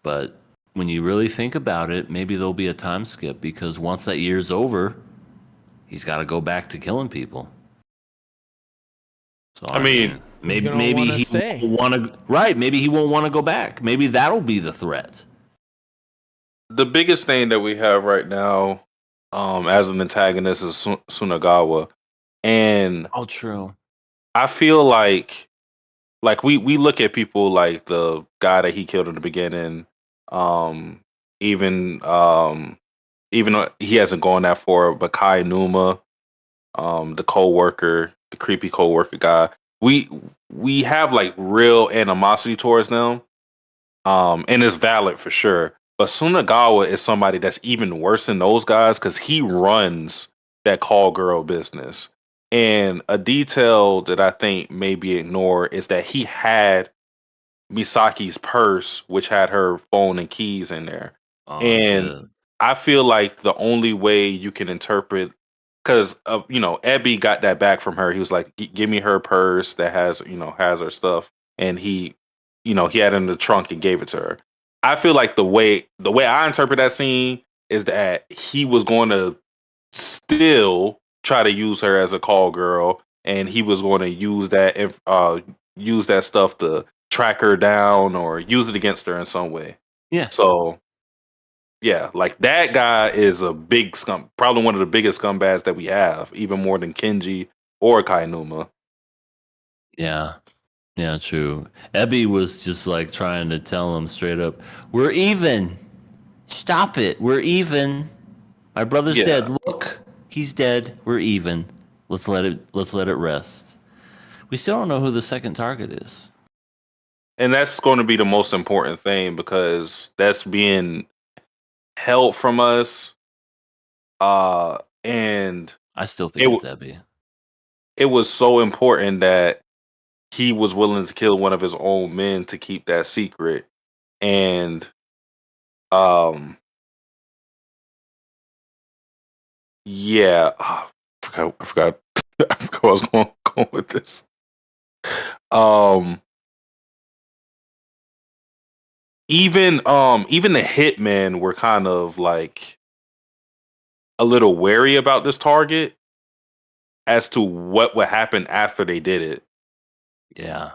but when you really think about it, maybe there'll be a time skip because once that year's over, he's got to go back to killing people. So
I mean,
maybe
gonna
maybe
wanna
he
stay.
won't want to. Right? Maybe he won't want to go back. Maybe that'll be the threat.
the biggest thing that we have right now, as an antagonist is Sunagawa, and
Oh, true.
I feel like we look at people like the guy that he killed in the beginning, um, even even though he hasn't gone that far, but Kai Numa, the coworker, the creepy coworker guy, we we have like real animosity towards them, and it's valid for sure. But Sunagawa is somebody that's even worse than those guys because he runs that call girl business. And a detail that I think may be ignored is that he had Misaki's purse, which had her phone and keys in there.
Oh
And
shit.
I feel like the only way you can interpret, because Ebby got that back from her. He was like, Give me her purse that has her stuff," and he had it in the trunk and gave it to her. I feel like the way I interpret that scene is that he was going to still try to use her as a call girl, and he was going to use that stuff to track her down or use it against her in some way.
Yeah.
So yeah, like that guy is a big scum, probably one of the biggest scumbags that we have, even more than Kenji or Kainuma.
Yeah. Yeah. True. Ebby was just like trying to tell him straight up, "We're even. Stop it. We're even. My brother's
Yeah.
dead. Look, he's dead. We're even. Let's let it rest." We still don't know who the second target is.
And that's going to be the most important thing because that's being held from us. And
I still
it
think it's Ebby.
it was so important that he was willing to kill one of his own men to keep that secret. And um yeah, I forgot I forgot I was going with this. Um even the hitmen were kind of like a little wary about this target as to what would happen after they did it.
Yeah.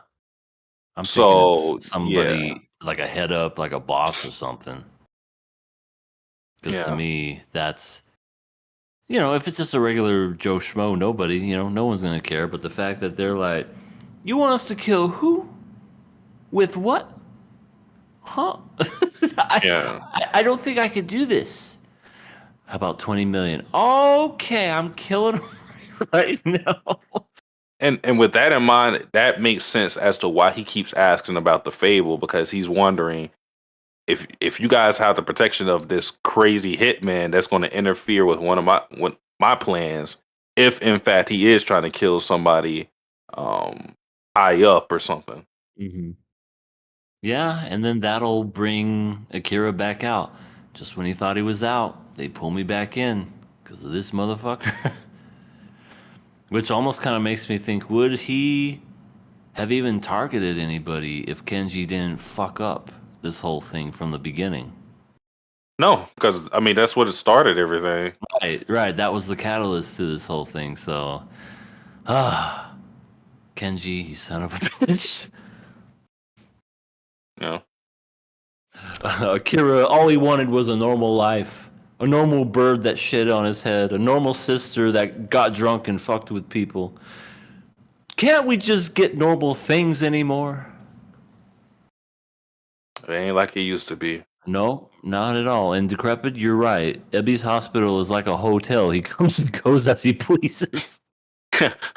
I'm thinking
So
it's
yeah,
somebody like a head up, like a boss or something. Because to
yeah,
me, that's, if it's just a regular Joe Schmo, nobody, no one's going to care. But the fact that they're like, you want us to kill who? With what? Huh?
yeah.
I don't think I could do this. How about 20 million? Okay, I'm killing him right now.
And with that in mind, that makes sense as to why he keeps asking about the Fable, because he's wondering if you guys have the protection of this crazy hitman that's going to interfere with one of my plans, if in fact he is trying to kill somebody um high up or something.
Mm-hmm. Yeah, and then that'll bring Akira back out. Just when he thought he was out, they pull me back in because of this motherfucker. Which almost kind of makes me think, would he have even targeted anybody if Kenji didn't fuck up this whole thing from the beginning.
No, because I mean that's what it started everything.
Right. That was the catalyst to this whole thing. So, Kenji, you son of a bitch.
You know.
Akira, all he wanted was a normal life. A normal bird that shit on his head. A normal sister that got drunk and fucked with people. Can't we just get normal things anymore?
It ain't like it used to be.
No, not at all. And Decrepit, you're right. Ebby's hospital is like a hotel. He comes and goes as he pleases.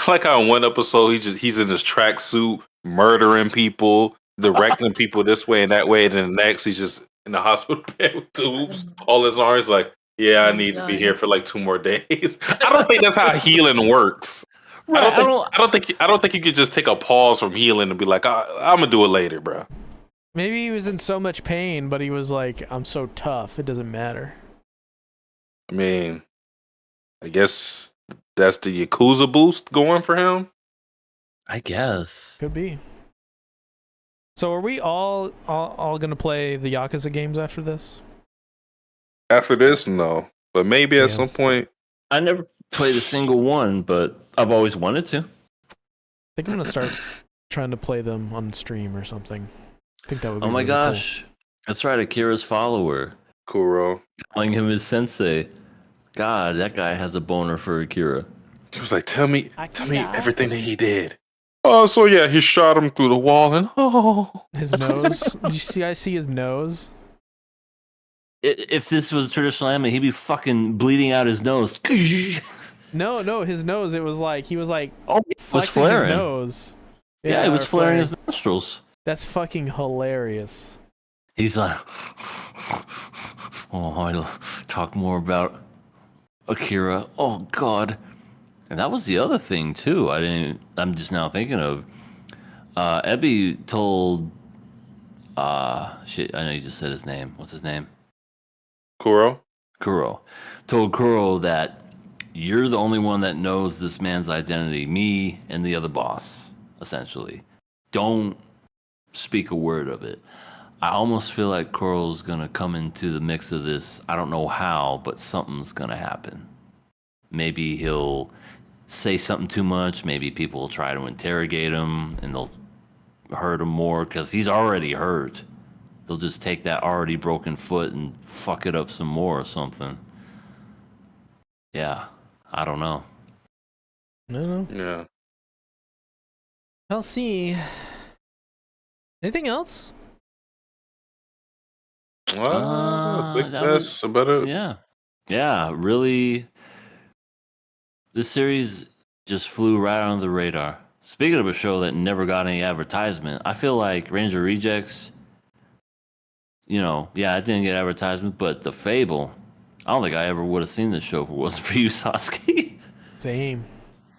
Like how in one episode he's in his tracksuit murdering people, directing people this way and that way, and then the next he's just in the hospital bed with tubes, all his arms like, yeah, I need to be here for like 2 more days. I don't think that's how healing works.
Right,
I don't think you could just take a pause from healing and be like, I'm gonna do it later, bro.
Maybe he was in so much pain, but he was like, I'm so tough, it doesn't matter.
I mean, I guess that's the Yakuza boost going for him.
I guess.
Could be. So are we all gonna play the Yakuza games after this?
After this, no. But maybe at some point.
I never played a single one, but I've always wanted to.
I think I'm gonna start trying to play them on stream or something. I think that would be
Oh my
really
gosh.
cool.
That's right, Akira's follower.
Kuro.
Calling him his sensei. God, that guy has a boner for Akira.
He was like, tell me everything that he did. Oh, so yeah, he shot him through the wall and
His nose. I see his nose.
If this was traditional anime, he'd be fucking bleeding out his nose.
No, his nose. It was like he was like
Oh, it was
flexing his
flaring.
nose.
Yeah, it was
or
flaring his nostrils.
That's fucking hilarious.
He's like, oh, I'll talk more about Akira. Oh God. And that was the other thing too. I'm just now thinking of. Ebby told. Shit. I know you just said his name. What's his name?
Kuro.
Kuro. Told Kuro that you're the only one that knows this man's identity. Me and the other boss, essentially. Don't speak a word of it. I almost feel like Kuro's gonna come into the mix of this. I don't know how, but something's gonna happen. Maybe he'll say something too much. Maybe people will try to interrogate him and they'll hurt him more because he's already hurt. They'll just take that already broken foot and fuck it up some more or something. Yeah, I don't know.
I don't know.
Yeah.
I'll see. Anything else?
I think
that
that's about it.
Yeah, really. This series just flew right under the radar. Speaking of a show that never got any advertisement, I feel like Ranger Rejects, it didn't get advertisement, but the Fable, I don't think I ever would have seen this show if it wasn't for you, Sasuke.
Same.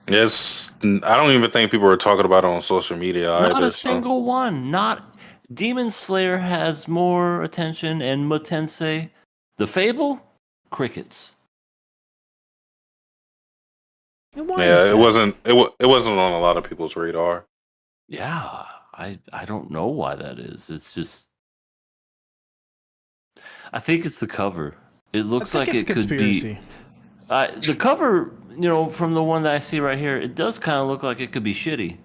Yes, I don't even think people were talking about it on social media either.
Not a single one. Not Demon Slayer has more attention, and Motensei. The Fable, crickets.
Yeah, it wasn't on a lot of people's radar.
Yeah, I don't know why that is. It's just, I think it's the cover. It looks like
it's
it could
conspiracy.
be. The cover, from the one that I see right here, it does kind of look like it could be shitty.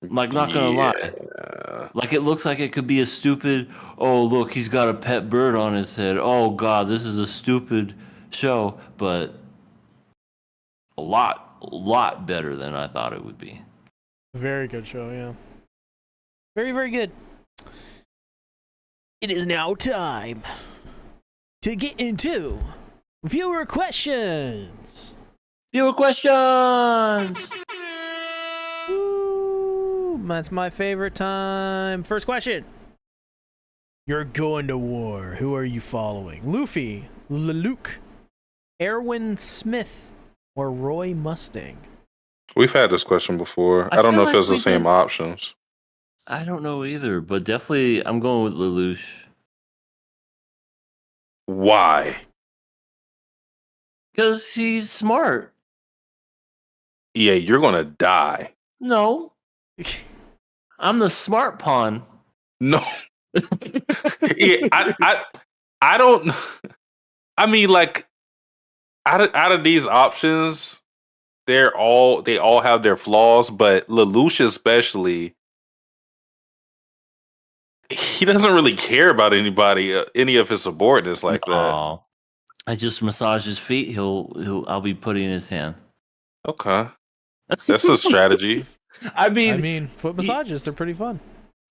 Like, not gonna lie. Like, it looks like it could be a stupid, oh, look, he's got a pet bird on his head. Oh, God, this is a stupid show. But a lot better than I thought it would be.
Very good show, yeah. Very, very good. It is now time to get into viewer questions.
Viewer questions!
Woo, that's my favorite time. First question. You're going to war. Who are you following? Luffy, Luke, Erwin Smith, or Roy Mustang?
We've had this question before. I don't
feel
know if
like
it's the
we
same
did.
options.
I don't know either, but definitely I'm going with Lelouch.
Why?
Because he's smart.
Yeah, you're gonna die.
No. I'm the smart pawn.
No, Yeah, I don't. I mean, like out of these options, they all have their flaws, but Lelouch especially, he doesn't really care about anybody, any of his subordinates like that.
Oh, I just massage his feet. I'll be putting in his hand.
Okay, that's a strategy.
I mean,
I mean, foot massages, they're pretty fun.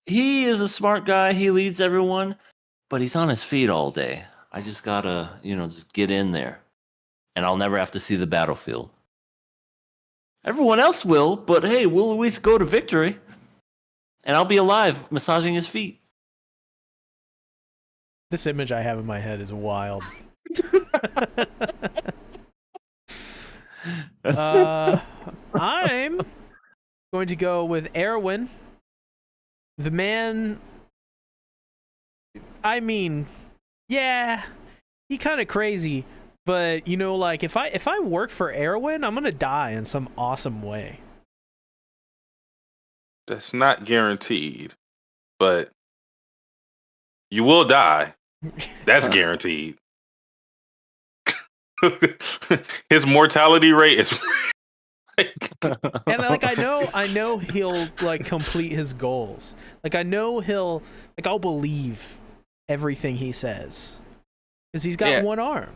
he is a smart guy. He leads everyone, but he's on his feet all day. I just gotta, just get in there, and I'll never have to see the battlefield. Everyone else will, but hey, we'll at least go to victory, and I'll be alive massaging his feet.
This image I have in my head is wild. I'm going to go with Erwin. The man. I mean, yeah, he kind of crazy, but like if I work for Erwin, I'm gonna die in some awesome way.
That's not guaranteed, but you will die. That's guaranteed. His mortality rate is.
And like I know he'll like complete his goals. Like I know I'll believe everything he says because he's got one arm.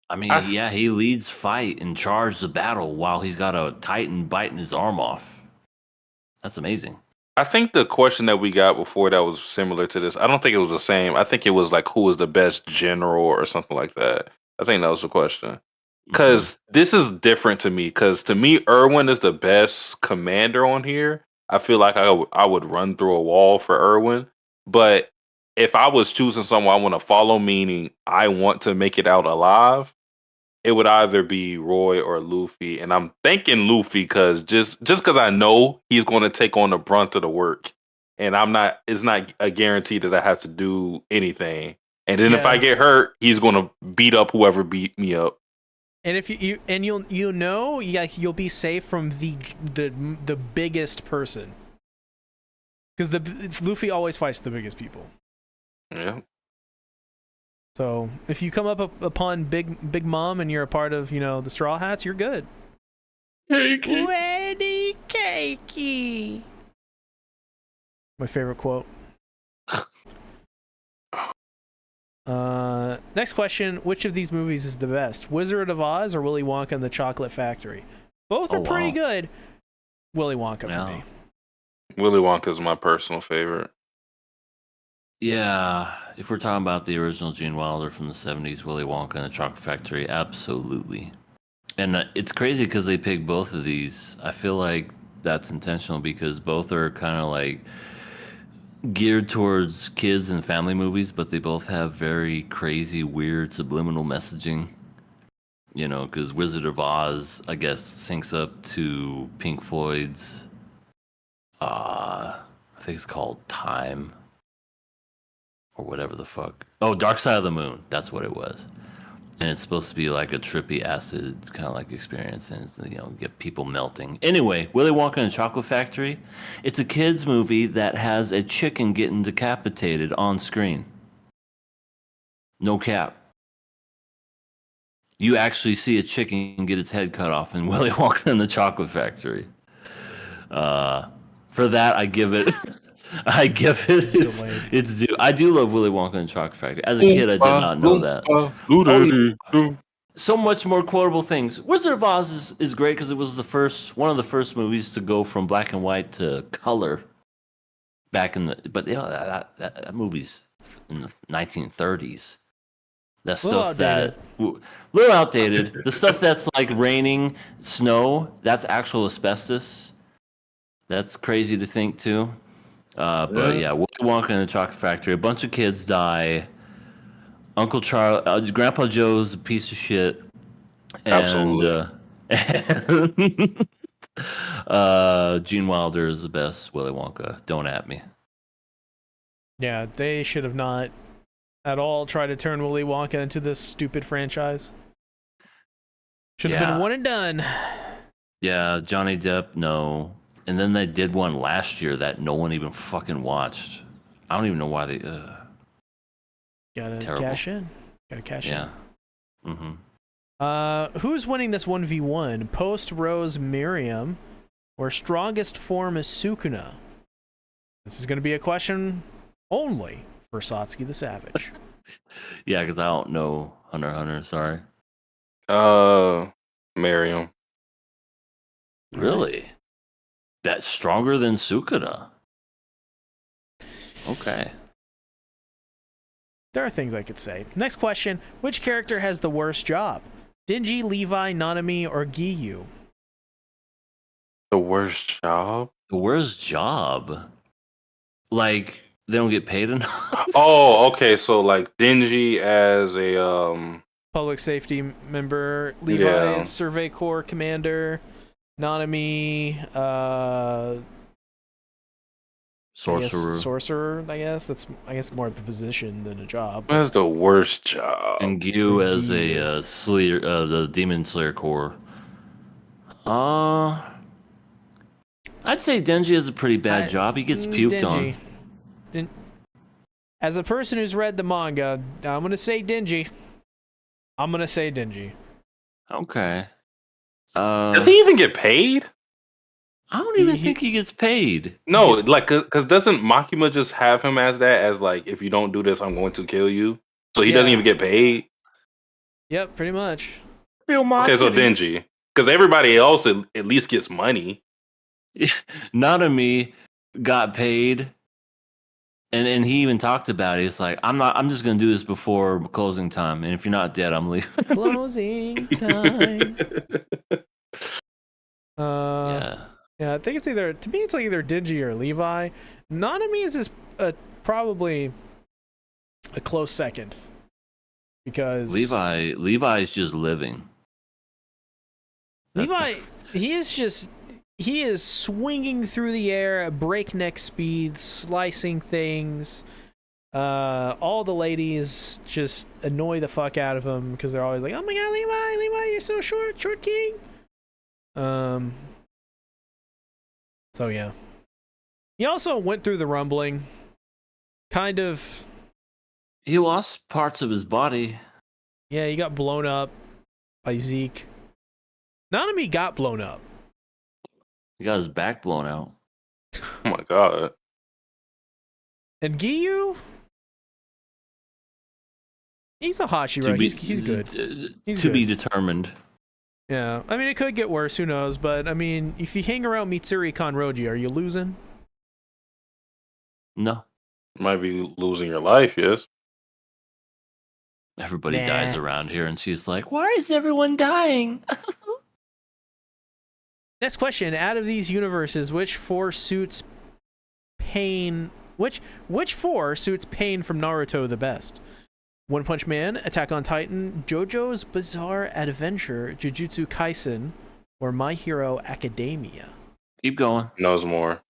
I mean, he leads fight and charge the battle while he's got a Titan biting his arm off. That's amazing.
I think the question that we got before that was similar to this. I don't think it was the same. I think it was like who was the best general or something like that. I think that was the question. Because this is different to me. Because to me, Erwin is the best commander on here. I feel like I would run through a wall for Erwin. But if I was choosing someone I want to follow, meaning I want to make it out alive, it would either be Roy or Luffy. And I'm thinking Luffy because just because I know he's going to take on the brunt of the work. And it's not a guarantee that I have to do anything. And then if I get hurt, he's going to beat up whoever beat me up.
And if you'll be safe from the biggest person, because Luffy always fights the biggest people.
Yeah.
So if you come up upon Big Mom and you're a part of the Straw Hats, you're good.
Cakey.
Wendy Cakey. My favorite quote. Next question: which of these movies is the best, Wizard of Oz or Willy Wonka and the Chocolate Factory? Both are pretty good. Willy Wonka for me.
Willy Wonka is my personal favorite.
Yeah, if we're talking about the original Gene Wilder from the 70s, Willy Wonka and the Chocolate Factory, absolutely. And it's crazy because they picked both of these. I feel like that's intentional because both are kind of like geared towards kids and family movies, but they both have very crazy, weird, subliminal messaging. Because Wizard of Oz, I guess, syncs up to Pink Floyd's, I think it's called Time. Or whatever the fuck. Oh, Dark Side of the Moon. That's what it was. And it's supposed to be like a trippy acid kind of like experience and get people melting. Anyway, Willy Wonka and the Chocolate Factory. It's a kid's movie that has a chicken getting decapitated on screen. No cap. You actually see a chicken get its head cut off in Willy Wonka and the Chocolate Factory. For that, I give it it's due. I do love Willy Wonka and the Chocolate Factory. As a kid, I did not know that. So much more quotable things. Wizard of Oz is great because it was one of the first movies to go from black and white to color. But that movie's in the 1930s. That stuff little outdated. The stuff that's like raining, snow, that's actual asbestos. That's crazy to think too. But yeah, Willy Wonka and the Chocolate Factory. A bunch of kids die. Uncle Charlie, Grandpa Joe's a piece of shit. And, Gene Wilder is the best Willy Wonka. Don't at me.
Yeah, they should have not at all tried to turn Willy Wonka into this stupid franchise. Should have been one and done.
Yeah, Johnny Depp, no. And then they did one last year that no one even fucking watched. I don't even know why they.
Gotta
Terrible.
cash in. Gotta cash
Yeah.
in.
Mm-hmm.
Who's winning this 1v1? Post Rose Miriam or strongest form is Sukuna? This is gonna be a question only for Satsuki the Savage.
Yeah, because I don't know Hunter x Hunter. Sorry.
Miriam.
Really? That's stronger than Sukuna. Okay.
There are things I could say. Next question. Which character has the worst job? Dingy, Levi, Nanami, or Giyu?
The worst job?
The worst job? Like, they don't get paid enough?
Oh, okay. So like Dingy as a
Public safety member. Levi
Yeah.
is Survey Corps commander. Nanami,
Sorcerer.
Sorcerer, I guess. That's, I guess, more of a position than a job.
What is the worst job?
And Gyu as
Gyu.
a Slayer, the Demon Slayer Corps. I'd say Denji has a pretty bad job. He gets puked on.
As a person who's read the manga, I'm gonna say Dingy.
Okay.
Does he even get paid?
I don't even think he gets paid.
No, like, cause doesn't Makima just have him as that? As like, if you don't do this, I'm going to kill you. So he doesn't even get paid.
Yep, pretty much.
Okay, so Denji, because everybody else at least gets money.
Nanami got paid, and he even talked about it. He's like, I'm just gonna do this before closing time, and if you're not dead, I'm leaving.
Closing time.
Yeah.
Yeah, I think it's either, to me, it's like either Dingy or Levi. Nanami's is probably a close second. Because
Levi's just living.
Levi, he is swinging through the air at breakneck speed, slicing things. All the ladies just annoy the fuck out of him because they're always like, "Oh my god, Levi, you're so short king." So yeah. He also went through the rumbling. Kind of.
He lost parts of his body.
Yeah, he got blown up by Zeke. Nanami got blown up.
He got his back blown out.
Oh my god.
And Giyu? He's a Hashira. He's good. He's
to
good.
be determined.
Yeah, I mean, it could get worse. Who knows? But I mean, if you hang around Mitsuri Kanroji, are you losing?
No.
Might be losing your life, yes.
Everybody dies around here, and she's like, "Why is everyone dying?"
Next question: out of these universes, which four suits Pain? Which four suits Pain from Naruto the best? One Punch Man, Attack on Titan, JoJo's Bizarre Adventure, Jujutsu Kaisen, or My Hero Academia?
Keep going.
Knows more.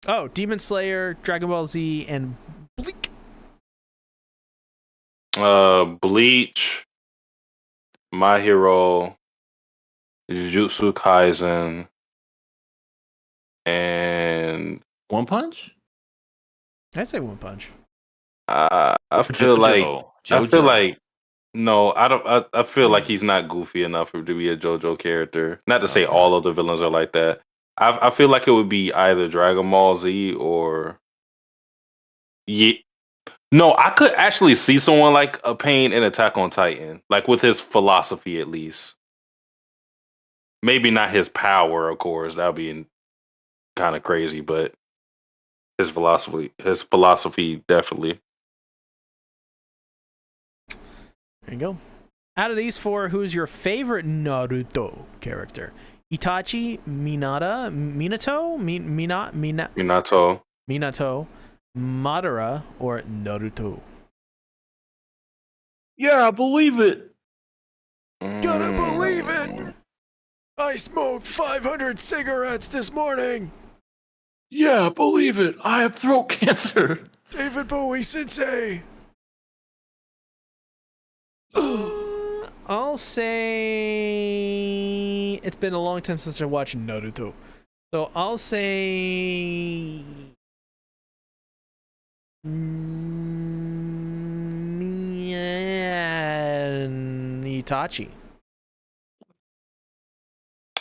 Oh, Demon Slayer, Dragon Ball Z, and Bleak.
Bleach, My Hero, Jujutsu Kaisen, and
One Punch?
I'd say One Punch.
I feel like no, I don't. I feel like he's not goofy enough to be a JoJo character. Not to say all of the villains are like that. I feel like it would be either Dragon Ball Z or No, I could actually see someone like a Pain in Attack on Titan, like with his philosophy at least. Maybe not his power, of course. That would be kind of crazy, but his philosophy definitely.
There you go. Out of these four, who's your favorite Naruto character? Itachi, Minato, Madara, or Naruto?
Yeah, I believe it.
Gotta believe it! I smoked 500 cigarettes this morning!
Yeah, I believe it. I have throat cancer.
David Bowie sensei! I'll say it's been a long time since I watched Naruto. So I'll say Itachi.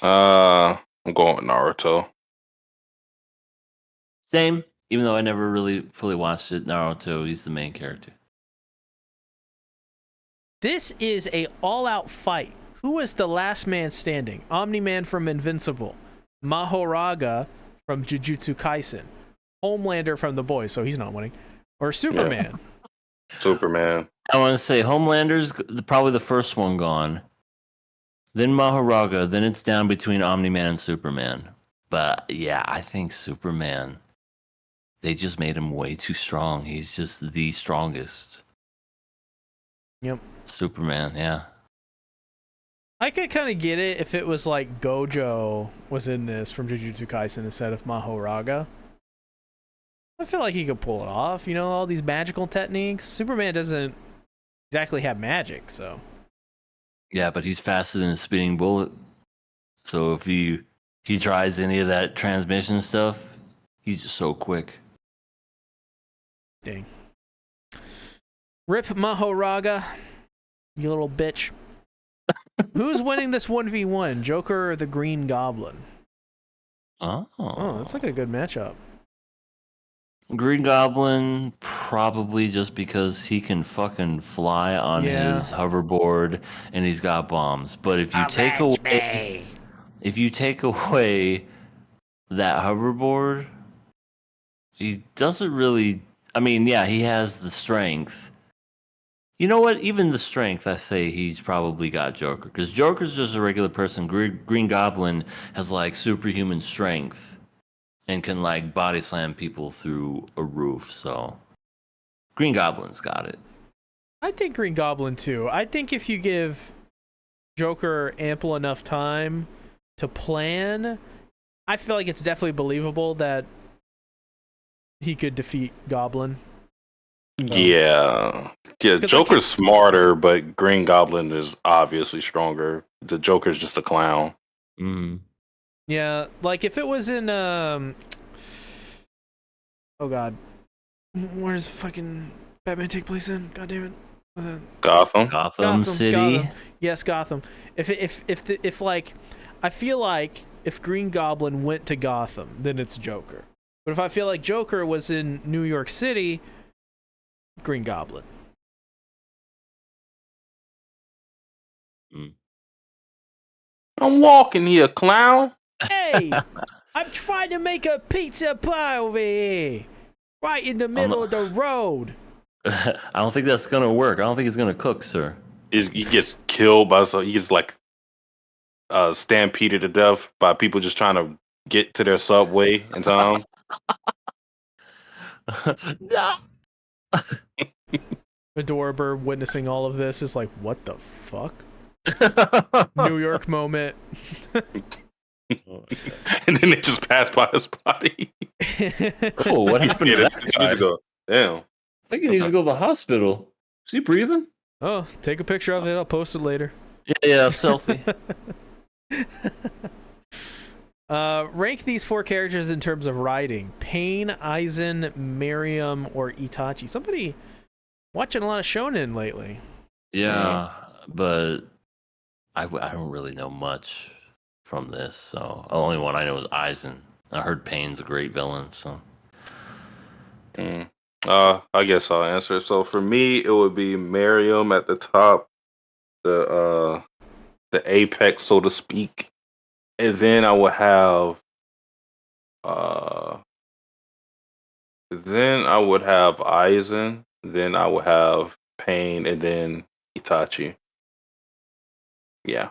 I'm going with Naruto.
Same, even though I never really fully watched it. Naruto, he's the main character.
This is a all-out fight. Who was the last man standing? Omni-Man from Invincible, Mahoraga from Jujutsu Kaisen, Homelander from The Boys, so he's not winning, or Superman.
Superman.
I want to say Homelander's probably the first one gone. Then Mahoraga. Then it's down between Omni-Man and Superman. But yeah, I think Superman. They just made him way too strong. He's just the strongest.
Yep.
Superman, yeah.
I could kind of get it if it was like Gojo was in this from Jujutsu Kaisen instead of Mahoraga. I feel like he could pull it off, you know, all these magical techniques. Superman doesn't exactly have magic, so.
Yeah, but he's faster than a speeding bullet. So if he tries any of that transmission stuff, he's just so quick.
Dang. Rip Mahoraga, you little bitch. Who's winning this 1v1, Joker or the Green Goblin? Oh, that's like a good matchup.
Green Goblin, probably just because he can fucking fly on his hoverboard and he's got bombs. But if you take away that hoverboard, he doesn't really. I mean, yeah, he has the strength. You know what? Even the strength, I say he's probably got Joker. Because Joker's just a regular person. Green Goblin has like superhuman strength and can like body slam people through a roof. So Green Goblin's got it.
I think Green Goblin too. I think if you give Joker ample enough time to plan, I feel like it's definitely believable that he could defeat Goblin.
Yeah. Joker's smarter, but Green Goblin is obviously stronger. The Joker's just a clown.
Mm.
Yeah, like if it was in oh god, where does fucking Batman take place in? God damn it, what's that?
Gotham City.
Gotham. Yes, Gotham. If like, I feel like if Green Goblin went to Gotham, then it's Joker. But if I feel like Joker was in New York City, Green Goblin.
I'm walking here, clown.
Hey, I'm trying to make a pizza pie over here, right in the middle of the road.
I don't think that's gonna work. I don't think he's gonna cook, sir.
He gets killed by he gets like stampeded to death by people just trying to get to their subway in time.
No.
Adorable witnessing all of this is like, what the fuck? New York moment.
And then they just pass by his body.
Cool. What happened to that
Need to go. Damn.
I think he needs to go to the hospital. Is he breathing?
Oh, take a picture of it. I'll post it later.
Yeah, selfie.
Rank these four characters in terms of writing: Pain, Aizen, Miriam, or Itachi. Somebody watching a lot of shonen lately.
Yeah, but I don't really know much from this. So the only one I know is Aizen. I heard Pain's a great villain. So.
I guess I'll answer. So for me, it would be Miriam at the top, the apex, so to speak, and then I would have Aizen, then I would have Pain, and then Itachi. Yeah.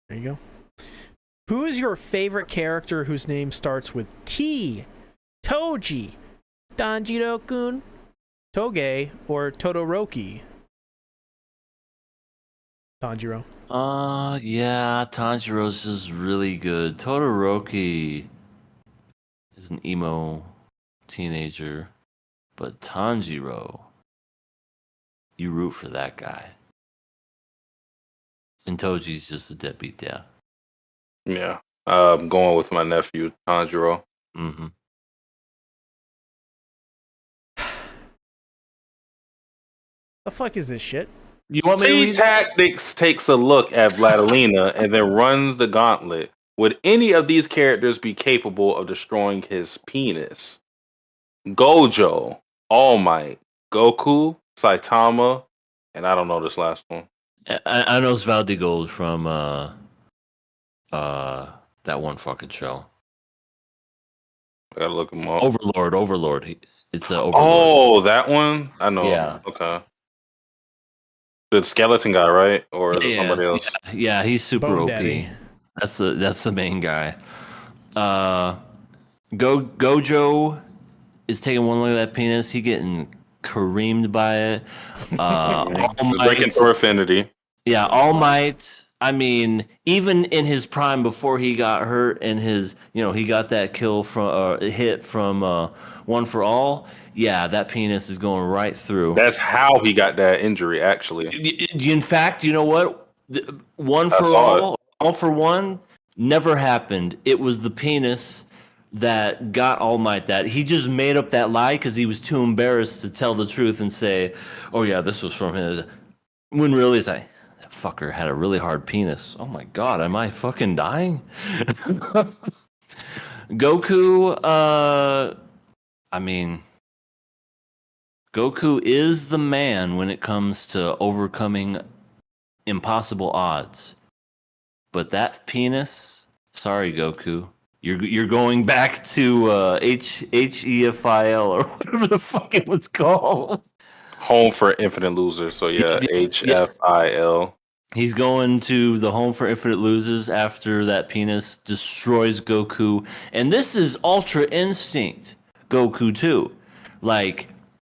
There you go. Who is your favorite character whose name starts with T? Toji, Tanjiro-kun, Toge, or Todoroki? Tanjiro.
Yeah, Tanjiro's just really good. Todoroki is an emo teenager, but Tanjiro, you root for that guy. And Toji's just a deadbeat, yeah.
Yeah. I'm going with my nephew, Tanjiro.
Mm-hmm.
The fuck is this shit?
You want me to
See
read?
Tactics takes a look at Vladilena and then runs the gauntlet. Would any of these characters be capable of destroying his penis? Gojo, All Might, Goku, Saitama, and I don't know this last one.
I know Svaldigold from that one fucking show.
I gotta look him up.
Overlord. It's Overlord.
Oh, that one? I know.
Yeah.
Okay. The skeleton guy, right? Or is it somebody else?
Yeah, he's super
Bone
OP.
Daddy.
That's the main guy. Gojo is taking one look at that penis. He getting creamed by it. All
It's breaking
Might,
through affinity.
yeah, All Might. I mean, even in his prime, before he got hurt, and he got that kill from hit from One for All. Yeah, that penis is going right through.
That's how he got that injury, actually.
In fact, you know what? One
I
for
saw
all for one, never happened. It was the penis that got All Might that. He just made up that lie because he was too embarrassed to tell the truth and say, "Oh yeah, this was from his." When really, it's like, that fucker had a really hard penis. Oh my god, am I fucking dying? Goku, I mean, Goku is the man when it comes to overcoming impossible odds. But that penis, sorry, Goku, you're going back to HEFIL or whatever the fuck it was called.
Home for Infinite Losers. So yeah, HFIL.
He's going to the Home for Infinite Losers after that penis destroys Goku. And this is Ultra Instinct Goku too. Like,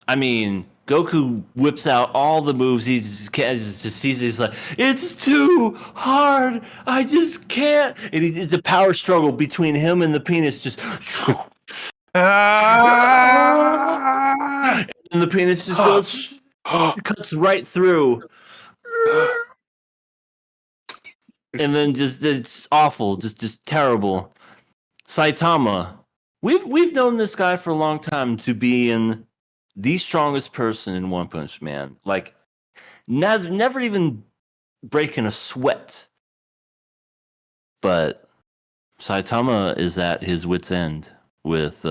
I mean, Goku whips out all the moves. He just sees it. He's like, it's too hard. I just can't. And it's a power struggle between him and the penis. Just and the penis just goes, cuts right through. And then just it's awful, just terrible. Saitama, we've known this guy for a long time to be in the strongest person in One Punch Man. Like, never even breaking a sweat. But Saitama is at his wit's end with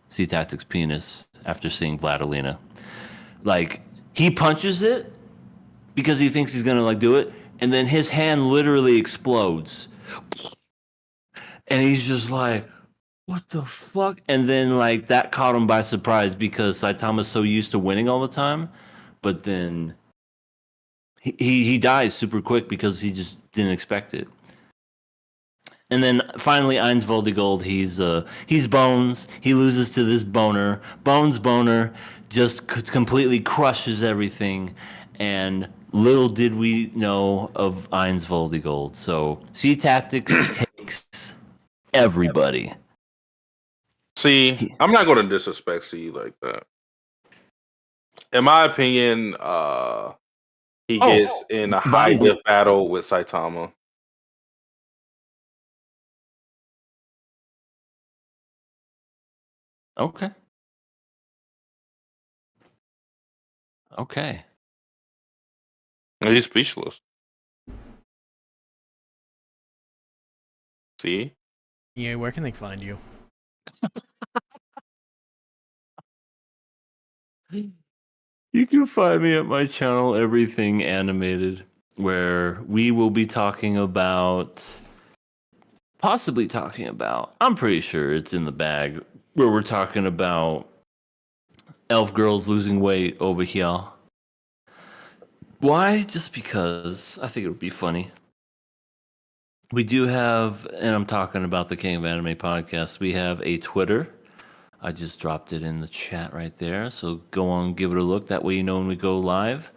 C Tactic's penis after seeing Vladilena. Like, he punches it because he thinks he's gonna do it, and then his hand literally explodes. And he's just like, what the fuck? And then that caught him by surprise because Saitama's so used to winning all the time, but then he dies super quick because he just didn't expect it. And then finally, Ainz Voldigold, he's Bones. He loses to this boner. Boner just completely crushes everything. And little did we know of Ainz Voldigold. So C Tactics takes everybody.
See, I'm not going to disrespect C like that. In my opinion, he gets in a high diff battle with Saitama.
Okay.
He's speechless. See?
Yeah, where can they find you?
You can find me at my channel, Everything Animated, where we will be possibly talking about, I'm pretty sure it's in the bag, where we're talking about elf girls losing weight over here. Why? Just because I think it would be funny. We do have, and I'm talking about the King of Anime podcast, we have a Twitter. I just dropped it in the chat right there. So go on, give it a look. That way you know when we go live.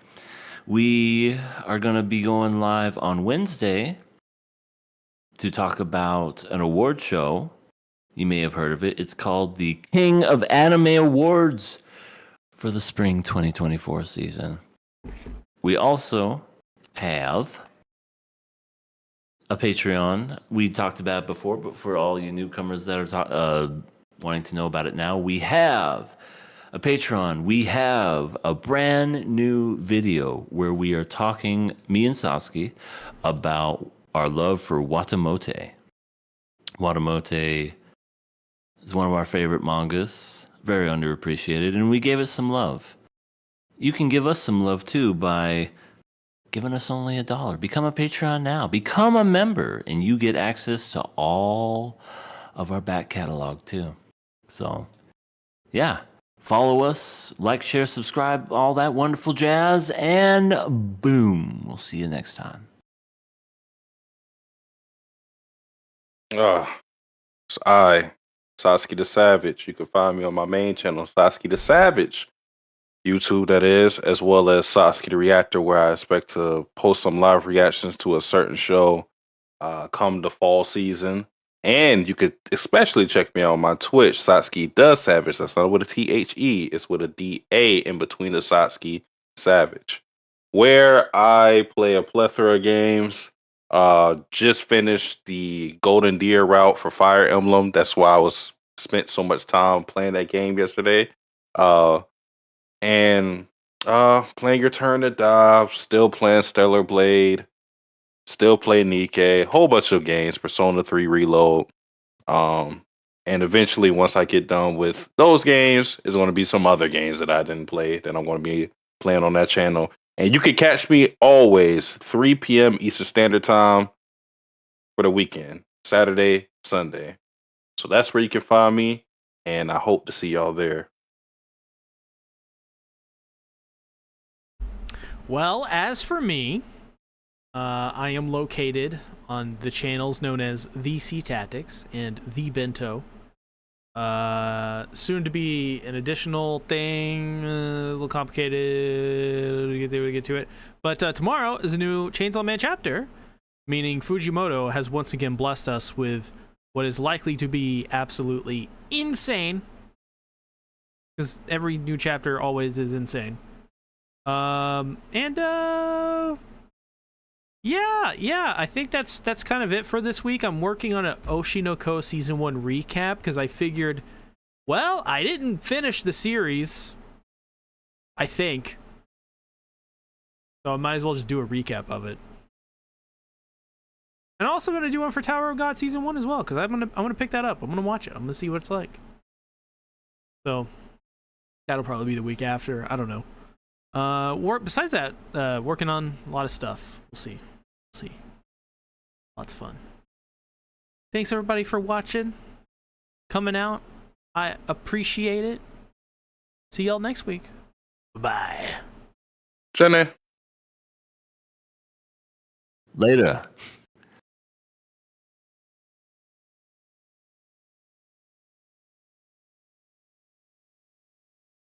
We are going to be going live on Wednesday to talk about an award show. You may have heard of it. It's called the King of Anime Awards for the spring 2024 season. We also have a Patreon. We talked about it before, but for all you newcomers that are wanting to know about it now, we have a Patreon, we have a brand new video where we are talking, me and Sasuke, about our love for Watamote. Watamote is one of our favorite mangas, very underappreciated, and we gave it some love. You can give us some love too by giving us only $1. Become a Patreon now. Become a member, and you get access to all of our back catalog too. So, yeah. Follow us, like, share, subscribe, all that wonderful jazz, and boom. We'll see you next time.
It's I, Sasuke the Savage. You can find me on my main channel, Sasuke the Savage. YouTube, that is, as well as Sasuke the Reactor, where I expect to post some live reactions to a certain show come the fall season. And you could especially check me out on my Twitch, Sasuke the Savage. That's not with a THE, it's with a DA in between the Sasuke Savage, where I play a plethora of games. Just finished the Golden Deer route for Fire Emblem. That's why I was spent so much time playing that game yesterday. And playing Return to Die, still playing Stellar Blade, still playing Nikke, whole bunch of games, Persona 3 Reload. And eventually, once I get done with those games, is going to be some other games that I didn't play that I'm going to be playing on that channel. And you can catch me always 3 p.m. Eastern Standard Time for the weekend, Saturday, Sunday. So that's where you can find me, and I hope to see y'all there.
Well, as for me, I am located on the channels known as The Sea Tactics and The Bento. Soon to be an additional thing, a little complicated to get to it. But tomorrow is a new Chainsaw Man chapter, meaning Fujimoto has once again blessed us with what is likely to be absolutely insane, because every new chapter always is insane. Yeah, I think that's kind of it for this week. I'm working on an Oshinoko season 1 recap because I figured, well, I didn't finish the series, I think, so I might as well just do a recap of it. And I'm also gonna do one for Tower of God season 1 as well, because I'm gonna pick that up. I'm gonna watch it. I'm gonna see what it's like. So that'll probably be the week after. I don't know. Besides that, working on a lot of stuff. We'll see. Lots of fun. Thanks everybody for watching, coming out. I appreciate it. See y'all next week. Bye.
Jenny.
Later.